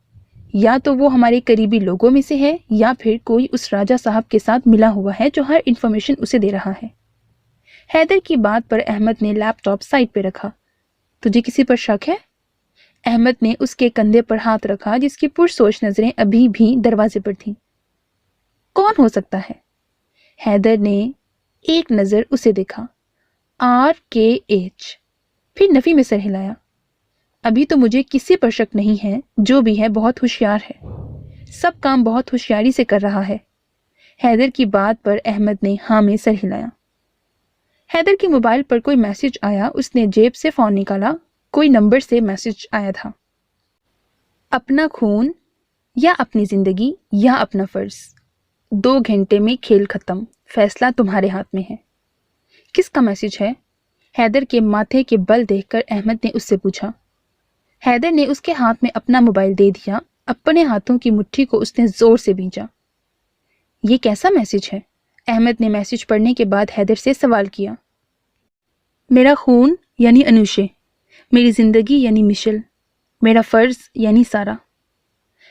یا تو وہ ہمارے قریبی لوگوں میں سے ہے یا پھر کوئی اس راجہ صاحب کے ساتھ ملا ہوا ہے جو ہر انفارمیشن اسے دے رہا ہے۔ حیدر کی بات پر احمد نے لیپ ٹاپ سائڈ پہ رکھا۔ تجھے کسی پر شک ہے؟ احمد نے اس کے کندھے پر ہاتھ رکھا جس کی پرسوچ نظریں ابھی بھی دروازے پر تھیں۔ کون ہو سکتا ہے؟ حیدر نے ایک نظر اسے دیکھا۔ RKH۔ پھر نفی میں سر ہلایا۔ ابھی تو مجھے کسی پر شک نہیں ہے، جو بھی ہے بہت ہوشیار ہے، سب کام بہت ہوشیاری سے کر رہا ہے۔ حیدر کی بات پر احمد نے ہاں میں سر ہلایا۔ حیدر کے موبائل پر کوئی میسج آیا، اس نے جیب سے فون نکالا، کوئی نمبر سے میسج آیا تھا۔ اپنا خون یا اپنی زندگی یا اپنا فرض، 2 گھنٹے میں کھیل ختم، فیصلہ تمہارے ہاتھ میں ہے۔ کس کا میسج ہے؟ حیدر کے ماتھے کے بل دیکھ کر احمد نے اس سے پوچھا۔ حیدر نے اس کے ہاتھ میں اپنا موبائل دے دیا، اپنے ہاتھوں کی مٹھی کو اس نے زور سے بھینچا۔ یہ کیسا میسج ہے؟ احمد نے میسج پڑھنے کے بعد حیدر سے سوال کیا۔ میرا خون یعنی انوشے، میری زندگی یعنی مشل، میرا فرض یعنی سارا۔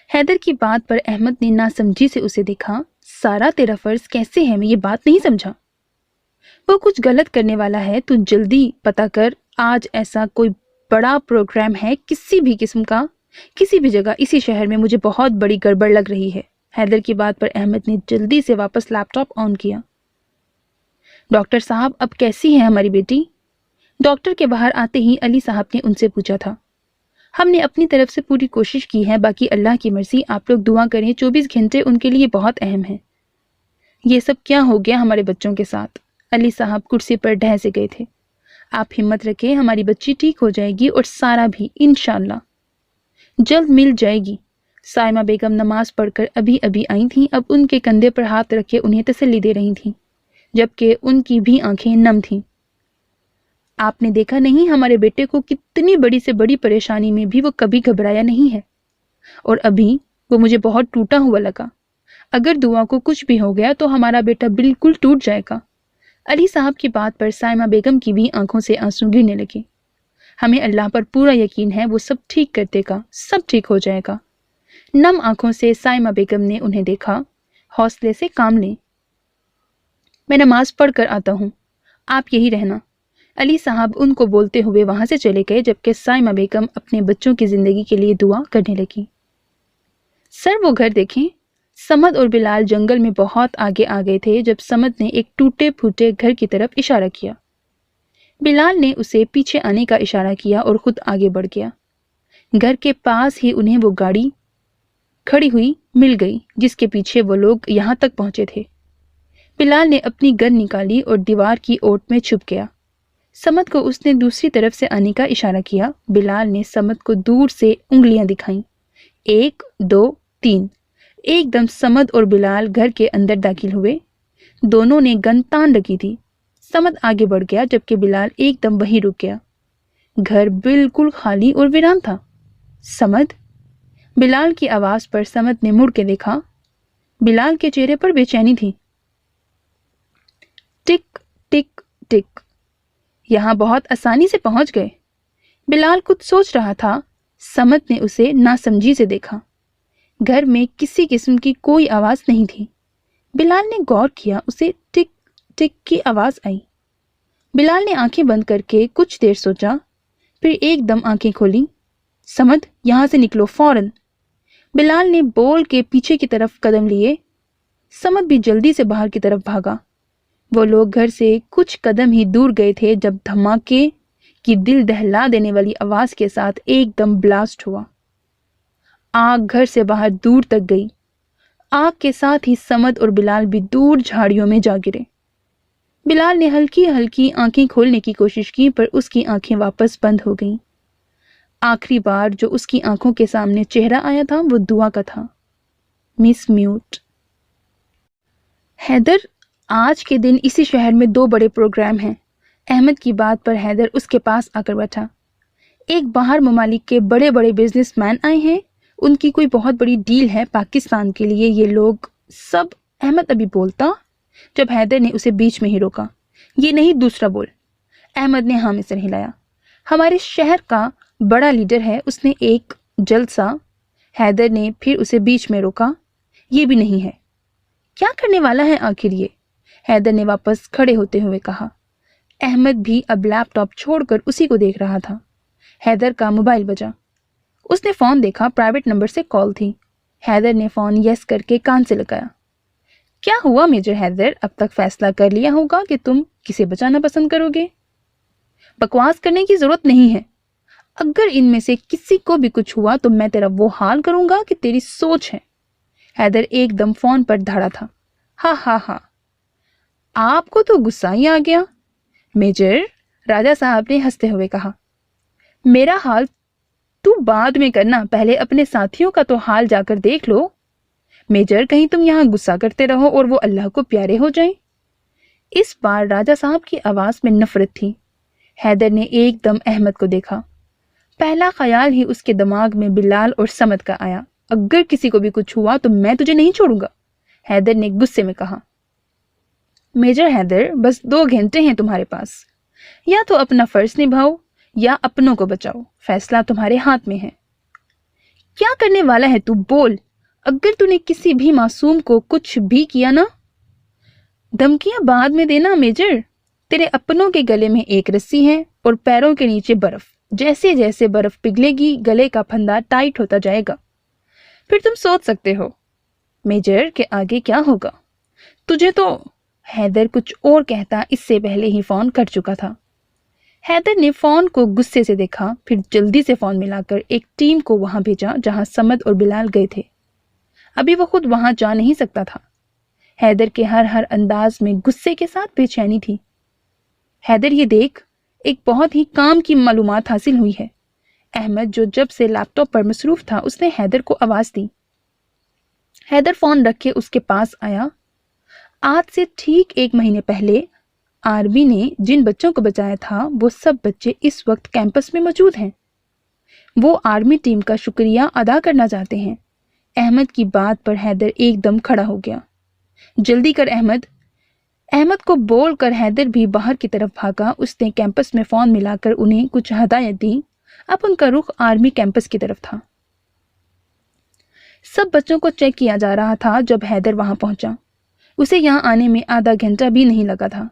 حیدر کی بات پر احمد نے ناسمجھی سے اسے دیکھا۔ سارا تیرا فرض کیسے ہے؟ میں یہ بات نہیں سمجھا۔ وہ کچھ غلط کرنے والا ہے، تو جلدی پتہ کر۔ آج ایسا کوئی بڑا پروگرام ہے کسی بھی قسم کا، کسی بھی جگہ، اسی شہر میں، مجھے بہت بڑی گڑبڑ لگ رہی ہے۔ حیدر کی بات پر احمد نے جلدی سے واپس لیپ ٹاپ آن کیا۔ ڈاکٹر صاحب اب کیسی ہے ہماری بیٹی؟ ڈاکٹر کے باہر آتے ہی علی صاحب نے ان سے پوچھا تھا۔ ہم نے اپنی طرف سے پوری کوشش کی ہے، باقی اللہ کی مرضی، آپ لوگ دعا کریں، 24 گھنٹے ان کے لیے بہت اہم ہیں۔ یہ سب کیا ہو گیا ہمارے بچوں کے ساتھ؟ علی صاحب کرسی پر ڈھہ سے گئے تھے۔ آپ ہمت رکھیں، ہماری بچی ٹھیک ہو جائے گی اور سارا بھی انشاءاللہ جلد مل جائے گی۔ سائمہ بیگم نماز پڑھ کر ابھی آئی تھیں، اب ان کے کندھے پر ہاتھ رکھے انہیں تسلی دے رہی تھیں، جبکہ ان کی بھی آنکھیں نم تھیں۔ آپ نے دیکھا نہیں ہمارے بیٹے کو کتنی بڑی سے بڑی پریشانی میں بھی وہ کبھی گھبرایا نہیں ہے، اور ابھی وہ مجھے بہت ٹوٹا ہوا لگا۔ اگر دعا کو کچھ بھی ہو گیا تو ہمارا بیٹا بالکل ٹوٹ جائے گا۔ علی صاحب کی بات پر سائمہ بیگم کی بھی آنکھوں سے آنسو گرنے لگے۔ ہمیں اللہ پر پورا یقین ہے، وہ سب ٹھیک کر دے گا، سب ٹھیک ہو جائے گا۔ نم آنکھوں سے سائمہ بیگم نے انہیں دیکھا۔ حوصلے سے کام لیں، میں نماز پڑھ کر آتا ہوں، آپ یہی رہنا۔ علی صاحب ان کو بولتے ہوئے وہاں سے چلے گئے، جبکہ سائمہ بیگم اپنے بچوں کی زندگی کے لیے دعا کرنے لگی۔ سر وہ گھر دیکھیں۔ سمد اور بلال جنگل میں بہت آگے آ گئے تھے جب سمد نے ایک ٹوٹے پھوٹے گھر کی طرف اشارہ کیا۔ بلال نے اسے پیچھے آنے کا اشارہ کیا اور خود آگے بڑھ گیا۔ گھر کے پاس ہی انہیں وہ گاڑی کھڑی ہوئی مل گئی جس کے پیچھے وہ لوگ یہاں تک پہنچے تھے۔ بلال نے اپنی گن نکالی اور دیوار کی اوٹ میں چھپ گیا۔ سمد کو اس نے دوسری طرف سے آنے کا اشارہ کیا۔ بلال نے سمد کو دور سے انگلیاں دکھائیں، 1 2 3۔ ایک دم سمد اور بلال گھر کے اندر داخل ہوئے۔ دونوں نے گن تان رکھی تھی۔ سمد آگے بڑھ گیا جبکہ بلال ایک دم وہیں رک گیا۔ گھر بالکل خالی اور ویران تھا۔ سمد؟ بلال کی آواز پر سمد نے مڑ کے دیکھا۔ بلال کے چہرے پر بے چینی تھی۔ ٹک ٹک ٹک، یہاں بہت آسانی سے پہنچ گئے۔ بلال کچھ سوچ رہا تھا۔ سمد نے اسے ناسمجھی سے دیکھا۔ گھر میں کسی قسم کی کوئی آواز نہیں تھی۔ بلال نے غور کیا، اسے ٹک ٹک کی آواز آئی۔ بلال نے آنکھیں بند کر کے کچھ دیر سوچا، پھر ایک دم آنکھیں کھولی۔ سمد، یہاں سے نکلو فوراً۔ بلال نے بول کے پیچھے کی طرف قدم لیے۔ سمد بھی جلدی سے باہر کی طرف بھاگا۔ وہ لوگ گھر سے کچھ قدم ہی دور گئے تھے جب دھماکے کی دل دہلا دینے والی آواز کے ساتھ ایک دم بلاسٹ ہوا۔ آگ گھر سے باہر دور تک گئی۔ آگ کے ساتھ ہی سمد اور بلال بھی دور جھاڑیوں میں جا گرے۔ بلال نے ہلکی ہلکی آنکھیں کھولنے کی کوشش کی پر اس کی آنکھیں واپس بند ہو گئیں۔ آخری بار جو اس کی آنکھوں کے سامنے چہرہ آیا تھا وہ دعا کا تھا۔ مس میوٹ۔ حیدر، آج کے دن اسی شہر میں 2 بڑے پروگرام ہیں۔ احمد کی بات پر حیدر اس کے پاس آ کر بیٹھا۔ ایک باہر ممالک کے بڑے بڑے بزنس مین آئے ہیں، ان کی کوئی بہت بڑی ڈیل ہے پاکستان کے لیے، یہ لوگ سب۔ احمد ابھی بولتا جب حیدر نے اسے بیچ میں ہی روکا۔ یہ نہیں، دوسرا بول۔ احمد نے ہاں میں سر ہلایا۔ ہمارے شہر کا بڑا لیڈر ہے، اس نے ایک جلسہ हैदर ने फिर उसे बीच में रोका। ये भी नहीं है। क्या करने वाला है आखिर ये? हैदर ने वापस खड़े होते हुए कहा। अहमद भी अब लैपटॉप छोड़कर उसी को देख रहा था। हैदर का मोबाइल बजा। उसने फोन देखा, प्राइवेट नंबर से कॉल थी। हैदर ने फोन यस करके कान से लगाया। क्या हुआ मेजर हैदर? अब तक फैसला कर लिया होगा कि तुम किसे बचाना पसंद करोगे। बकवास करने की जरूरत नहीं है। अगर इनमें से किसी को भी कुछ हुआ तो मैं तेरा वो हाल करूंगा कि तेरी सोच है। हैदर एकदम फोन पर धड़ा था। हा हा हा, आपको तो गुस्सा ही आ गया। मेजर, राजा साहब ने हंसते हुए कहा। मेरा हाल तू बाद में करना, पहले अपने साथियों का तो हाल जाकर देख लो। मेजर, कहीं तुम यहां गुस्सा करते रहो और वो अल्लाह को प्यारे हो जाएं। इस बार राजा साहब की आवाज में नफरत थी। हैदर ने एकदम अहमद को देखा। पहला ख्याल ही उसके दिमाग में बिलाल और समद का आया। अगर किसी को भी कुछ हुआ तो मैं तुझे नहीं छोड़ूंगा, हैदर ने गुस्से में कहा। मेजर हैदर, बस 2 घंटे हैं तुम्हारे पास। या तो अपना फर्ज निभाओ या अपनों को बचाओ। फैसला तुम्हारे हाथ में है। क्या करने वाला है तू? बोल। अगर तूने किसी भी मासूम को कुछ भी किया ना। धमकियां बाद में देना मेजर। तेरे अपनों के गले में एक रस्सी है और पैरों के नीचे बर्फ। जैसे जैसे बर्फ पिघलेगी गले का फंदा टाइट होता जाएगा। फिर तुम सोच सकते हो मेजर के आगे क्या होगा। तुझे तो। हैदर कुछ और कहता इससे पहले ही फोन कट चुका था। हैदर ने फोन को गुस्से से देखा, फिर जल्दी से फोन मिलाकर एक टीम को वहां भेजा जहां समद और बिलाल गए थे। अभी वो खुद वहां जा नहीं सकता था। हैदर के हर अंदाज में गुस्से के साथ बेचैनी थी। हैदर, ये देख, एक बहुत ही काम की मालूमात हासिल हुई है। अहमद, जो जब से लैपटॉप पर मसरूफ था, उसने हैदर को आवाज दी। हैदर फोन रख के उसके पास आया। आज से ठीक 1 महीने पहले आर्मी ने जिन बच्चों को बचाया था वो सब बच्चे इस वक्त कैंपस में मौजूद हैं। वो आर्मी टीम का शुक्रिया अदा करना चाहते हैं। अहमद की बात पर हैदर एकदम खड़ा हो गया। जल्दी कर अहमद। अहमद को बोलकर हैदर भी बाहर की तरफ भागा। उसने कैंपस में फोन मिलाकर उन्हें कुछ हदायत दी। अब उनका रुख आर्मी कैंपस की तरफ था। सब बच्चों को चेक किया जा रहा था जब हैदर वहां पहुंचा। उसे यहां आने में आधा घंटा भी नहीं लगा था।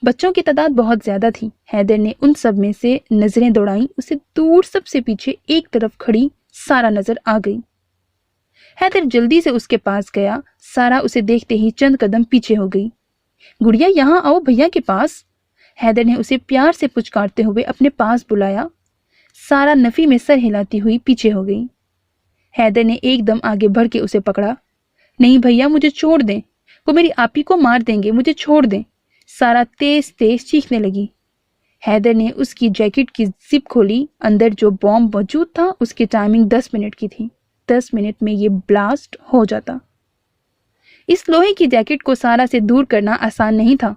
बच्चों की तादाद बहुत ज्यादा थी। हैदर ने उन सब में से नजरें दौड़ाई। उसे दूर सबसे पीछे एक तरफ खड़ी सारा नजर आ गई। हैदर जल्दी से उसके पास गया। सारा उसे देखते ही चंद कदम पीछे हो गई। गुड़िया, यहाँ आओ भैया के पास। हैदर ने उसे प्यार से पुचकारते हुए अपने पास बुलाया। सारा नफी में सर हिलाती हुई पीछे हो गई। हैदर ने एकदम आगे बढ़ के उसे पकड़ा। नहीं भैया, मुझे छोड़ दें, वो मेरी आपी को मार देंगे, मुझे छोड़ दें। सारा तेज तेज चीखने लगी। हैदर ने उसकी जैकेट की जिप खोली। अंदर जो बॉम्ब मौजूद था उसकी टाइमिंग 10 मिनट की थी। 10 मिनट में ये ब्लास्ट हो जाता। इस लोहे की जैकेट को सारा से दूर करना आसान नहीं था।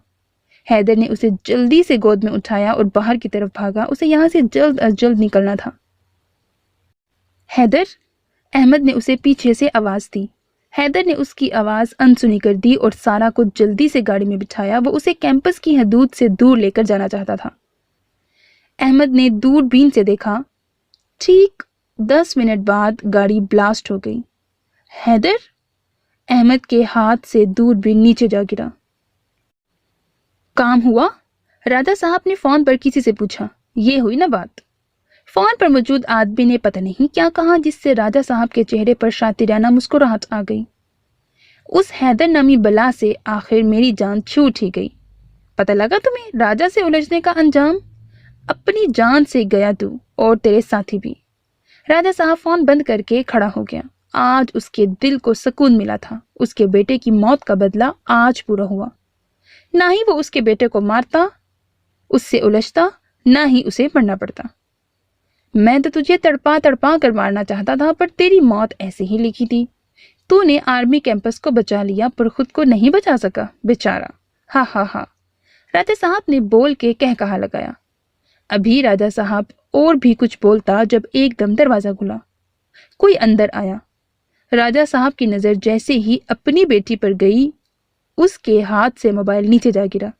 हैदर ने उसे जल्दी से गोद में उठाया और बाहर की तरफ भागा। उसे यहां से जल्द अज जल्द निकलना था। हैदर, अहमद ने उसे पीछे से आवाज दी। हैदर ने उसकी आवाज अनसुनी कर दी और सारा को जल्दी से गाड़ी में बिठाया। वो उसे कैंपस की हदूद से दूर लेकर जाना चाहता था। अहमद ने दूरबीन से देखा। ठीक 10 मिनट बाद गाड़ी ब्लास्ट हो गई। हैदर, अहमद के हाथ से दूरबीन नीचे जा गिरा। काम हुआ? राजा साहब ने फोन पर किसी से पूछा। ये हुई ना बात। फोन पर मौजूद आदमी ने पता नहीं क्या कहा जिससे राजा साहब के चेहरे पर शातिराना मुस्कुराहट आ गई। उस हैदर नामी बला से आखिर मेरी जान छूट ही गई। पता लगा तुम्हें राजा से उलझने का अंजाम? अपनी जान से गया तू और तेरे साथी भी। राजा साहब फोन बंद करके खड़ा हो गया। आज उसके दिल को सुकून मिला था। उसके बेटे की मौत का बदला आज पूरा हुआ। ना ही वो उसके बेटे को मारता, उससे उलझता, ना ही उसे मरना पड़ता। मैं तो तुझे तड़पा तड़पा कर मारना चाहता था, पर तेरी मौत ऐसे ही लिखी थी। तूने आर्मी कैंपस को बचा लिया पर खुद को नहीं बचा सका, बेचारा। हा हा हा, राजा साहब ने बोल के कह कहा लगाया। अभी राजा साहब और भी कुछ बोलता जब एकदम दरवाजा खुला। कोई अंदर आया। राजा साहब की नजर जैसे ही अपनी बेटी पर गई, उसके हाथ से मोबाइल नीचे जा गिरा।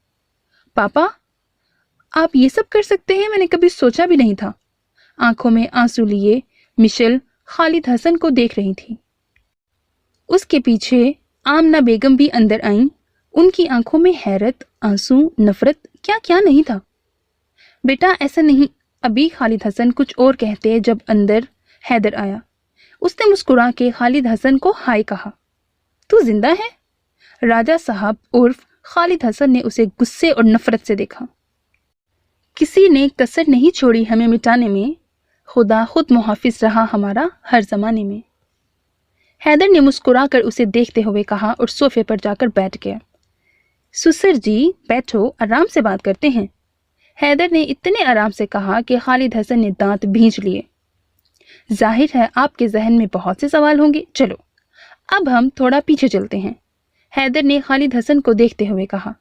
पापा, आप ये सब कर सकते हैं? मैंने कभी सोचा भी नहीं था। आंखों में आंसू लिए मिशेल खालिद हसन को देख रही थी। उसके पीछे आमना बेगम भी अंदर आईं। उनकी आंखों में हैरत, आंसू, नफरत, क्या क्या नहीं था। बेटा ऐसा नहीं, अभी खालिद हसन कुछ और कहते जब अंदर हैदर आया। उसने मुस्कुरा के खालिद हसन को हाय कहा। तू जिंदा है? राजा साहब उर्फ खालिद हसन ने उसे गुस्से और नफरत से देखा। किसी ने कसर नहीं छोड़ी हमें मिटाने में, खुदा खुद मुहाफिज रहा हमारा हर जमाने में। हैदर ने मुस्कुराकर उसे देखते हुए कहा और सोफे पर जाकर बैठ गया। सुसर जी बैठो, आराम से बात करते हैं। हैदर ने इतने आराम से कहा कि खालिद हसन ने दांत भींच लिए। जाहिर है आपके जहन में बहुत से सवाल होंगे, चलो अब हम थोड़ा पीछे चलते हैं। हैदर ने खालिद हसन को देखते हुए कहा,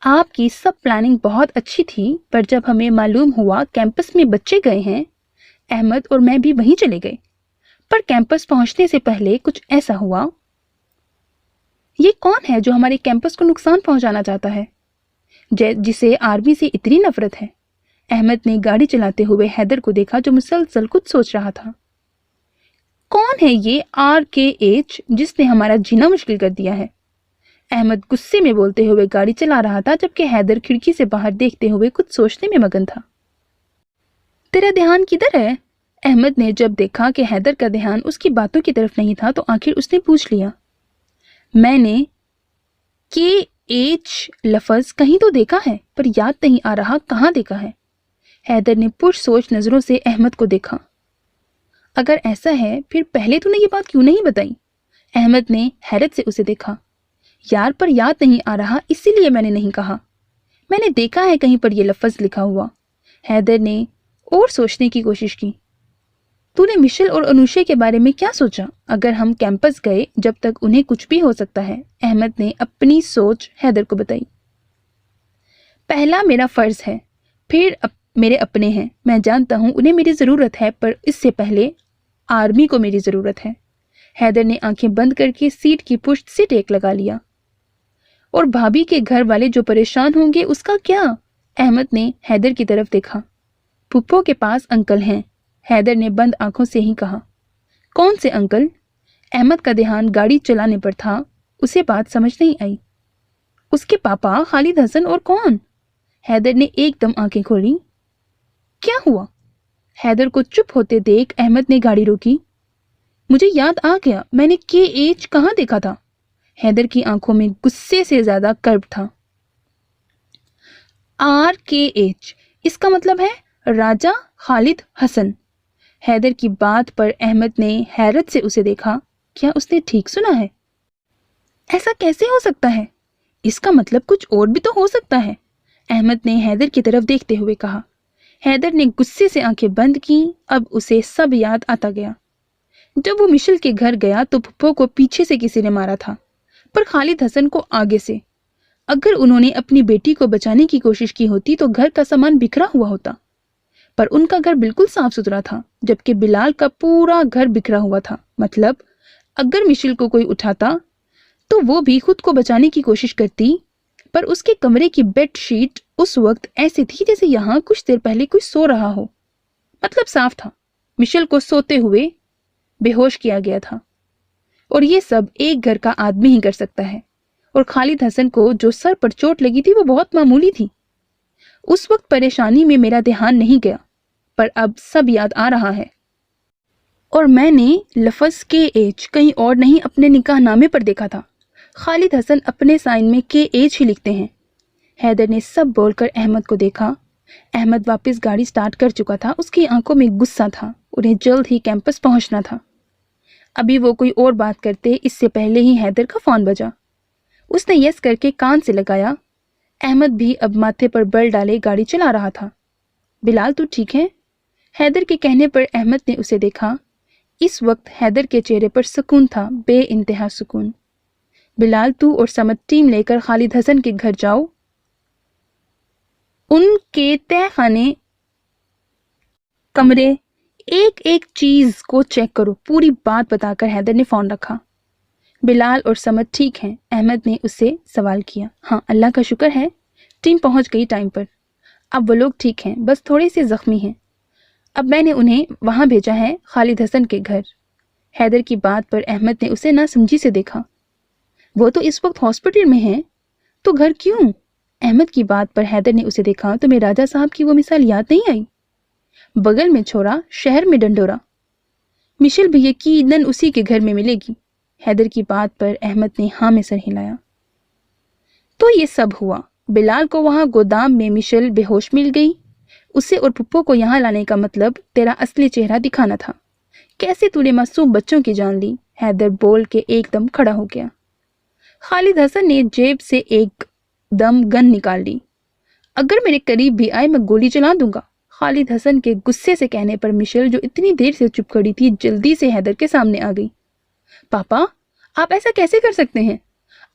आपकी सब प्लानिंग बहुत अच्छी थी, पर जब हमें मालूम हुआ कैंपस में बच्चे गए हैं, अहमद और मैं भी वहीं चले गए। पर कैंपस पहुंचने से पहले कुछ ऐसा हुआ। ये कौन है जो हमारे कैंपस को नुकसान पहुंचाना चाहता है, जिसे आर्मी से इतनी नफरत है? अहमद ने गाड़ी चलाते हुए हैदर को देखा जो मुसलसल कुछ सोच रहा था। कौन है ये RKH जिसने हमारा जीना मुश्किल कर दिया है? अहमद गुस्से में बोलते हुए गाड़ी चला रहा था, जबकि हैदर खिड़की से बाहर देखते हुए कुछ सोचने में मगन था। तेरा ध्यान किधर है? अहमद ने जब देखा कि हैदर का ध्यान उसकी बातों की तरफ नहीं था तो आखिर उसने पूछ लिया। मैंने KH लफ्ज कहीं तो देखा है, पर याद नहीं आ रहा कहाँ देखा है। हैदर ने पुरसोच नजरों से अहमद को देखा। अगर ऐसा है फिर पहले तूने ये बात क्यों नहीं बताई? अहमद ने हैरत से उसे देखा। यार पर याद नहीं आ रहा, इसीलिए मैंने नहीं कहा। मैंने देखा है कहीं पर यह लफ्ज लिखा हुआ। हैदर ने और सोचने की कोशिश की। तूने मिशेल और अनुषा के बारे में क्या सोचा? अगर हम कैंपस गए जब तक उन्हें कुछ भी हो सकता है। अहमद ने अपनी सोच हैदर को बताई। पहला मेरा फर्ज है, फिर मेरे अपने हैं। मैं जानता हूं उन्हें मेरी जरूरत है, पर इससे पहले आर्मी को मेरी जरूरत है। हैदर ने आंखें बंद करके सीट की पुश्त से टेक लगा लिया। और भाभी के घर वाले जो परेशान होंगे उसका क्या? अहमद ने हैदर की तरफ देखा। पुप्पो के पास अंकल हैं। हैदर ने बंद आंखों से ही कहा। कौन से अंकल? अहमद का ध्यान गाड़ी चलाने पर था, उसे बात समझ नहीं आई। उसके पापा खालिद हसन और कौन? हैदर ने एकदम आंखें खोली। क्या हुआ? हैदर को चुप होते देख अहमद ने गाड़ी रोकी। मुझे याद आ गया, मैंने KH कहाँ देखा था? हैदर की आंखों में गुस्से से ज्यादा कर्ब था। RKH, इसका मतलब है राजा खालिद हसन। हैदर की बात पर अहमद ने हैरत से उसे देखा। क्या उसने ठीक सुना है? ऐसा कैसे हो सकता है? इसका मतलब कुछ और भी तो हो सकता है। अहमद ने हैदर की तरफ देखते हुए कहा। हैदर ने गुस्से से आंखें बंद की। अब उसे सब याद आता गया। जब वो मिशेल के घर गया तो पुप्पो को पीछे से किसी ने मारा था, पर खालिद हसन को आगे से। अगर उन्होंने अपनी बेटी को बचाने की कोशिश की होती तो घर का सामान बिखरा हुआ होता, पर उनका घर बिल्कुल साफ सुथरा था, जबकि बिलाल का पूरा घर बिखरा हुआ था। मतलब अगर मिशेल को कोई उठाता तो वो भी खुद को बचाने की कोशिश करती, पर उसके कमरे की बेडशीट उस वक्त ऐसी थी जैसे यहाँ कुछ देर पहले कोई सो रहा हो। मतलब साफ था, मिशेल को सोते हुए बेहोश किया गया था। और ये सब एक घर का आदमी ही कर सकता है। और खालिद हसन को जो सर पर चोट लगी थी वो बहुत मामूली थी। उस वक्त परेशानी में मेरा ध्यान नहीं गया, पर अब सब याद आ रहा है। और मैंने लफ्ज KH कहीं और नहीं अपने निकाहनामे पर देखा था। खालिद हसन अपने साइन में KH ही लिखते हैं। हैदर ने सब बोलकर अहमद को देखा। अहमद वापस गाड़ी स्टार्ट कर चुका था। उसकी आंखों में गुस्सा था। उन्हें जल्द ही कैंपस पहुंचना था। अभी वो कोई और बात करते इससे पहले ही हैदर का फोन बजा। उसने यस करके कान से लगाया। अहमद भी अब माथे पर बल डाले गाड़ी चला रहा था। बिलाल तू ठीक है? हैदर के कहने पर अहमद ने उसे देखा। इस वक्त हैदर के चेहरे पर सुकून था, बेइंतहा सुकून। बिलाल तू और समद टीम लेकर खालिद हसन के घर जाओ। उनके तहखाने, कमरे, एक एक चीज को चेक करो। पूरी बात बताकर हैदर ने फोन रखा। बिलाल और समद ठीक हैं? अहमद ने उससे सवाल किया। हाँ अल्लाह का शुक्र है, टीम पहुंच गई टाइम पर। अब वो लोग ठीक हैं, बस थोड़े से जख्मी हैं। अब मैंने उन्हें वहां भेजा है, खालिद हसन के घर। हैदर की बात पर अहमद ने उसे नासमझी से देखा। वो तो इस वक्त हॉस्पिटल में है, तो घर क्यों? अहमद की बात पर हैदर ने उसे देखा। तुम्हें राजा साहब की वो मिसाल याद नहीं आई? बगल में छोरा, शहर में डंडोरा। मिशेल भी यकीनन उसी के घर में मिलेगी। हैदर की बात पर अहमद ने हाँ में सर हिलाया। तो ये सब हुआ। बिलाल को वहां गोदाम में मिशेल बेहोश मिल गई। उसे और पुप्पो को यहाँ लाने का मतलब तेरा असली चेहरा दिखाना था। कैसे तूने मासूम बच्चों की जान ली? हैदर बोल के एकदम खड़ा हो गया। खालिद हसन ने जेब से एक दम गन निकाल ली। अगर मेरे करीब भी आए मैं गोली चला दूंगा। खालिद हसन के गुस्से से कहने पर मिशेल, जो इतनी देर से चुप खड़ी थी, जल्दी से हैदर के सामने आ गई। पापा, आप ऐसा कैसे कर सकते हैं?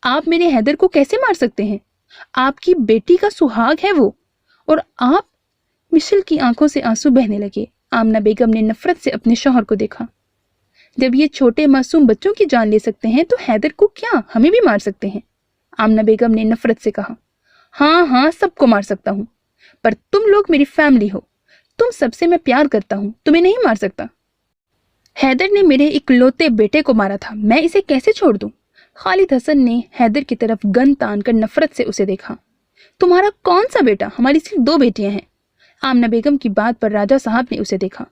आप मेरे हैदर को कैसे मार सकते हैं? आपकी बेटी का सुहाग है वो, और आप। मिशेल की आंखों से आंसू बहने लगे। आमना बेगम ने नफरत से अपने शौहर को देखा। जब ये छोटे मासूम बच्चों की जान ले सकते हैं तो हैदर को क्या, हमें भी मार सकते हैं? आमना बेगम ने नफरत से कहा। हाँ हाँ, सबको मार सकता हूँ, पर तुम लोग मेरी फैमिली हो। तुम सबसे मैं प्यार करता हूँ, तुम्हें नहीं मार सकता। हैदर ने मेरे इकलौते बेटे को मारा था, मैं इसे कैसे छोड़ दूं? खालिद हसन ने हैदर की तरफ गन तान कर नफरत से उसे देखा। तुम्हारा कौन सा बेटा? हमारी सिर्फ 2 बेटियां हैं। आमना बेगम की बात पर राजा साहब ने उसे देखा।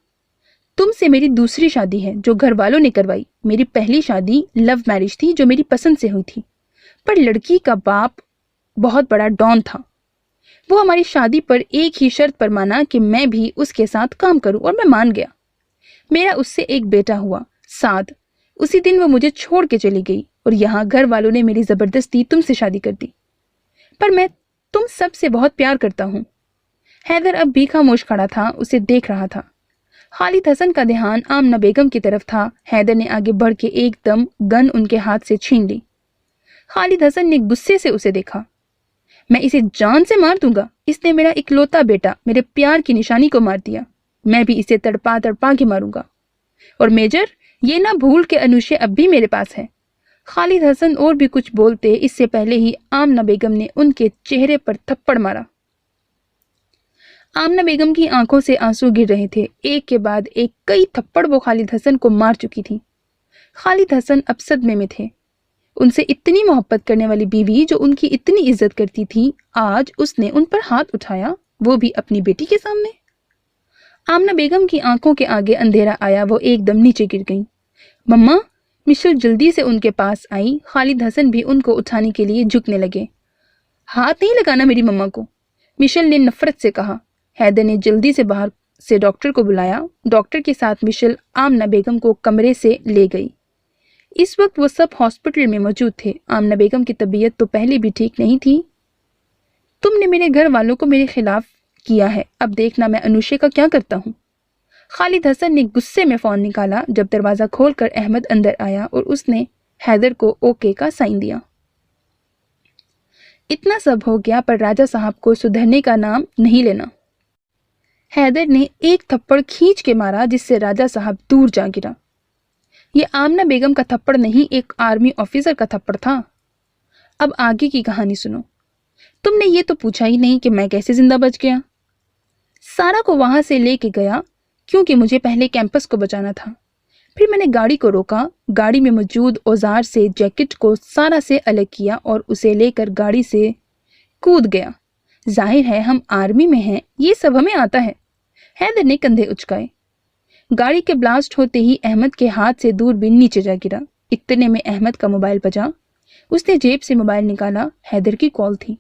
तुमसे मेरी दूसरी शादी है जो घर वालों ने करवाई। मेरी पहली शादी लव मैरिज थी जो मेरी पसंद से हुई थी, पर लड़की का बाप बहुत बड़ा डॉन था। वो हमारी शादी पर एक ही शर्त पर माना कि मैं भी उसके साथ काम करूं, और मैं मान गया। मेरा उससे एक बेटा हुआ, साद। उसी दिन वो मुझे छोड़ के चली गई और यहाँ घर वालों ने मेरी जबरदस्ती तुमसे शादी कर दी। पर मैं तुम सबसे बहुत प्यार करता हूँ। हैदर अब भी खामोश खड़ा था, उसे देख रहा था। खालिद हसन का ध्यान आमना बेगम की तरफ था। हैदर ने आगे बढ़ के एकदम गन उनके हाथ से छीन ली। खालिद हसन ने गुस्से से उसे देखा। मैं इसे जान से मार दूंगा। इसने मेरा इकलौता बेटा, मेरे प्यार की निशानी को मार दिया। मैं भी इसे तड़पा तड़पा के मारूंगा। और मेजर, ये ना भूल के अनुशे अब भी मेरे पास है। खालिद हसन और भी कुछ बोलते इससे पहले ही आमना बेगम ने उनके चेहरे पर थप्पड़ मारा। आमना बेगम की आंखों से आंसू गिर रहे थे। एक के बाद एक कई थप्पड़ वो खालिद हसन को मार चुकी थी। खालिद हसन अब सदमे में थे। उनसे इतनी मोहब्बत करने वाली बीवी, जो उनकी इतनी इज्जत करती थी, आज उसने उन पर हाथ उठाया, वो भी अपनी बेटी के सामने। आमना बेगम की आंखों के आगे अंधेरा आया। वो एकदम नीचे गिर गई। मम्मा, मिशेल जल्दी से उनके पास आई। खालिद हसन भी उनको उठाने के लिए झुकने लगे। हाथ नहीं लगाना मेरी मम्मा को, मिशेल ने नफरत से कहा। हैदर ने जल्दी से बाहर से डॉक्टर को बुलाया। डॉक्टर के साथ मिशेल आमना बेगम को कमरे से ले गई। इस वक्त वो सब हॉस्पिटल में मौजूद थे। आमना बेगम की तबीयत तो पहले भी ठीक नहीं थी। तुमने मेरे घर वालों को मेरे खिलाफ किया है, अब देखना मैं अनुशे का क्या करता हूँ। खालिद हसन ने गुस्से में फोन निकाला। जब दरवाजा खोलकर अहमद अंदर आया और उसने हैदर को ओके का साइन दिया। इतना सब हो गया, पर राजा साहब को सुधरने का नाम नहीं लेना। हैदर ने एक थप्पड़ खींच के मारा, जिससे राजा साहब दूर जा गिरा। ये आमना बेगम का थप्पड़ नहीं, एक आर्मी ऑफिसर का थप्पड़ था। अब आगे की कहानी सुनो। तुमने ये तो पूछा ही नहीं कि मैं कैसे जिंदा बच गया। सारा को वहां से लेके गया, क्योंकि मुझे पहले कैंपस को बचाना था। फिर मैंने गाड़ी को रोका, गाड़ी में मौजूद औजार से जैकेट को सारा से अलग किया और उसे लेकर गाड़ी से कूद गया। जाहिर है हम आर्मी में हैं, ये सब हमें आता है। हैदर ने कंधे उचकाए। गाड़ी के ब्लास्ट होते ही अहमद के हाथ से दूरबीन नीचे जा गिरा। इतने में अहमद का मोबाइल बजा। उसने जेब से मोबाइल निकाला। हैदर की कॉल थी।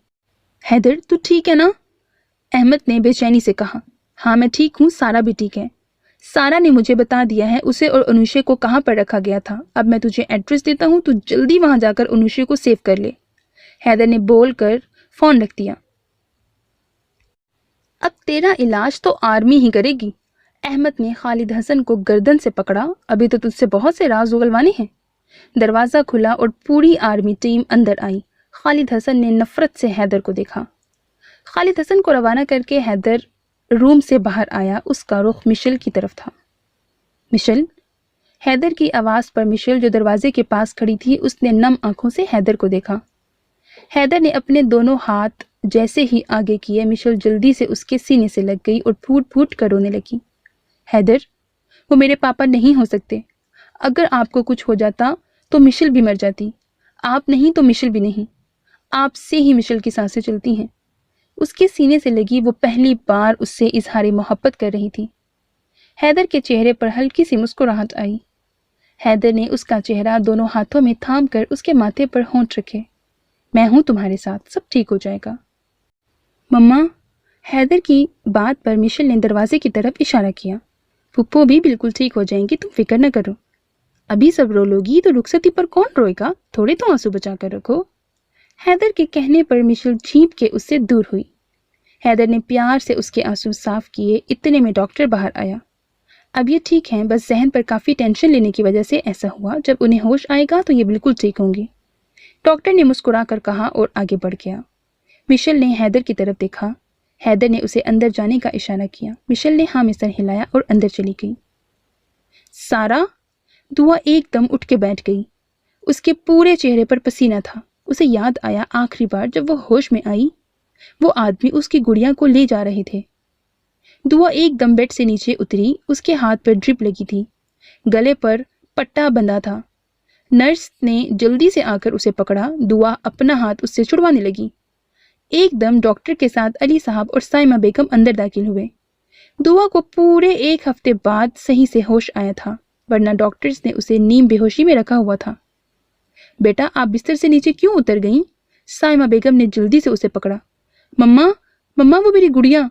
हैदर, तू ठीक है ना? अहमद ने बेचैनी से कहा। हाँ मैं ठीक हूँ, सारा भी ठीक है। सारा ने मुझे बता दिया है उसे और अनुशे को कहाँ पर रखा गया था। अब मैं तुझे एड्रेस देता हूँ, तू जल्दी वहां जाकर अनुशे को सेव कर ले। हैदर ने बोलकर फोन रख दिया। अब तेरा इलाज तो आर्मी ही करेगी। अहमद ने खालिद हसन को गर्दन से पकड़ा। अभी तो तुझसे बहुत से राज उगलवाने हैं। दरवाजा खुला और पूरी आर्मी टीम अंदर आई। खालिद हसन ने नफरत से हैदर को देखा। खालिद हसन को रवाना करके हैदर रूम से बाहर आया। उसका रुख मिशेल की तरफ था। मिशेल, हैदर की आवाज पर मिशेल, जो दरवाजे के पास खड़ी थी, उसने नम आंखों से हैदर को देखा। हैदर ने अपने दोनों हाथ जैसे ही आगे किए, मिशेल जल्दी से उसके सीने से लग गई और फूट फूट कर रोने लगी। हैदर, वो मेरे पापा नहीं हो सकते। अगर आपको कुछ हो जाता तो मिशेल भी मर जाती। आप नहीं तो मिशेल भी नहीं। आपसे ही मिशेल की सांसें चलती हैं। उसके सीने से लगी वो पहली बार उससे इजहार मोहब्बत कर रही थी। हैदर के चेहरे पर हल्की सी मुस्कुराहट आई। हैदर ने उसका चेहरा दोनों हाथों में थाम कर उसके माथे पर होंठ रखे। मैं हूं तुम्हारे साथ, सब ठीक हो जाएगा। मम्मा, हैदर की बात पर मिशेल ने दरवाजे की तरफ इशारा किया। फुप्पो भी बिल्कुल ठीक हो जाएंगी, तुम फिक्र न करो। अभी सब रो लोगी तो रुखसती पर कौन रोएगा, थोड़े तो आंसू बचा कर रखो। हैदर के कहने पर मिशेल झींप के उससे दूर हुई। हैदर ने प्यार से उसके आंसू साफ किए। इतने में डॉक्टर बाहर आया। अब ये ठीक हैं, बस जहन पर काफ़ी टेंशन लेने की वजह से ऐसा हुआ। जब उन्हें होश आएगा तो ये बिल्कुल ठीक होंगी, डॉक्टर ने मुस्कुरा कर कहा और आगे बढ़ गया। मिशेल ने हैदर की तरफ देखा। हैदर ने उसे अंदर जाने का इशारा किया। मिशेल ने हाँ में सर हिलाया और अंदर चली गई। सारा, दुआ एकदम उठ के बैठ गई। उसके पूरे चेहरे पर पसीना था। उसे याद आया आखिरी बार जब वो होश में आई, वो आदमी उसकी गुड़िया को ले जा रहे थे। दुआ एकदम बेड से नीचे उतरी। उसके हाथ पर ड्रिप लगी थी, गले पर पट्टा बंधा था। नर्स ने जल्दी से आकर उसे पकड़ा। दुआ अपना हाथ उससे छुड़वाने लगी। एकदम डॉक्टर के साथ अली साहब और साइमा बेगम अंदर दाखिल हुए। दुआ को पूरे 1 हफ्ते बाद सही से होश आया था, वरना डॉक्टर्स ने उसे नीम बेहोशी में रखा हुआ था। बेटा, आप बिस्तर से नीचे क्यों उतर गईं? साइमा बेगम ने जल्दी से उसे पकड़ा। मम्मा, मम्मा, वो मेरी गुड़िया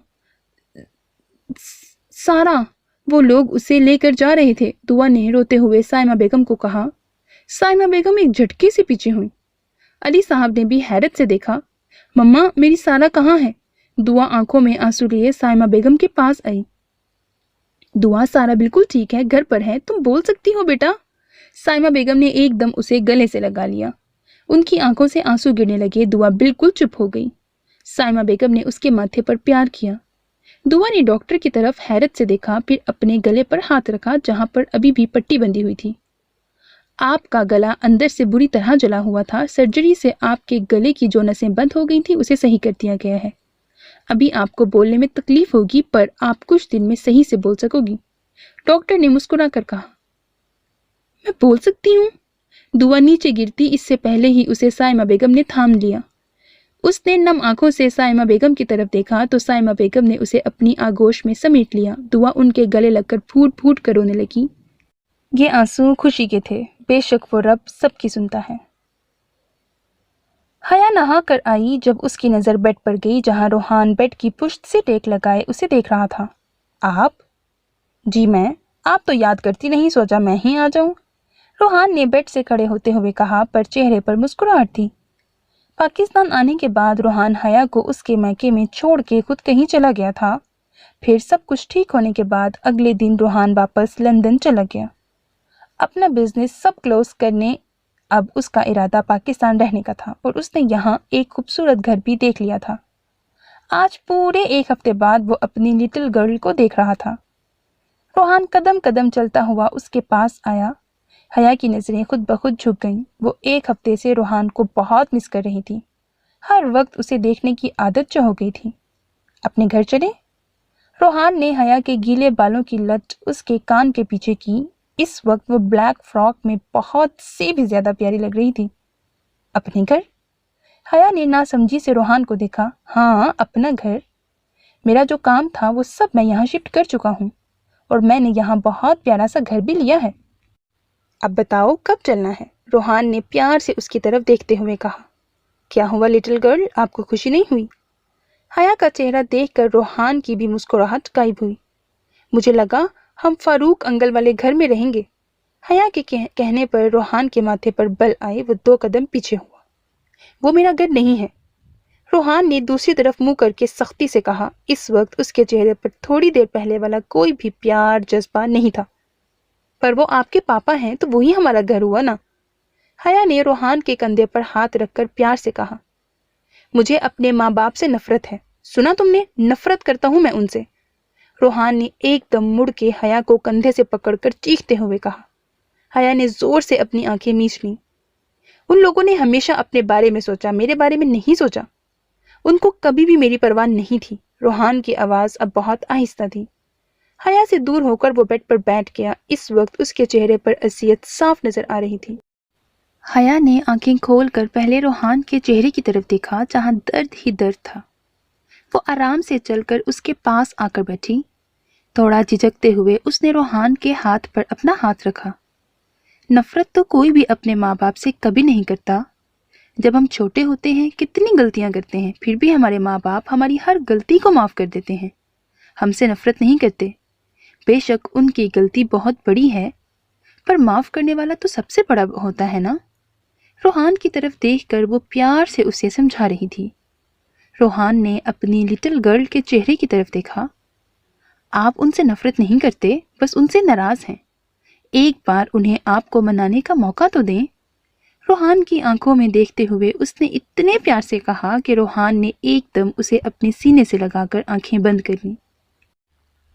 सारा, वो लोग उसे लेकर जा रहे थे, दुआ ने रोते हुए साइमा बेगम को कहा। साइमा बेगम एक झटके से पीछे हुई। अली साहब ने भी हैरत से देखा। मम्मा, मेरी सारा कहाँ है? दुआ आंखों में आंसू लिए साइमा बेगम के पास आई। दुआ, सारा बिल्कुल ठीक है, घर पर है, तुम बोल सकती हो बेटा। साइमा बेगम ने एकदम उसे गले से लगा लिया। उनकी आंखों से आंसू गिरने लगे। दुआ बिल्कुल चुप हो गई। साइमा बेगम ने उसके माथे पर प्यार किया। दुआ ने डॉक्टर की तरफ हैरत से देखा, फिर अपने गले पर हाथ रखा जहां पर अभी भी पट्टी बंधी हुई थी। आपका गला अंदर से बुरी तरह जला हुआ था। सर्जरी से आपके गले की जो नसें बंद हो गई थी उसे सही कर दिया गया है। अभी आपको बोलने में तकलीफ होगी, पर आप कुछ दिन में सही से बोल सकोगी, डॉक्टर ने मुस्कुरा कर कहा। मैं बोल सकती हूँ? दुआ नीचे गिरती इससे पहले ही उसे साइमा बेगम ने थाम लिया। उसने नम आंखों से साइमा बेगम की तरफ देखा तो साइमा बेगम ने उसे अपनी आगोश में समेट लिया। दुआ उनके गले लगकर फूट फूट कर रोने लगी। ये आंसू खुशी के थे। बेशक वो रब सबकी सुनता है। हया नहा कर आई। जब उसकी नज़र बेड पर गई जहां रोहान बेड की पुश्त से टेक लगाए उसे देख रहा था। आप? जी मैं। आप तो याद करती नहीं, सोचा मैं ही आ जाऊं। रोहान ने बेड से खड़े होते हुए कहा, पर चेहरे पर मुस्कुराहट थी। पाकिस्तान आने के बाद रोहान हया को उसके मैके में छोड़ के खुद कहीं चला गया था। फिर सब कुछ ठीक होने के बाद अगले दिन रोहान वापस लंदन चला गया, अपना बिजनेस सब क्लोज करने। अब उसका इरादा पाकिस्तान रहने का था और उसने यहाँ एक खूबसूरत घर भी देख लिया था। आज पूरे 1 हफ्ते बाद वो अपनी लिटिल गर्ल को देख रहा था। रोहान कदम कदम चलता हुआ उसके पास आया। हया की नज़रें खुद ब खुद झुक गईं। वो 1 हफ्ते से रोहान को बहुत मिस कर रही थी। हर वक्त उसे देखने की आदत जो हो गई थी। अपने घर चले? रोहान ने हया के गीले बालों की लट उसके कान के पीछे की। इस वक्त वो ब्लैक फ्रॉक में बहुत से भी ज्यादा प्यारी लग रही थी। अपने घर? हया ने नासमझी से रोहान को देखा। हाँ, अपना घर। मेरा जो काम था वो सब मैं यहाँ शिफ्ट कर चुका हूँ और मैंने यहाँ बहुत प्यारा सा घर भी लिया है। अब बताओ कब चलना है? रोहान ने प्यार से उसकी तरफ देखते हुए कहा। क्या हुआ लिटिल गर्ल, आपको खुशी नहीं हुई? हया का चेहरा देखकर रोहान की भी मुस्कुराहट गायब हुई। मुझे लगा हम फारूक अंकल वाले घर में रहेंगे। हया के कहने पर रोहान के माथे पर बल आए। वो 2 कदम पीछे हुआ। वो मेरा घर नहीं है, रोहान ने दूसरी तरफ मुंह करके सख्ती से कहा। इस वक्त उसके चेहरे पर थोड़ी देर पहले वाला कोई भी प्यार जज्बा नहीं था। पर वो आपके पापा हैं तो वही हमारा घर हुआ ना। हया ने रोहान के कंधे पर हाथ रखकर प्यार से कहा। मुझे अपने माँ बाप से नफरत है, सुना तुमने? नफरत करता हूं मैं उनसे। रोहान ने एकदम मुड़ के हया को कंधे से पकड़कर चीखते हुए कहा। हया ने जोर से अपनी आंखें मीच लीं। उन लोगों ने हमेशा अपने बारे में सोचा, मेरे बारे में नहीं सोचा। उनको कभी भी मेरी परवाह नहीं थी। रोहान की आवाज अब बहुत आहिस्ता थी। حیا سے دور ہو کر وہ بیڈ پر بیٹھ گیا۔ اس وقت اس کے چہرے پر اذیت صاف نظر آ رہی تھی۔ حیا نے آنکھیں کھول کر پہلے روحان کے چہرے کی طرف دیکھا جہاں درد ہی درد تھا۔ وہ آرام سے چل کر اس کے پاس آ کر بیٹھی۔ تھوڑا جھجکتے ہوئے اس نے روحان کے ہاتھ پر اپنا ہاتھ رکھا۔ نفرت تو کوئی بھی اپنے ماں باپ سے کبھی نہیں کرتا۔ جب ہم چھوٹے ہوتے ہیں کتنی غلطیاں کرتے ہیں، پھر بھی ہمارے ماں باپ ہماری ہر غلطی کو معاف کر دیتے ہیں، ہم سے نفرت نہیں کرتے۔ بے شک ان کی غلطی بہت بڑی ہے، پر معاف کرنے والا تو سب سے بڑا ہوتا ہے نا۔ روحان کی طرف دیکھ کر وہ پیار سے اسے سمجھا رہی تھی۔ روحان نے اپنی لٹل گرل کے چہرے کی طرف دیکھا۔ آپ ان سے نفرت نہیں کرتے، بس ان سے ناراض ہیں۔ ایک بار انہیں آپ کو منانے کا موقع تو دیں۔ روحان کی آنکھوں میں دیکھتے ہوئے اس نے اتنے پیار سے کہا کہ روحان نے ایک دم اسے اپنے سینے سے لگا کر آنکھیں بند کر لیں۔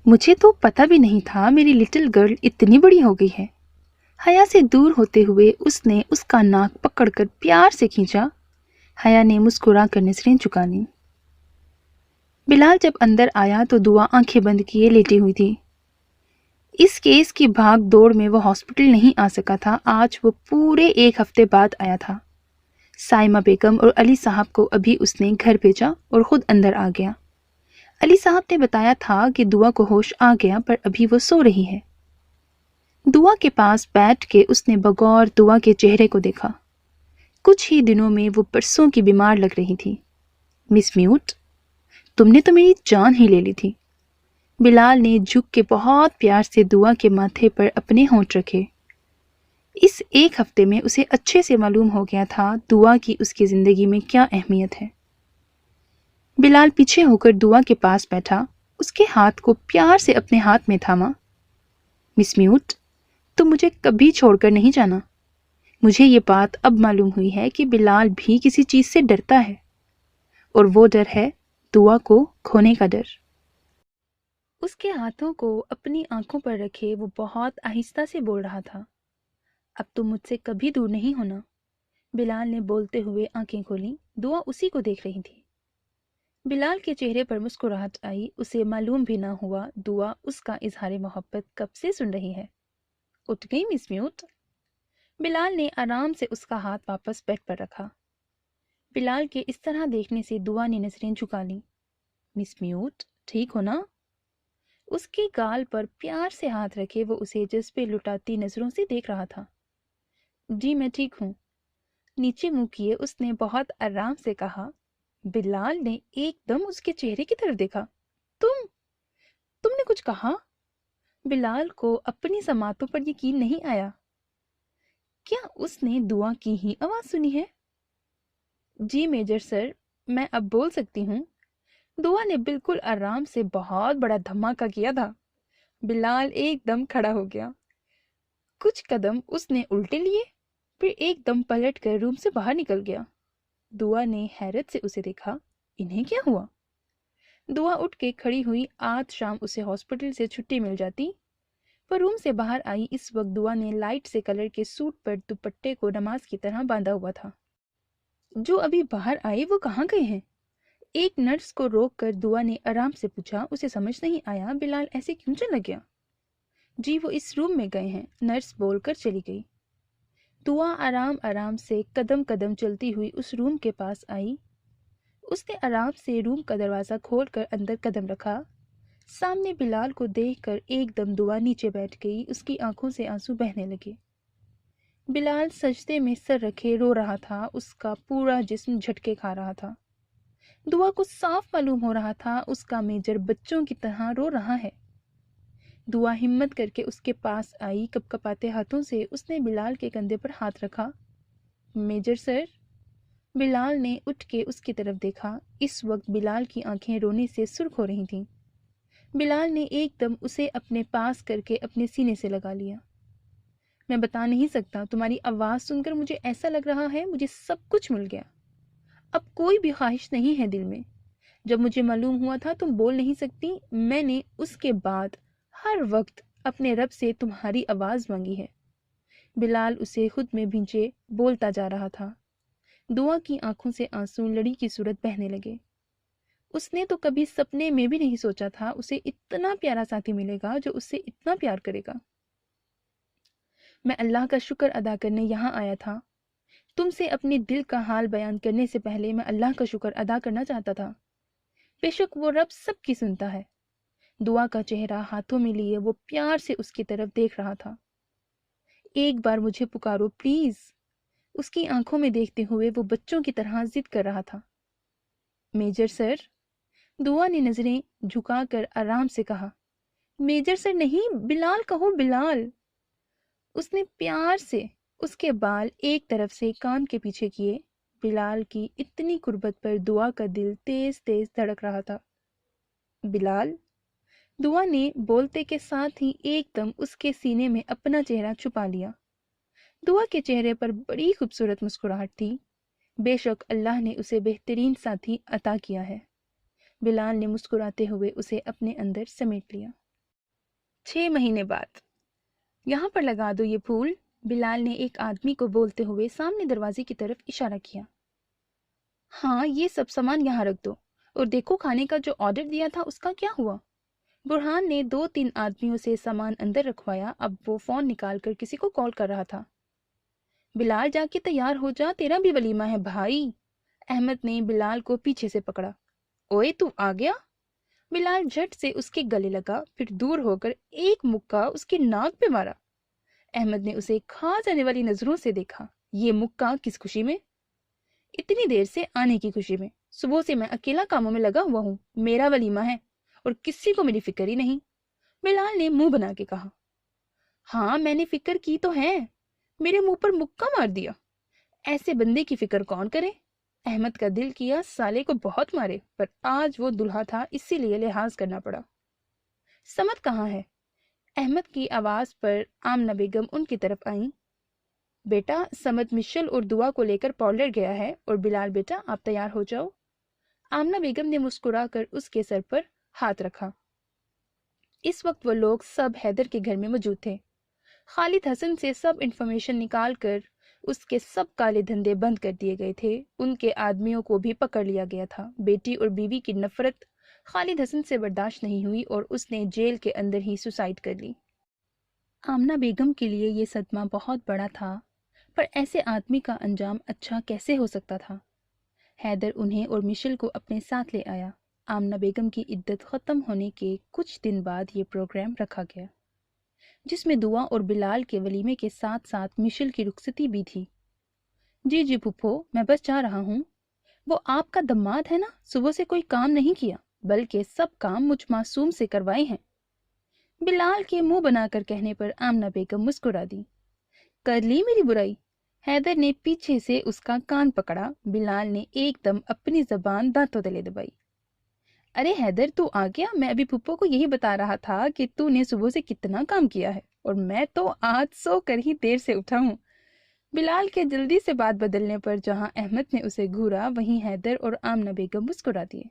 مجھے تو پتہ بھی نہیں تھا میری لٹل گرل اتنی بڑی ہو گئی ہے۔ حیا سے دور ہوتے ہوئے اس نے اس کا ناک پکڑ کر پیار سے کھینچا۔ حیا نے مسکرا کر نظریں جھکا لیں۔ بلال جب اندر آیا تو دعا آنکھیں بند کیے لیٹی ہوئی تھی۔ اس کیس کی بھاگ دوڑ میں وہ ہاسپٹل نہیں آ سکا تھا۔ آج وہ پورے 1 ہفتے بعد آیا تھا۔ سائمہ بیگم اور علی صاحب کو ابھی اس نے گھر بھیجا اور خود اندر آ گیا۔ علی صاحب نے بتایا تھا کہ دعا کو ہوش آ گیا، پر ابھی وہ سو رہی ہے۔ دعا کے پاس بیٹھ کے اس نے بغور دعا کے چہرے کو دیکھا۔ کچھ ہی دنوں میں وہ برسوں کی بیمار لگ رہی تھی۔ مس میوٹ، تم نے تو میری جان ہی لے لی تھی۔ بلال نے جھک کے بہت پیار سے دعا کے ماتھے پر اپنے ہونٹ رکھے۔ اس 1 ہفتے میں اسے اچھے سے معلوم ہو گیا تھا دعا کی اس کی زندگی میں کیا اہمیت ہے۔ بلال پیچھے ہو کر دعا کے پاس بیٹھا، اس کے ہاتھ کو پیار سے اپنے ہاتھ میں تھاما۔ مس میوٹ، تم مجھے کبھی چھوڑ کر نہیں جانا۔ مجھے یہ بات اب معلوم ہوئی ہے کہ بلال بھی کسی چیز سے ڈرتا ہے، اور وہ ڈر ہے دعا کو کھونے کا ڈر۔ اس کے ہاتھوں کو اپنی آنکھوں پر رکھے وہ بہت آہستہ سے بول رہا تھا۔ اب تم مجھ سے کبھی دور نہیں ہونا۔ بلال نے بولتے ہوئے آنکھیں کھولیں۔ دعا اسی کو دیکھ رہی تھی۔ بلال کے چہرے پر مسکراہٹ آئی۔ اسے معلوم بھی نہ ہوا دعا اس کا اظہار محبت کب سے سن رہی ہے۔ اٹھ گئی مس میوٹ؟ بلال نے آرام سے اس کا ہاتھ واپس بیڈ پر رکھا۔ بلال کے اس طرح دیکھنے سے دعا نے نظریں جھکا لیں۔ مس میوٹ، ٹھیک ہو نا؟ اس کے گال پر پیار سے ہاتھ رکھے وہ اسے جذبے لٹاتی نظروں سے دیکھ رہا تھا۔ جی میں ٹھیک ہوں۔ نیچے منہ کیے اس نے بہت آرام سے کہا۔ بلال نے ایک دم اس کے چہرے کی طرف دیکھا۔ تم نے کچھ کہا؟ بلال کو اپنی سماعتوں پر یقین نہیں آیا۔ کیا اس نے دعا کی ہی آواز سنی ہے؟ جی میجر سر، میں اب بول سکتی ہوں۔ دعا نے بالکل آرام سے بہت بڑا دھماکہ کیا تھا۔ بلال ایک دم کھڑا ہو گیا۔ کچھ قدم اس نے الٹے لیے، پھر ایک دم پلٹ کر روم سے باہر نکل گیا۔ دعا نے حیرت سے اسے دیکھا۔ انہیں کیا ہوا؟ دعا اٹھ کے کھڑی ہوئی۔ آج شام اسے ہاسپٹل سے چھٹی مل جاتی۔ وہ روم سے باہر آئی۔ اس وقت دعا نے لائٹ سے کلر کے سوٹ پر دوپٹے کو نماز کی طرح باندھا ہوا تھا۔ جو ابھی باہر آئے وہ کہاں گئے ہیں؟ ایک نرس کو روک کر دعا نے آرام سے پوچھا۔ اسے سمجھ نہیں آیا بلال ایسے کیوں چلا گیا۔ جی وہ اس روم میں گئے ہیں، نرس بول کر چلی گئی۔ دعا آرام آرام سے قدم قدم چلتی ہوئی اس روم کے پاس آئی۔ اس نے آرام سے روم کا دروازہ کھول کر اندر قدم رکھا۔ سامنے بلال کو دیکھ کر ایک دم دعا نیچے بیٹھ گئی۔ اس کی آنکھوں سے آنسو بہنے لگے۔ بلال سجدے میں سر رکھے رو رہا تھا۔ اس کا پورا جسم جھٹکے کھا رہا تھا۔ دعا کو صاف معلوم ہو رہا تھا اس کا میجر بچوں کی طرح رو رہا ہے۔ دعا ہمت کر کے اس کے پاس آئی۔ کپ کپاتے ہاتھوں سے اس نے بلال کے کندھے پر ہاتھ رکھا۔ میجر سر؟ بلال نے اٹھ کے اس کی طرف دیکھا۔ اس وقت بلال کی آنکھیں رونے سے سرخ ہو رہی تھیں۔ بلال نے ایک دم اسے اپنے پاس کر کے اپنے سینے سے لگا لیا۔ میں بتا نہیں سکتا، تمہاری آواز سن کر مجھے ایسا لگ رہا ہے مجھے سب کچھ مل گیا۔ اب کوئی بھی خواہش نہیں ہے دل میں۔ جب مجھے معلوم ہوا تھا تم بول نہیں سکتی، میں نے اس کے بعد ہر وقت اپنے رب سے تمہاری آواز مانگی ہے۔ بلال اسے خود میں بھیجے بولتا جا رہا تھا۔ دعا کی آنکھوں سے آنسو لڑی کی صورت بہنے لگے۔ اس نے تو کبھی سپنے میں بھی نہیں سوچا تھا اسے اتنا پیارا ساتھی ملے گا جو اس سے اتنا پیار کرے گا۔ میں اللہ کا شکر ادا کرنے یہاں آیا تھا۔ تم سے اپنے دل کا حال بیان کرنے سے پہلے میں اللہ کا شکر ادا کرنا چاہتا تھا۔ بے شک وہ رب سب کی سنتا ہے۔ دعا کا چہرہ ہاتھوں میں لیے وہ پیار سے اس کی طرف دیکھ رہا تھا۔ ایک بار مجھے پکارو پلیز، اس کی آنکھوں میں دیکھتے ہوئے وہ بچوں کی طرح ضد کر رہا تھا۔ میجر سر، دعا نے نظریں جھکا کر آرام سے کہا۔ میجر سر نہیں، بلال کہو، بلال۔ اس نے پیار سے اس کے بال ایک طرف سے کان کے پیچھے کیے۔ بلال کی اتنی قربت پر دعا کا دل تیز تیز دھڑک رہا تھا۔ بلال، دعا نے بولتے کے ساتھ ہی ایک دم اس کے سینے میں اپنا چہرہ چھپا لیا۔ دعا کے چہرے پر بڑی خوبصورت مسکراہٹ تھی۔ بے شک اللہ نے اسے بہترین ساتھی عطا کیا ہے۔ بلال نے مسکراتے ہوئے اسے اپنے اندر سمیٹ لیا۔ 6 مہینے بعد۔ یہاں پر لگا دو یہ پھول، بلال نے ایک آدمی کو بولتے ہوئے سامنے دروازے کی طرف اشارہ کیا۔ ہاں، یہ سب سامان یہاں رکھ دو، اور دیکھو کھانے کا جو آرڈر دیا تھا اس کا کیا ہوا؟ برہان نے 2-3 آدمیوں سے سامان اندر رکھوایا۔ اب وہ فون نکال کر کسی کو کال کر رہا تھا۔ بلال جا کے تیار ہو جا، تیرا بھی ولیمہ ہے بھائی۔ احمد نے بلال کو پیچھے سے پکڑا۔ اوئے تو آ گیا؟ بلال جھٹ سے اس کے گلے لگا، پھر دور ہو کر ایک مکہ اس کی ناک پہ مارا۔ احمد نے اسے کھا جانے والی نظروں سے دیکھا۔ یہ مکہ کس خوشی میں؟ اتنی دیر سے آنے کی خوشی میں۔ صبح سے میں اکیلا کاموں میں لگا ہوا ہوں، میرا ولیمہ ہے اور کسی کو میری فکر ہی نہیں، بلال نے منہ بنا کے کہا۔ ہاں میں نے فکر کی تو ہے، میرے منہ پر مکہ مار دیا۔ ایسے بندے کی فکر کون کرے؟ احمد کا دل کیا سالے کو بہت مارے، پر آج وہ دلہا تھا اسی لیے لحاظ کرنا پڑا۔ سمت کہاں ہے؟ احمد کی آواز پر آمنہ بیگم ان کی طرف آئیں۔ بیٹا، سمت مشل اور دعا کو لے کر پارلر گیا ہے، اور بلال بیٹا آپ تیار ہو جاؤ۔ آمنہ بیگم نے مسکرا کر اس کے سر پر ہاتھ رکھا۔ اس وقت وہ لوگ سب حیدر کے گھر میں موجود تھے۔ خالد حسن سے سب انفارمیشن نکال کر اس کے سب کالے دھندے بند کر دیے گئے تھے۔ ان کے آدمیوں کو بھی پکڑ لیا گیا تھا۔ بیٹی اور بیوی کی نفرت خالد حسن سے برداشت نہیں ہوئی اور اس نے جیل کے اندر ہی سوسائڈ کر لی۔ آمنہ بیگم کے لیے یہ صدمہ بہت بڑا تھا، پر ایسے آدمی کا انجام اچھا کیسے ہو سکتا تھا؟ حیدر انہیں اور مشل کو اپنے ساتھ لے آیا۔ آمنہ بیگم کی عدت ختم ہونے کے کچھ دن بعد یہ پروگرام رکھا گیا، جس میں دعا اور بلال کے ولیمے کے ساتھ ساتھ مشل کی رخصتی بھی تھی۔ جی پھپھو، میں بس جا رہا ہوں۔ وہ آپ کا دماد ہے نا، صبح سے کوئی کام نہیں کیا، بلکہ سب کام مجھ معصوم سے کروائے ہیں۔ بلال کے منہ بنا کر کہنے پر آمنہ بیگم مسکرا دی۔ کر لی میری برائی؟ حیدر نے پیچھے سے اس کا کان پکڑا۔ بلال نے ایک دم اپنی زبان دانتوں تلے دبائی۔ ارے حیدر، تو آ گیا؟ میں ابھی پھپھو کو یہی بتا رہا تھا کہ تو نے صبح سے کتنا کام کیا ہے، اور میں تو آج سو کر ہی دیر سے اٹھا ہوں۔ بلال کے جلدی سے بات بدلنے پر جہاں احمد نے اسے گھورا، وہیں حیدر اور آمنہ بیگم مسکرا دیے۔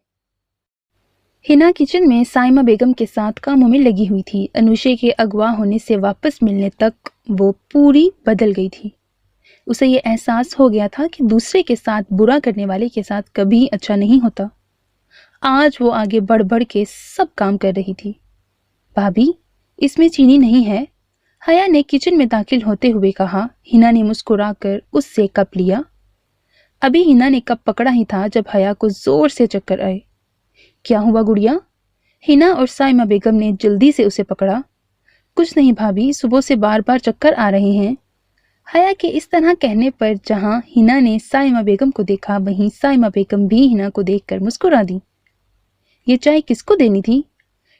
ہنا کچن میں سائمہ بیگم کے ساتھ کاموں میں لگی ہوئی تھی۔ انوشے کے اغوا ہونے سے واپس ملنے تک وہ پوری بدل گئی تھی۔ اسے یہ احساس ہو گیا تھا کہ دوسرے کے ساتھ برا کرنے والے کے ساتھ کبھی اچھا نہیں ہوتا۔ آج وہ آگے بڑھ بڑھ کے سب کام کر رہی تھی۔ بھابھی، اس میں چینی نہیں ہے، حیا نے کچن میں داخل ہوتے ہوئے کہا۔ ہنا نے مسکرا کر اس سے کپ لیا۔ ابھی ہنا نے کپ پکڑا ہی تھا جب حیا کو زور سے چکر آئے۔ کیا ہوا گڑیا؟ ہنا اور سائمہ بیگم نے جلدی سے اسے پکڑا۔ کچھ نہیں بھابھی، صبح سے بار بار چکر آ رہے ہیں۔ حیا کے اس طرح کہنے پر جہاں ہنا نے سائمہ بیگم کو دیکھا، وہیں سائمہ بیگم بھی ہنا کو دیکھ کر مسکرا دی۔ یہ چائے کس کو دینی تھی؟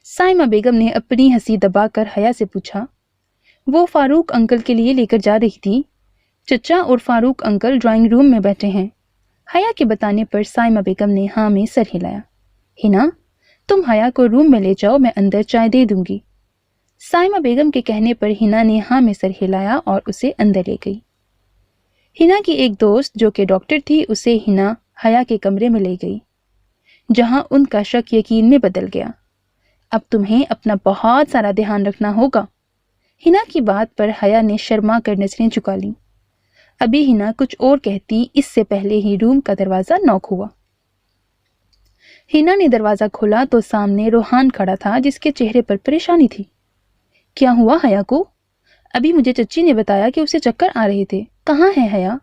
سائمہ بیگم نے اپنی ہنسی دبا کر حیا سے پوچھا۔ وہ فاروق انکل کے لیے لے کر جا رہی تھی۔ چچا اور فاروق انکل ڈرائنگ روم میں بیٹھے ہیں۔ حیا کے بتانے پر سائمہ بیگم نے ہاں میں سر ہلایا۔ ہنا، تم حیا کو روم میں لے جاؤ، میں اندر چائے دے دوں گی۔ سائمہ بیگم کے کہنے پر ہنا نے ہاں میں سر ہلایا اور اسے اندر لے گئی۔ ہنا کی ایک دوست جو کہ ڈاکٹر تھی، اسے ہنا حیا کے کمرے میں لے گئی، جہاں ان کا شک یقین میں بدل گیا۔ اب تمہیں اپنا بہت سارا دھیان رکھنا ہوگا۔ ہنا کی بات پر حیا نے شرما کر نظریں جھکا لیں۔ ابھی ہنا کچھ اور کہتی، اس سے پہلے ہی روم کا دروازہ نوک ہوا۔ हिना ने दरवाजा खोला तो सामने रोहान खड़ा था, जिसके चेहरे पर परेशानी थी। क्या हुआ हया को? अभी मुझे चच्ची ने बताया कि उसे चक्कर आ रहे थे। कहाँ है हया?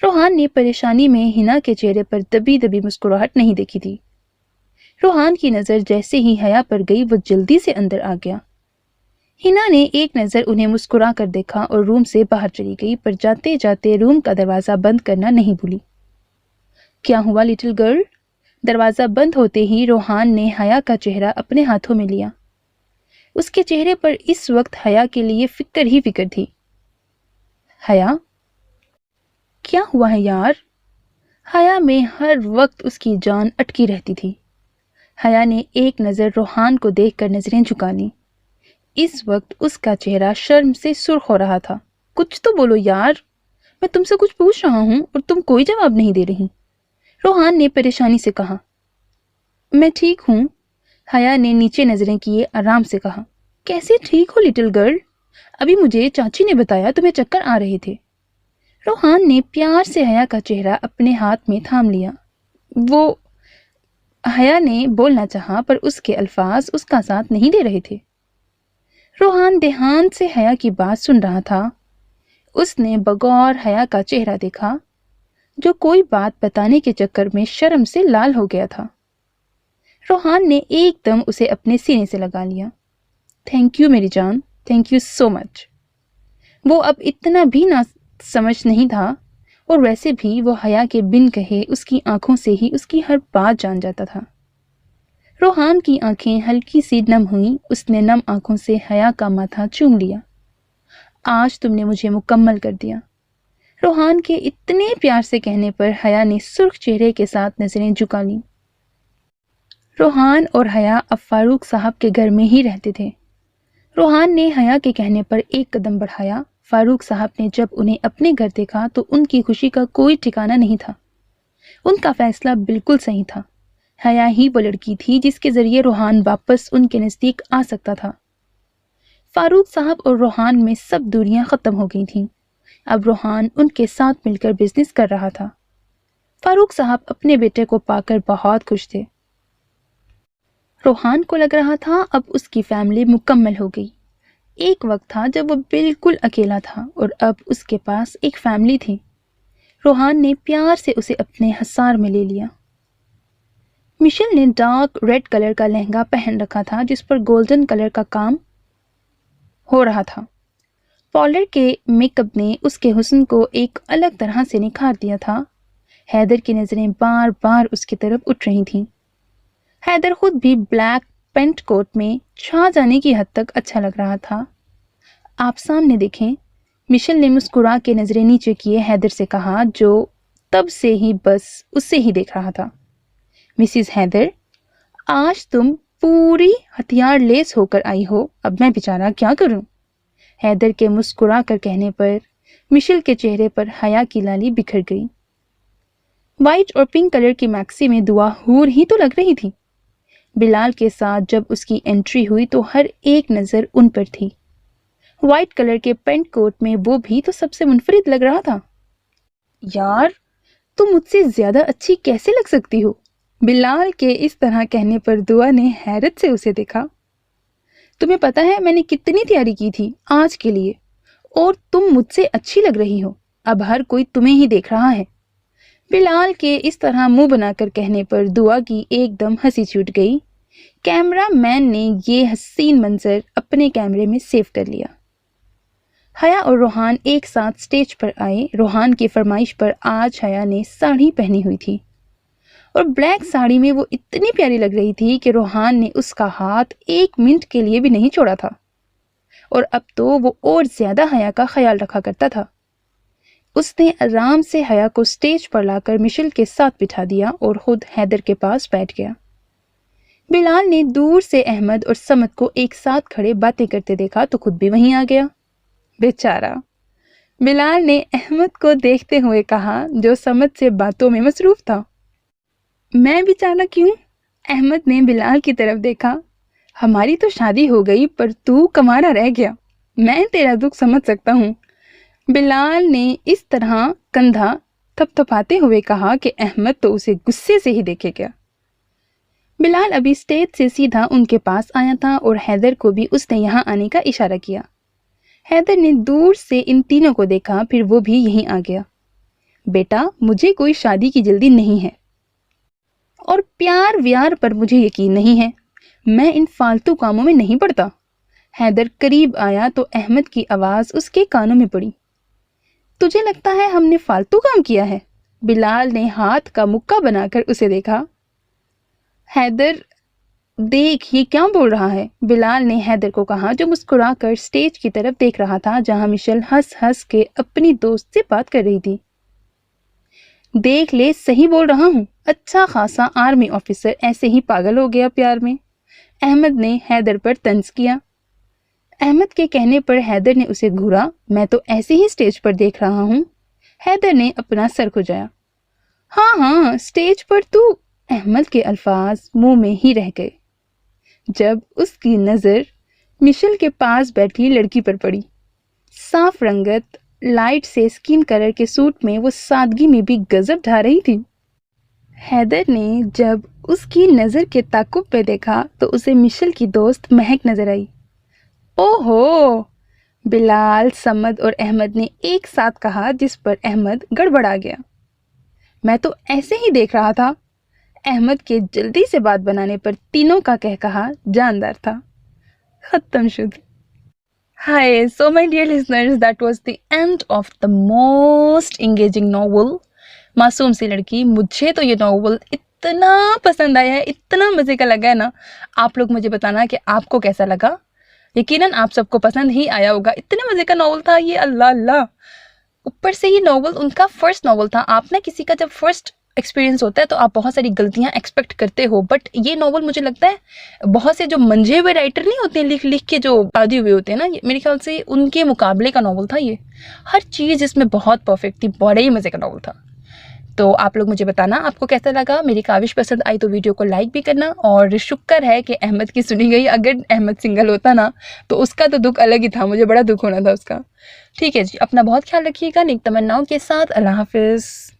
रोहान ने परेशानी में हिना के चेहरे पर दबी दबी मुस्कुराहट नहीं देखी थी। रोहान की नजर जैसे ही हया पर गई, वो जल्दी से अंदर आ गया। हिना ने एक नजर उन्हें मुस्कुरा कर देखा और रूम से बाहर चली गई, पर जाते जाते रूम का दरवाजा बंद करना नहीं भूली। क्या हुआ लिटिल गर्ल? दरवाजा बंद होते ही रोहान ने हया का चेहरा अपने हाथों में लिया। उसके चेहरे पर इस वक्त हया के लिए फिक्र ही फिक्र थी। हया, क्या हुआ है यार? हया में हर वक्त उसकी जान अटकी रहती थी। हया ने एक नजर रोहान को देखकर नजरें झुका ली। इस वक्त उसका चेहरा शर्म से सुर्ख हो रहा था। कुछ तो बोलो यार, मैं तुमसे कुछ पूछ रहा हूं और तुम कोई जवाब नहीं दे रही। रोहान ने परेशानी से कहा। मैं ठीक हूं, हया ने नीचे नजरें किए आराम से कहा। कैसे ठीक हो लिटिल गर्ल? अभी मुझे चाची ने बताया तुम्हें चक्कर आ रहे थे। रोहान ने प्यार से हया का चेहरा अपने हाथ में थाम लिया। वो, हया ने बोलना चाहा, पर उसके अल्फाज उसका साथ नहीं दे रहे थे। रोहान ध्यान से हया की बात सुन रहा था। उसने बगौर हया का चेहरा देखा, जो कोई बात बताने के चक्कर में शर्म से लाल हो गया था। रोहान ने एकदम उसे अपने सीने से लगा लिया। थैंक यू मेरी जान, थैंक यू सो मच। वो अब इतना भी ना समझ नहीं था, और वैसे भी वो हया के बिन कहे उसकी आंखों से ही उसकी हर बात जान जाता था। रोहान की आंखें हल्की सी नम हुई। उसने नम आंखों से हया का माथा चूम लिया। आज तुमने मुझे मुकम्मल कर दिया। रोहान के इतने प्यार से कहने पर हया ने सुर्ख चेहरे के साथ नजरें झुका लीं। रोहान और हया अब फारूक साहब के घर में ही रहते थे। रोहान ने हया के कहने पर एक कदम बढ़ाया। फारूक साहब ने जब उन्हें अपने घर देखा तो उनकी खुशी का कोई ठिकाना नहीं था। उनका फैसला बिल्कुल सही था। हया ही वो लड़की थी जिसके जरिए रोहान वापस उनके नजदीक आ सकता था। फारूक साहब और रोहान में सब दूरियां खत्म हो गई थीं। अब रोहान उनके साथ मिलकर बिजनेस कर रहा था। फारूक साहब अपने बेटे को पाकर बहुत खुश थे। रोहान को लग रहा था अब उसकी फैमिली मुकम्मल हो गई। एक वक्त था जब वो बिल्कुल अकेला था और अब उसके पास एक फैमिली थी। रोहान ने प्यार से उसे अपने हसार में ले लिया। मिशेल ने डार्क रेड कलर का लहंगा पहन रखा था, जिस पर गोल्डन कलर का काम हो रहा था। पॉलर के मेकअप ने उसके हुस्न को एक अलग तरह से निखार दिया था। हैदर की नजरें बार बार उसकी तरफ उठ रही थीं। हैदर खुद भी ब्लैक पेंट कोट में छा जाने की हद तक अच्छा लग रहा था। आप सामने देखें, मिशेल ने मुस्कुरा के नजरें नीचे किए हैदर से कहा, जो तब से ही बस उसे ही देख रहा था। मिसिस हैदर, आज तुम पूरी हथियार लेस होकर आई हो, अब मैं बेचारा क्या करूं? हैदर के मुस्कुरा कर कहने पर मिशेल के चेहरे पर हया की लाली बिखर गई। व्हाइट और पिंक कलर की मैक्सी में दुआ हूर ही तो लग रही थी। बिलाल के साथ जब उसकी एंट्री हुई तो हर एक नजर उन पर थी। व्हाइट कलर के पेंट कोट में वो भी तो सबसे मुनफरिद लग रहा था। यार, तुम मुझसे ज्यादा अच्छी कैसे लग सकती हो? बिलाल के इस तरह कहने पर दुआ ने हैरत से उसे देखा। तुम्हें पता है मैंने कितनी तैयारी की थी आज के लिए, और तुम मुझसे अच्छी लग रही हो। अब हर कोई तुम्हें ही देख रहा है। बिलाल के इस तरह मुंह बनाकर कहने पर दुआ की एकदम हंसी छूट गई। कैमरा मैन ने ये हसीन मंजर अपने कैमरे में सेव कर लिया। हया और रोहान एक साथ स्टेज पर आए। रोहान की फरमाइश पर आज हया ने साड़ी पहनी हुई थी और ब्लैक साड़ी में वो इतनी प्यारी लग रही थी कि रोहान ने उसका हाथ एक मिनट के लिए भी नहीं छोड़ा था, और अब तो वो और ज्यादा हया का ख्याल रखा करता था। उसने आराम से हया को स्टेज पर लाकर मिशेल के साथ बिठा दिया और खुद हैदर के पास बैठ गया। बिलाल ने दूर से अहमद और समद को एक साथ खड़े बातें करते देखा तो खुद भी वहीं आ गया। बेचारा, बिलाल ने अहमद को देखते हुए कहा, जो समद से बातों में मसरूफ था। मैं बेचारा क्यों? अहमद ने बिलाल की तरफ देखा। हमारी तो शादी हो गई, पर तू कमारा रह गया। मैं तेरा दुख समझ सकता हूँ। बिलाल ने इस तरह कंधा थपथपाते हुए कहा कि अहमद तो उसे गुस्से से ही देखेगा। بلال ابھی اسٹیج سے سیدھا ان کے پاس آیا تھا اور حیدر کو بھی اس نے یہاں آنے کا اشارہ کیا۔ حیدر نے دور سے ان تینوں کو دیکھا، پھر وہ بھی یہیں آ گیا۔ بیٹا، مجھے کوئی شادی کی جلدی نہیں ہے اور پیار ویار پر مجھے یقین نہیں ہے، میں ان فالتو کاموں میں نہیں پڑتا۔ حیدر قریب آیا تو احمد کی آواز اس کے کانوں میں پڑی۔ تجھے لگتا ہے ہم نے فالتو کام کیا ہے؟ بلال نے ہاتھ کا مکہ بنا کر اسے دیکھا۔ حیدر، دیکھ یہ کیا بول رہا ہے؟ بلال نے حیدر کو کہا، جو مسکرا کر اسٹیج کی طرف دیکھ رہا تھا جہاں مشل ہنس ہنس کے اپنی دوست سے بات کر رہی تھی۔ دیکھ لے، صحیح بول رہا ہوں، اچھا خاصا آرمی آفیسر ایسے ہی پاگل ہو گیا پیار میں۔ احمد نے حیدر پر طنز کیا۔ احمد کے کہنے پر حیدر نے اسے گھورا۔ میں تو ایسے ہی اسٹیج پر دیکھ رہا ہوں۔ حیدر نے اپنا سر کھجایا۔ ہاں ہاں، اسٹیج پر تو۔ احمد کے الفاظ منہ میں ہی رہ گئے جب اس کی نظر مشل کے پاس بیٹھی لڑکی پر پڑی۔ صاف رنگت لائٹ سے اسکن کلر کے سوٹ میں وہ سادگی میں بھی غضب ڈھا رہی تھی۔ حیدر نے جب اس کی نظر کے تعاقب پہ دیکھا تو اسے مشل کی دوست مہک نظر آئی۔ اوہو! بلال، سمد اور احمد نے ایک ساتھ کہا، جس پر احمد گڑبڑا گیا۔ میں تو ایسے ہی دیکھ رہا تھا۔ احمد کے جلدی سے بات بنانے پر تینوں کا کہا جاندار تھا۔ ختم شد۔ Hi, so my dear listeners, that was the end of the most engaging novel, معصوم سی لڑکی۔ مجھے تو یہ ناول اتنا پسند آیا ہے، اتنا مزے کا لگا ہے نا۔ آپ لوگ مجھے بتانا کہ آپ کو کیسا لگا۔ یقیناً آپ سب کو پسند ہی آیا ہوگا، اتنے مزے کا ناول تھا یہ، اللہ اللہ۔ اوپر سے یہ ناول ان کا فرسٹ ناول تھا۔ آپ نا کسی کا جب فرسٹ ایکسپیرینس ہوتا ہے تو آپ بہت ساری غلطیاں ایکسپیکٹ کرتے ہو، بٹ یہ ناول مجھے لگتا ہے بہت سے جو منجھے ہوئے رائٹر نہیں ہوتے ہیں، لکھ لکھ کے جو آدھی ہوئے ہوتے ہیں نا، میرے خیال سے ان کے مقابلے کا ناول تھا یہ۔ ہر چیز اس میں بہت پرفیکٹ تھی، بڑے ہی مزے کا ناول تھا۔ تو آپ لوگ مجھے بتانا آپ کو کیسا لگا۔ میری کاوش پسند آئی تو ویڈیو کو لائک بھی کرنا، اور شکر ہے کہ احمد کی سنی گئی۔ اگر احمد سنگل ہوتا نا تو اس کا تو دکھ الگ ہی تھا، مجھے بڑا دکھ ہونا تھا اس کا۔ ٹھیک ہے جی، اپنا بہت خیال رکھیے گا، نیک تمناؤں کے ساتھ، اللہ حافظ۔